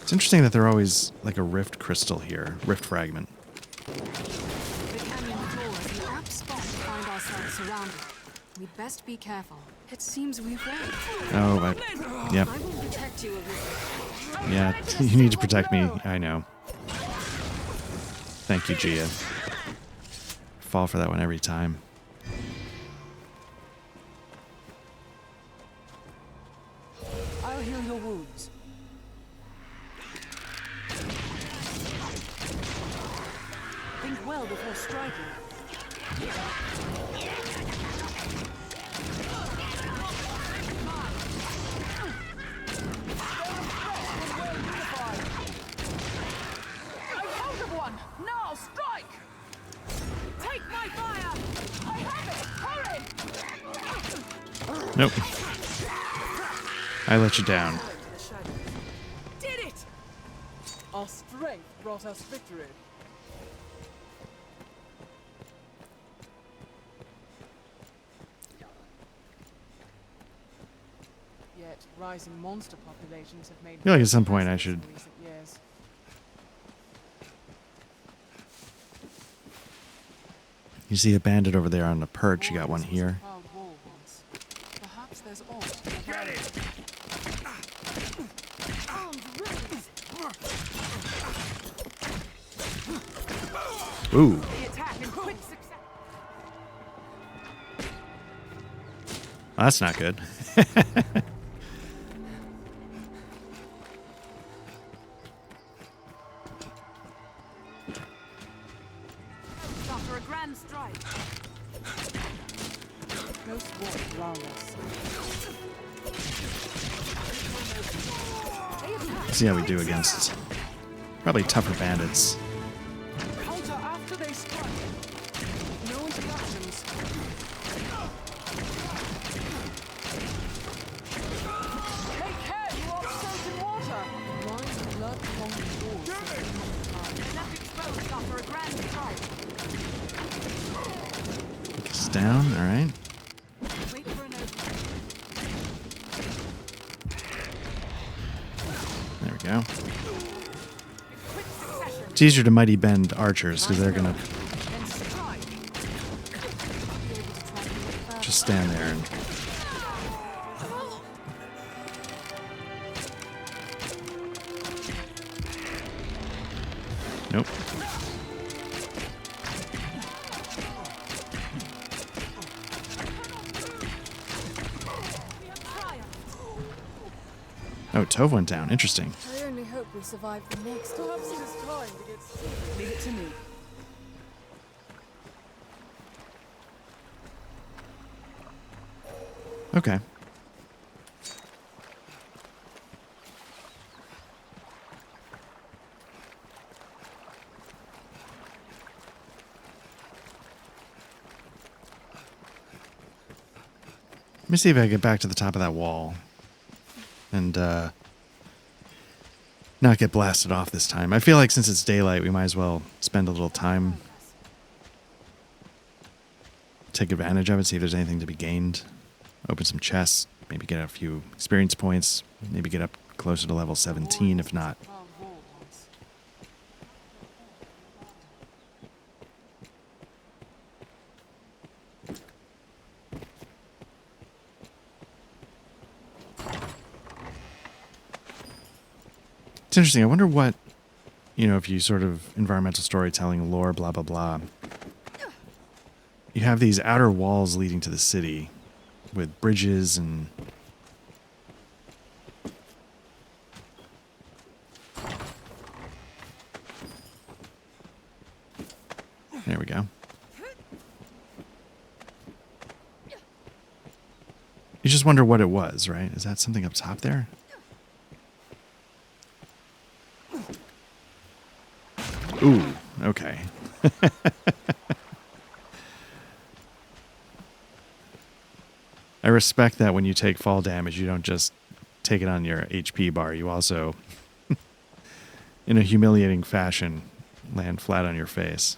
It's interesting that they're always like a rift crystal here, rift fragment. The canyon floor is an apt spot to find ourselves surrounded. We'd best be careful. It seems we've won. Oh, yep. I will protect you, Arisen. Yeah, you need to protect me. I know. Thank you, Gia. Fall for that one every time. I'll heal your wounds. Think well before striking. Now strike! Take my fire! I have it! Hurry! Nope. I let you down. Did it! Our strength brought us victory. Yet rising monster populations have made... I feel like at some point I should... recent years. You see a bandit over there on the perch. You got one here. Perhaps there's aught. Get it! Ooh. That's not good. After a grand strike. Close walk around us. See how we do against probably tougher bandits. Counter after they strike. No interruptions. Take care, you are soaked in water. Blind blood along the walls. They're left exposed after a grand strike. Take us down. All right. Wait for an opening. There we go. It's easier to mighty bend archers because they're gonna just stand there and. Nope. Oh, Tove went down. Interesting. I only hope we survive the next. Perhaps it is time to get serious. Leave it to me. Okay. Let me see if I can get back to the top of that wall and not get blasted off this time. I feel like since it's daylight, we might as well spend a little time, take advantage of it, see if there's anything to be gained, open some chests, maybe get a few experience points, maybe get up closer to level 17 if not. It's interesting. I wonder what, if you sort of environmental storytelling, lore, blah, blah, blah. You have these outer walls leading to the city with bridges and... There we go. You just wonder what it was, right? Is that something up top there? Ooh, okay. I respect that when you take fall damage, you don't just take it on your HP bar. You also, in a humiliating fashion, land flat on your face.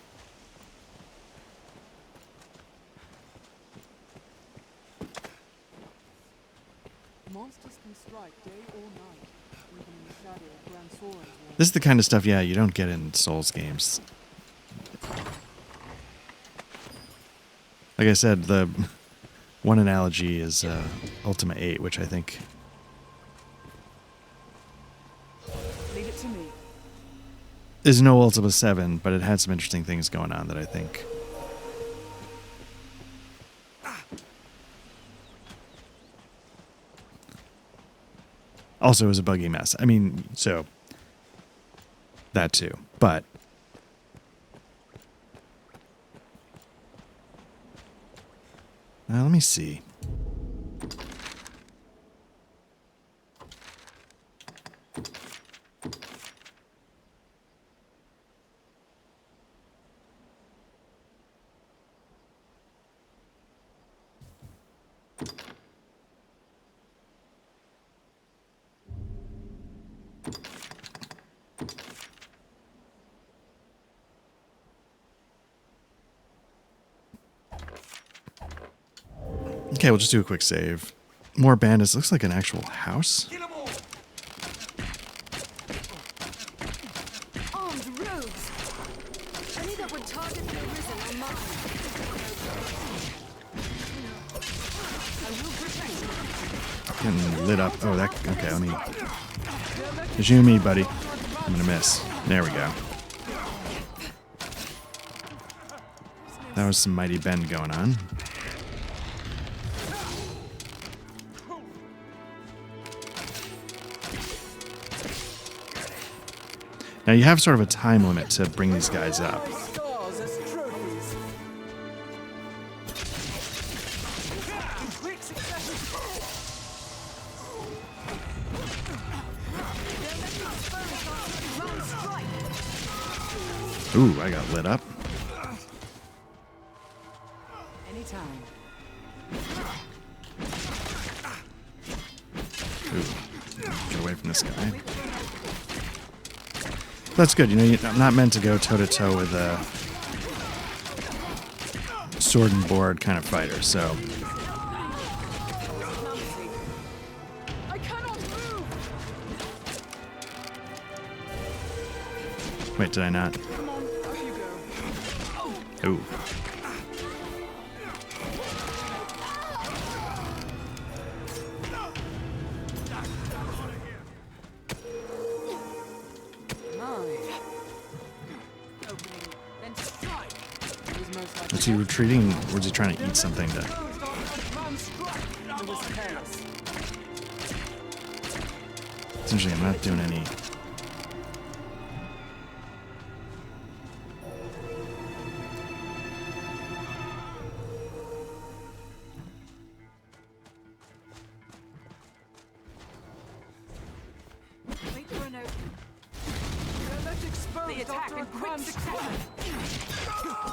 Monsters can strike day or night, even in the shadow of Grand Soren's wall. This is the kind of stuff, yeah, you don't get in Souls games. Like I said, the one analogy is Ultima 8, which I think... Leave it to me. is no Ultima 7, but it had some interesting things going on that I think... also was a buggy mess. I mean, so... that too. But... let me see. Okay, we'll just do a quick save. More bandits. Looks like an actual house. Armed rogues! Any that would target the Arisen are mine. I will protect you. Getting lit up. Oh, that... okay, let me... it's you and me, buddy. I'm gonna miss. There we go. That was some mighty bend going on. Now you have sort of a time limit to bring these guys up. Ooh, I got lit up. Anytime. Ooh, get away from this guy. That's good. I'm not meant to go toe-to-toe with a sword and board kind of fighter, so... I cannot move. Wait, did I not? Come on, off you go. Ooh. Is he retreating, or is he trying to eat something to... Essentially, I'm not doing any...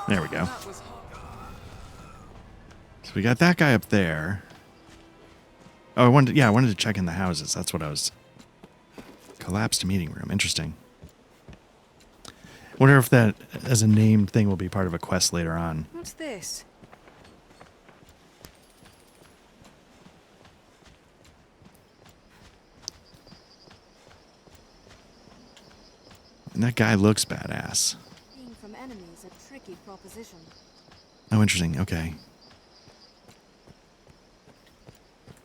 There we go. So we got that guy up there. Oh, I wanted to check in the houses. That's what I was... Collapsed meeting room. Interesting. Wonder if that, as a named thing, will be part of a quest later on. What's this? And that guy looks badass. Being from enemies a tricky proposition. Oh, interesting. Okay.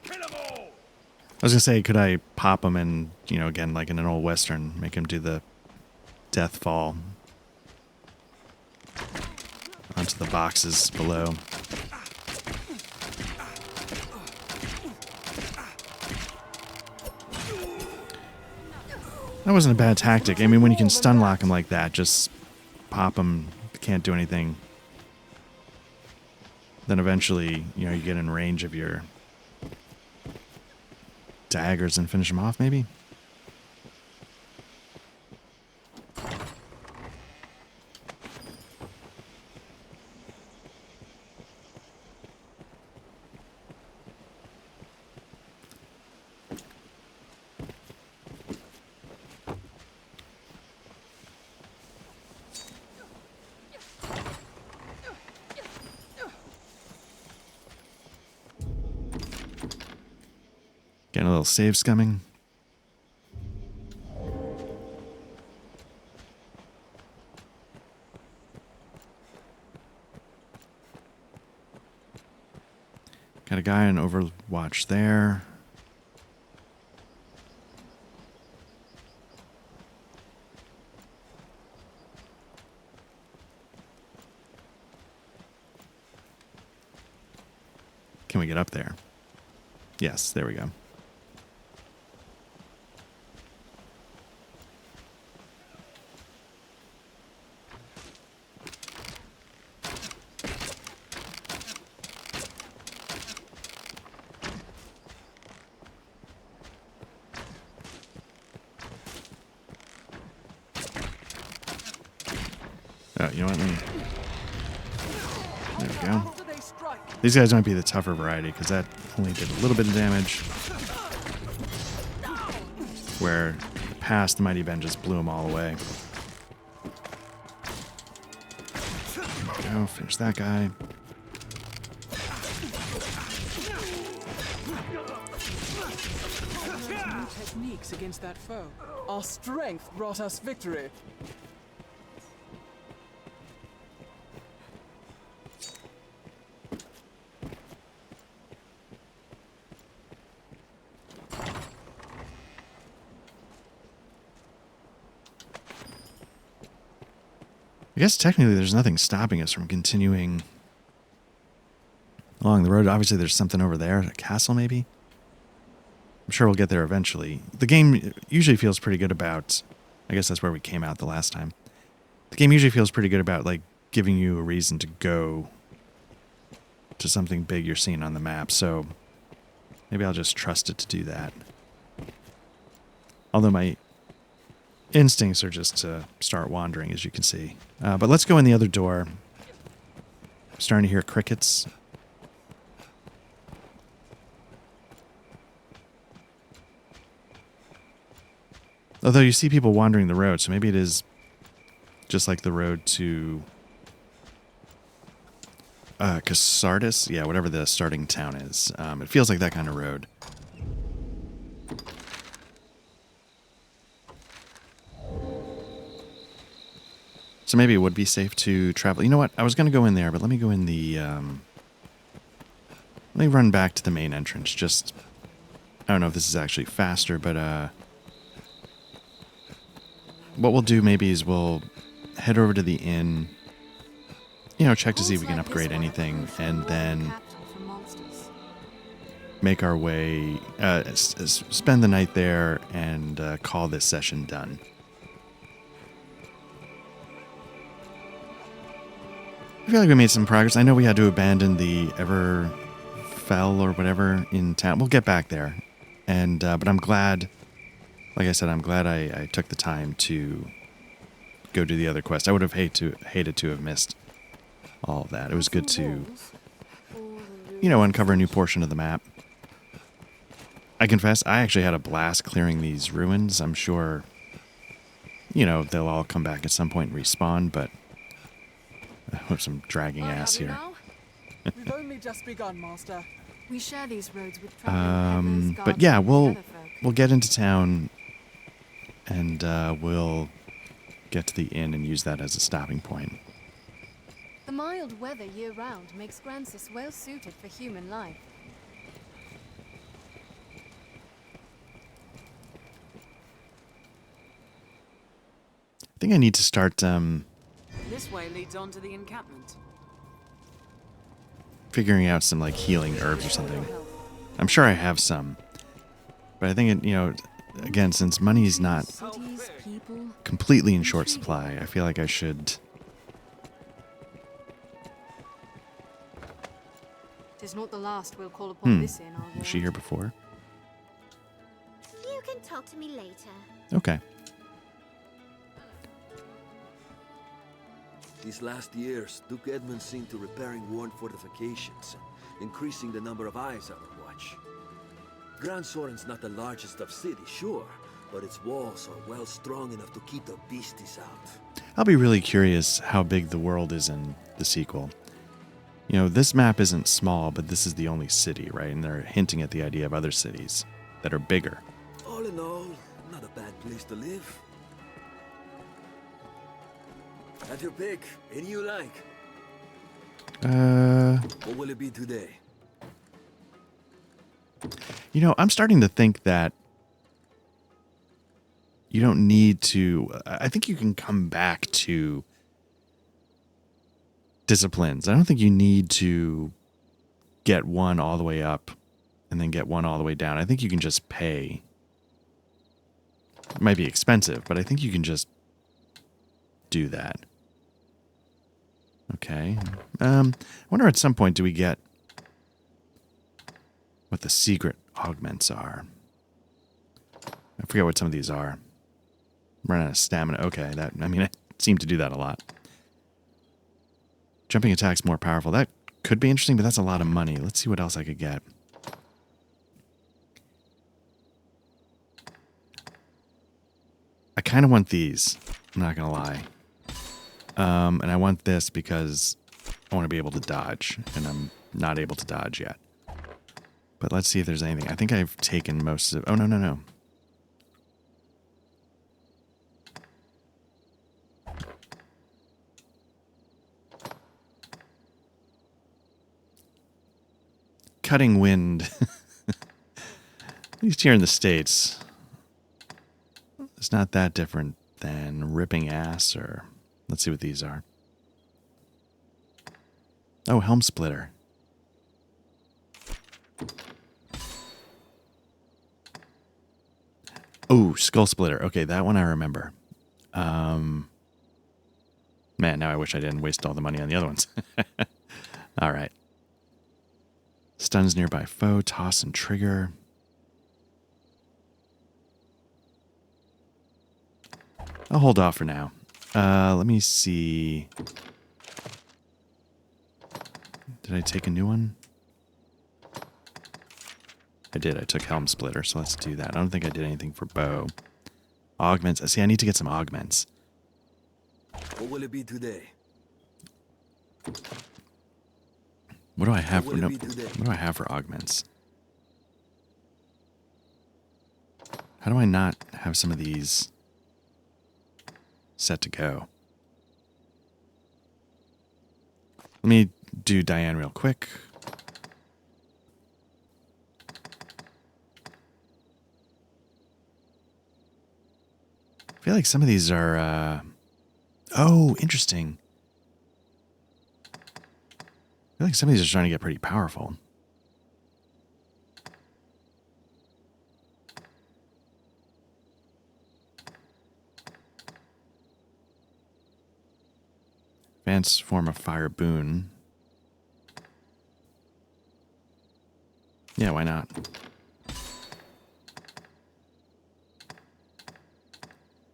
Kill 'em all! I was gonna say, could I pop him and, you know, again, like in an old Western, make him do the death fall onto the boxes below. That wasn't a bad tactic. I mean, when you can stun lock him like that, just pop him, can't do anything. Then eventually, you know, you get in range of your daggers and finish him off, maybe? Getting a little save scumming. Got a guy on Overwatch there. Can we get up there? Yes, there we go. Oh, you know what? There we go. These guys might be the tougher variety because that only did a little bit of damage. Where the past Mighty Ben just blew them all away. There we go. Finish that guy. New techniques against that foe. Our strength brought us victory. I guess technically there's nothing stopping us from continuing along the road. Obviously there's something over there, a castle maybe. I'm sure we'll get there eventually. The game usually feels pretty good about, I guess that's where we came out the last time. The game usually feels pretty good about like giving you a reason to go to something big you're seeing on the map. So maybe I'll just trust it to do that. Although my instincts are just to start wandering, as you can see. But let's go in the other door. I'm starting to hear crickets. Although you see people wandering the road, so maybe it is just like the road to Casardis. Yeah, whatever the starting town is. It feels like that kind of road. So maybe it would be safe to travel. You know what? I was going to go in there, but let me go in the... let me run back to the main entrance. Just... I don't know if this is actually faster, but... what we'll do maybe is we'll head over to the inn. You know, check to see if we can upgrade anything. And then... make our way... spend the night there and call this session done. I feel like we made some progress. I know we had to abandon the Everfell or whatever in town. We'll get back there. And but I'm glad, like I said, I'm glad I took the time to go do the other quest. I would have hated to have missed all of that. It was good to, you know, uncover a new portion of the map. I confess, I actually had a blast clearing these ruins. I'm sure, you know, they'll all come back at some point and respawn, but I hope some dragging ass here. We've only just begun, Master. We share these roads with traveling But yeah, we'll get into town and we'll get to the inn and use that as a stopping point. The mild weather year-round makes Grancis well suited for human life. think I need to start This way leads on to the encampment. figuring out some like healing herbs or something. I'm sure I have some, but I think again, since money's not completely in short supply, I feel like I should. Tis not the last we'll call upon this inn, Was she here before? You can talk to me later. Okay. These last years, Duke Edmund seen to repairing worn fortifications and increasing the number of eyes on the watch. Grand Soren's not the largest of cities, sure, but its walls are well strong enough to keep the beasties out. I'll be really curious how big the world is in the sequel. You know, this map isn't small, but this is the only city, right? And they're hinting at the idea of other cities that are bigger. All in all, not a bad place to live. Have your pick. Any you like. What will it be today? You know, I'm starting to think that you don't need to. I think you can come back to disciplines. I don't think you need to get one all the way up and then get one all the way down. I think you can just pay. It might be expensive, but I think you can just do that. Okay. I wonder at some point do we get what the secret augments are. I forget what some of these are. Run out of stamina. Okay, I seem to do that a lot. Jumping attack's more powerful. That could be interesting, but that's a lot of money. Let's see what else I could get. I kind of want these. I'm not going to lie. And I want this because I want to be able to dodge, and I'm not able to dodge yet. But let's see if there's anything. I think I've taken most of... Oh, no. Cutting wind. At least here in the States, it's not that different than ripping ass or... Let's see what these are. Oh, helm splitter. Oh, skull splitter. Okay, that one I remember. Man, now I wish I didn't waste all the money on the other ones. All right. Stuns nearby foe, toss and trigger. I'll hold off for now. Let me see. Did I take a new one? I did. I took helm splitter, so let's do that. I don't think I did anything for bow. Augments. See, I need to get some augments. What will it be today? What do I have for what do I have for augments? How do I not have some of these set to go? Let me do Diane real quick. I feel like some of these are oh, interesting. I feel like some of these are starting to get pretty powerful. Advanced form of fire boon. Yeah, why not? I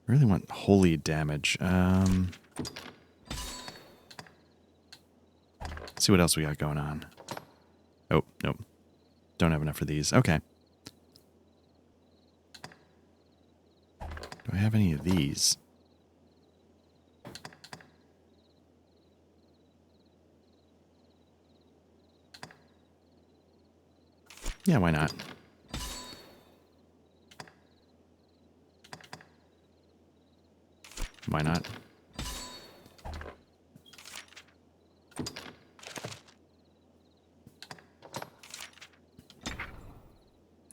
really want holy damage. Let's see what else we got going on. Oh, nope. Don't have enough for these. Okay. Do I have any of these? Yeah, why not? Why not?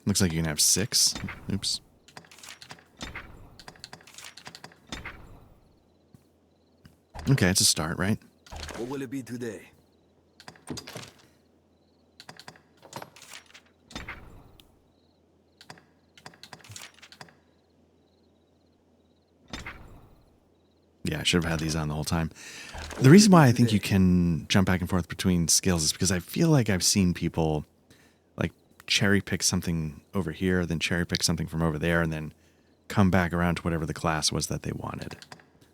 Looks like you can have 6. Oops. Okay, it's a start, right? What will it be today? Yeah, I should have had these on the whole time. The reason why I think you can jump back and forth between skills is because I feel like I've seen people like cherry pick something over here, then cherry pick something from over there, and then come back around to whatever the class was that they wanted.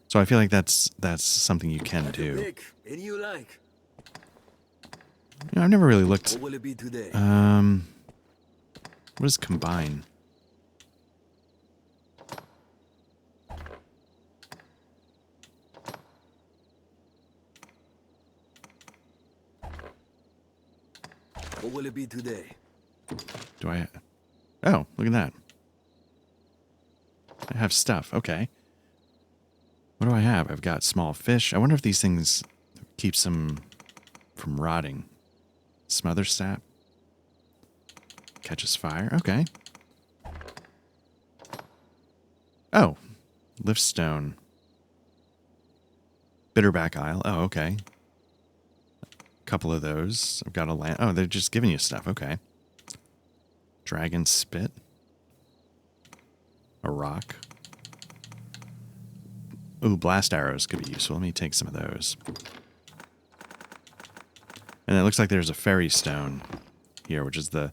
So I feel like that's something you can do. Pick any you like. You know, I've never really looked. What will it be today? What is combine? What will it be today? Do I? Oh, look at that. I have stuff. Okay. What do I have? I've got small fish. I wonder if these things keeps them from rotting. Smother sap. Catches fire. Okay. Oh. Lift stone. Bitterback Isle. Oh, okay. Couple of those. I've got a land. Oh, they're just giving you stuff. Okay. Dragon spit. A rock. Ooh, blast arrows could be useful. Let me take some of those. And it looks like there's a fairy stone here, which is the...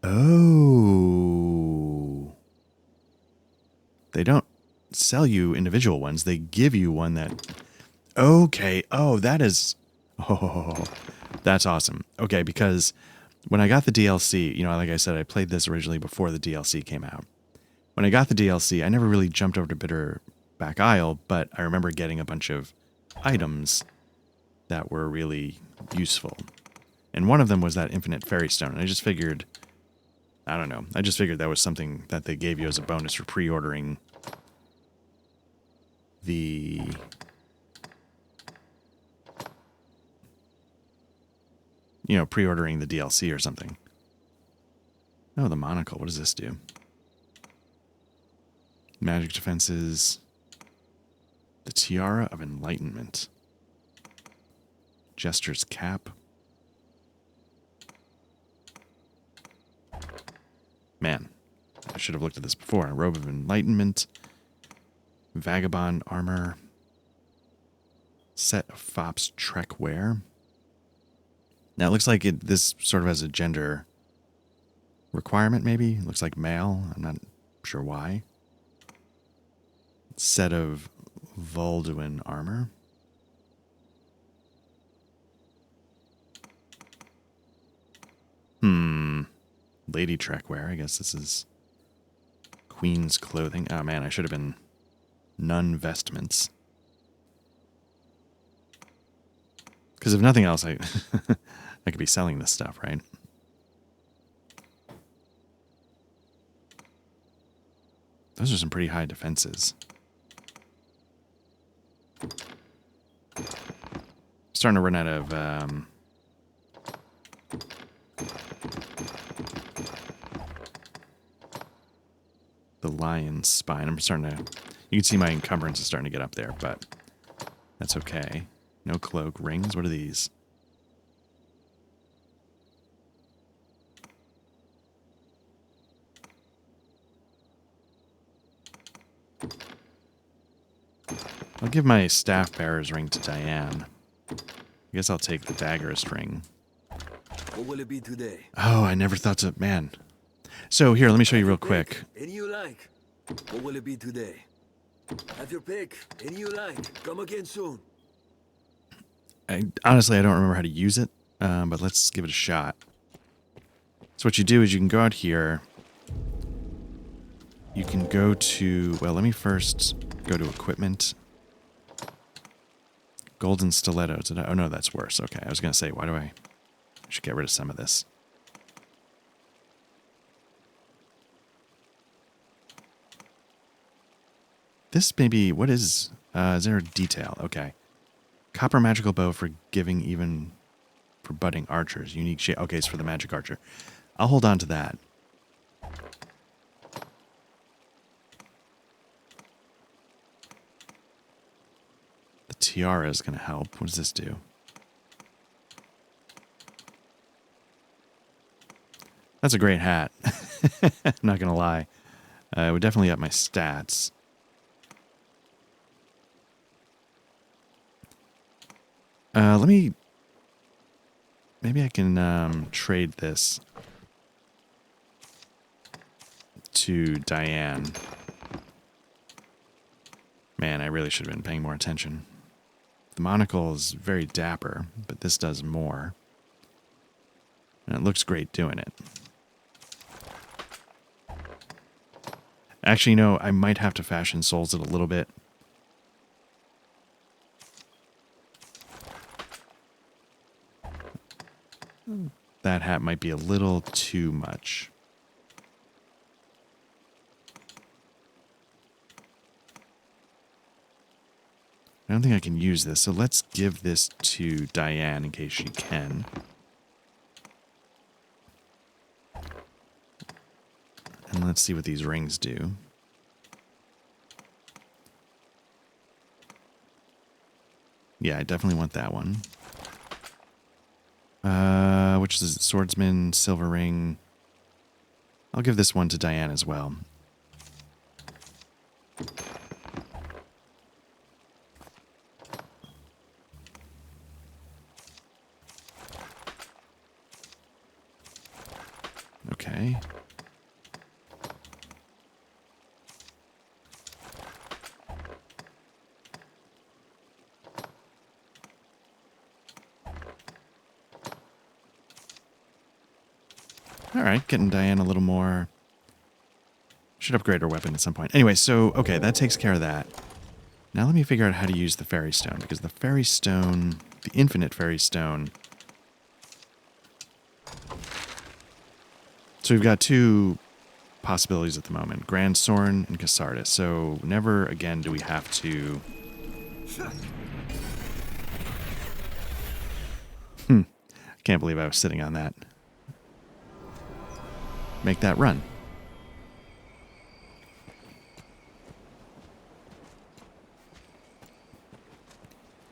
Oh. They don't sell you individual ones. They give you one that... Okay. Oh, that is... Oh, that's awesome. Okay, because when I got the DLC, you know, like I said, I played this originally before the DLC came out. When I got the DLC, I never really jumped over to Bitterback Isle, but I remember getting a bunch of items that were really useful. And one of them was that infinite fairy stone. And I just figured, I don't know, I just figured that was something that they gave you as a bonus for pre-ordering the... You know, pre-ordering the DLC or something. Oh, the monocle. What does this do? Magic defenses. The Tiara of Enlightenment. Jester's cap. Man, I should have looked at this before. A robe of enlightenment. Vagabond armor. Set of fops trek wear. Now, it looks like this sort of has a gender requirement, maybe. It looks like male. I'm not sure why. Set of Volduin armor. Lady trek wear. I guess this is Queen's clothing. Oh, man, I should have been nun vestments. Because if nothing else, I could be selling this stuff, right? Those are some pretty high defenses. Starting to run out of the lion's spine. I'm starting to... You can see my encumbrance is starting to get up there, but that's okay. No cloak. Rings? What are these? I'll give my staff bearer's ring to Diane. I guess I'll take the daggerist ring. What will it be today? Oh, I never thought to... Man. So here, let me show you real quick. Any you like. What will it be today? Have your pick. Any you like. Come again soon. Honestly, I don't remember how to use it, but let's give it a shot. So what you do is you can go out here. You can go to... Well, let me first go to equipment. Golden stiletto. Oh, no, that's worse. Okay, I was going to say, why do I should get rid of some of this. This maybe... What is... is there a detail? Okay. Copper magical bow for giving even for budding archers. Unique shape. Okay, it's for the magic archer. I'll hold on to that. tiara is going to help. What does this do? That's a great hat. I'm not going to lie. It would definitely up my stats. Maybe I can trade this to Diane. Man, I really should have been paying more attention. The monocle is very dapper, but this does more. And it looks great doing it. Actually, no, I might have to fashion souls it a little bit. That hat might be a little too much. I don't think I can use this, so let's give this to Diane in case she can. And let's see what these rings do. Yeah, I definitely want that one. Which is swordsman, silver ring. I'll give this one to Diane as well. Okay. Alright, getting Diane a little more. Should upgrade her weapon at some point. Anyway, so, okay, that takes care of that. Now let me figure out how to use the fairy stone, because the fairy stone, the infinite fairy stone. So we've got two possibilities at the moment. Grand Soren and Cassardus. So never again do we have to... Can't believe I was sitting on that. Make that run.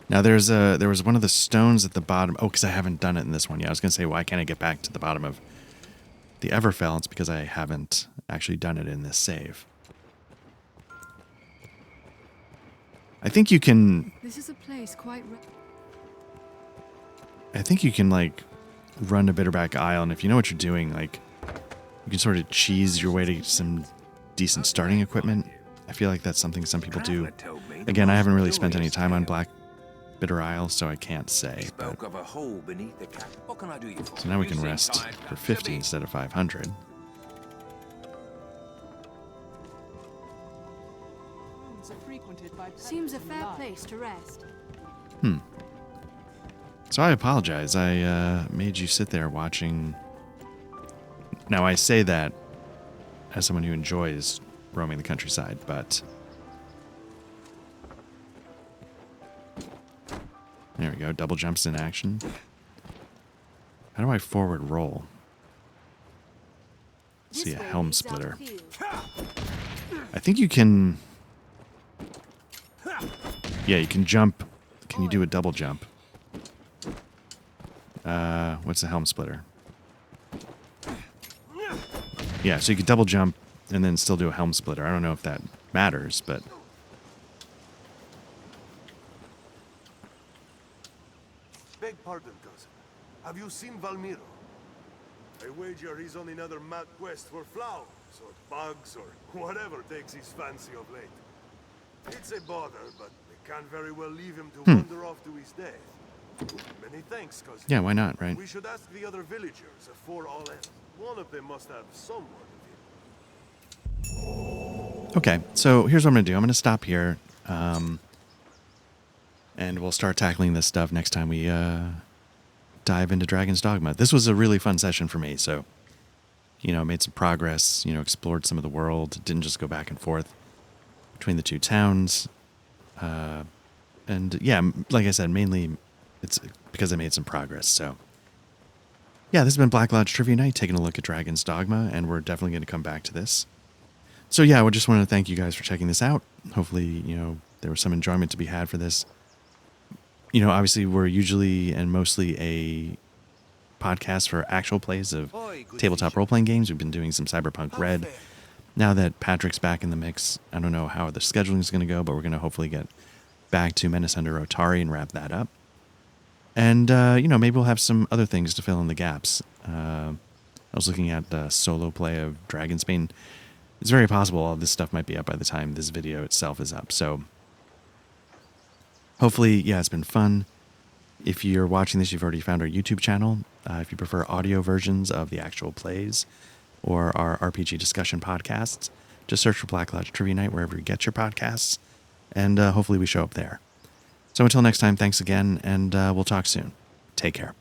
Now there was one of the stones at the bottom. Oh, because I haven't done it in this one yet. I was going to say, why can't I get back to the bottom of the Everfell? It's because I haven't actually done it in this save. I think you can... This is a place quite... I think you can, like, run to Bitterback Isle, and if you know what you're doing, like, you can sort of cheese your way to some decent starting equipment. I feel like that's something some people do. Again, I haven't really spent any time on Black Bitter Isle, so I can't say. But... So now we can rest for 50 instead of 500. Seems a fair place to rest. So I apologize. I made you sit there watching. Now I say that as someone who enjoys roaming the countryside, but there we go. Double jumps in action. How do I forward roll? Let's see, a helm splitter. I think you can... Yeah, you can jump. Can you do a double jump? What's a helm splitter? Yeah, so you could double jump and then still do a helm splitter. I don't know if that matters, but... Beg pardon, cousin. Have you seen Valmiro? I wager he's on another mad quest for flowers, or bugs, or whatever takes his fancy of late. It's a bother, but we can't very well leave him to wander off to his death. Many thanks, cousin. Yeah, why not, right? We should ask the other villagers afore all ends. One of them must have some word of him. Okay, so here's what I'm going to do. I'm going to stop here, and we'll start tackling this stuff next time we dive into Dragon's Dogma. This was a really fun session for me, so, you know, made some progress, you know, explored some of the world, didn't just go back and forth between the two towns, and yeah, like I said, mainly it's because I made some progress, so. Yeah, this has been Black Lodge Trivia Night, taking a look at Dragon's Dogma, and we're definitely going to come back to this. So yeah, I just wanted to thank you guys for checking this out. Hopefully, you know, there was some enjoyment to be had for this. obviously we're usually and mostly a podcast for actual plays of tabletop role-playing games. We've been doing some Cyberpunk Red. Now that Patrick's back in the mix, I don't know how the scheduling is going to go, but we're going to hopefully get back to Menace Under Otari and wrap that up. And, maybe we'll have some other things to fill in the gaps. I was looking at the solo play of Dragonsbane. It's very possible all this stuff might be up by the time this video itself is up. So hopefully, it's been fun. If you're watching this, you've already found our YouTube channel. If you prefer audio versions of the actual plays or our RPG discussion podcasts, just search for Black Lodge Trivia Night wherever you get your podcasts, and hopefully we show up there. So until next time, thanks again, and we'll talk soon. Take care.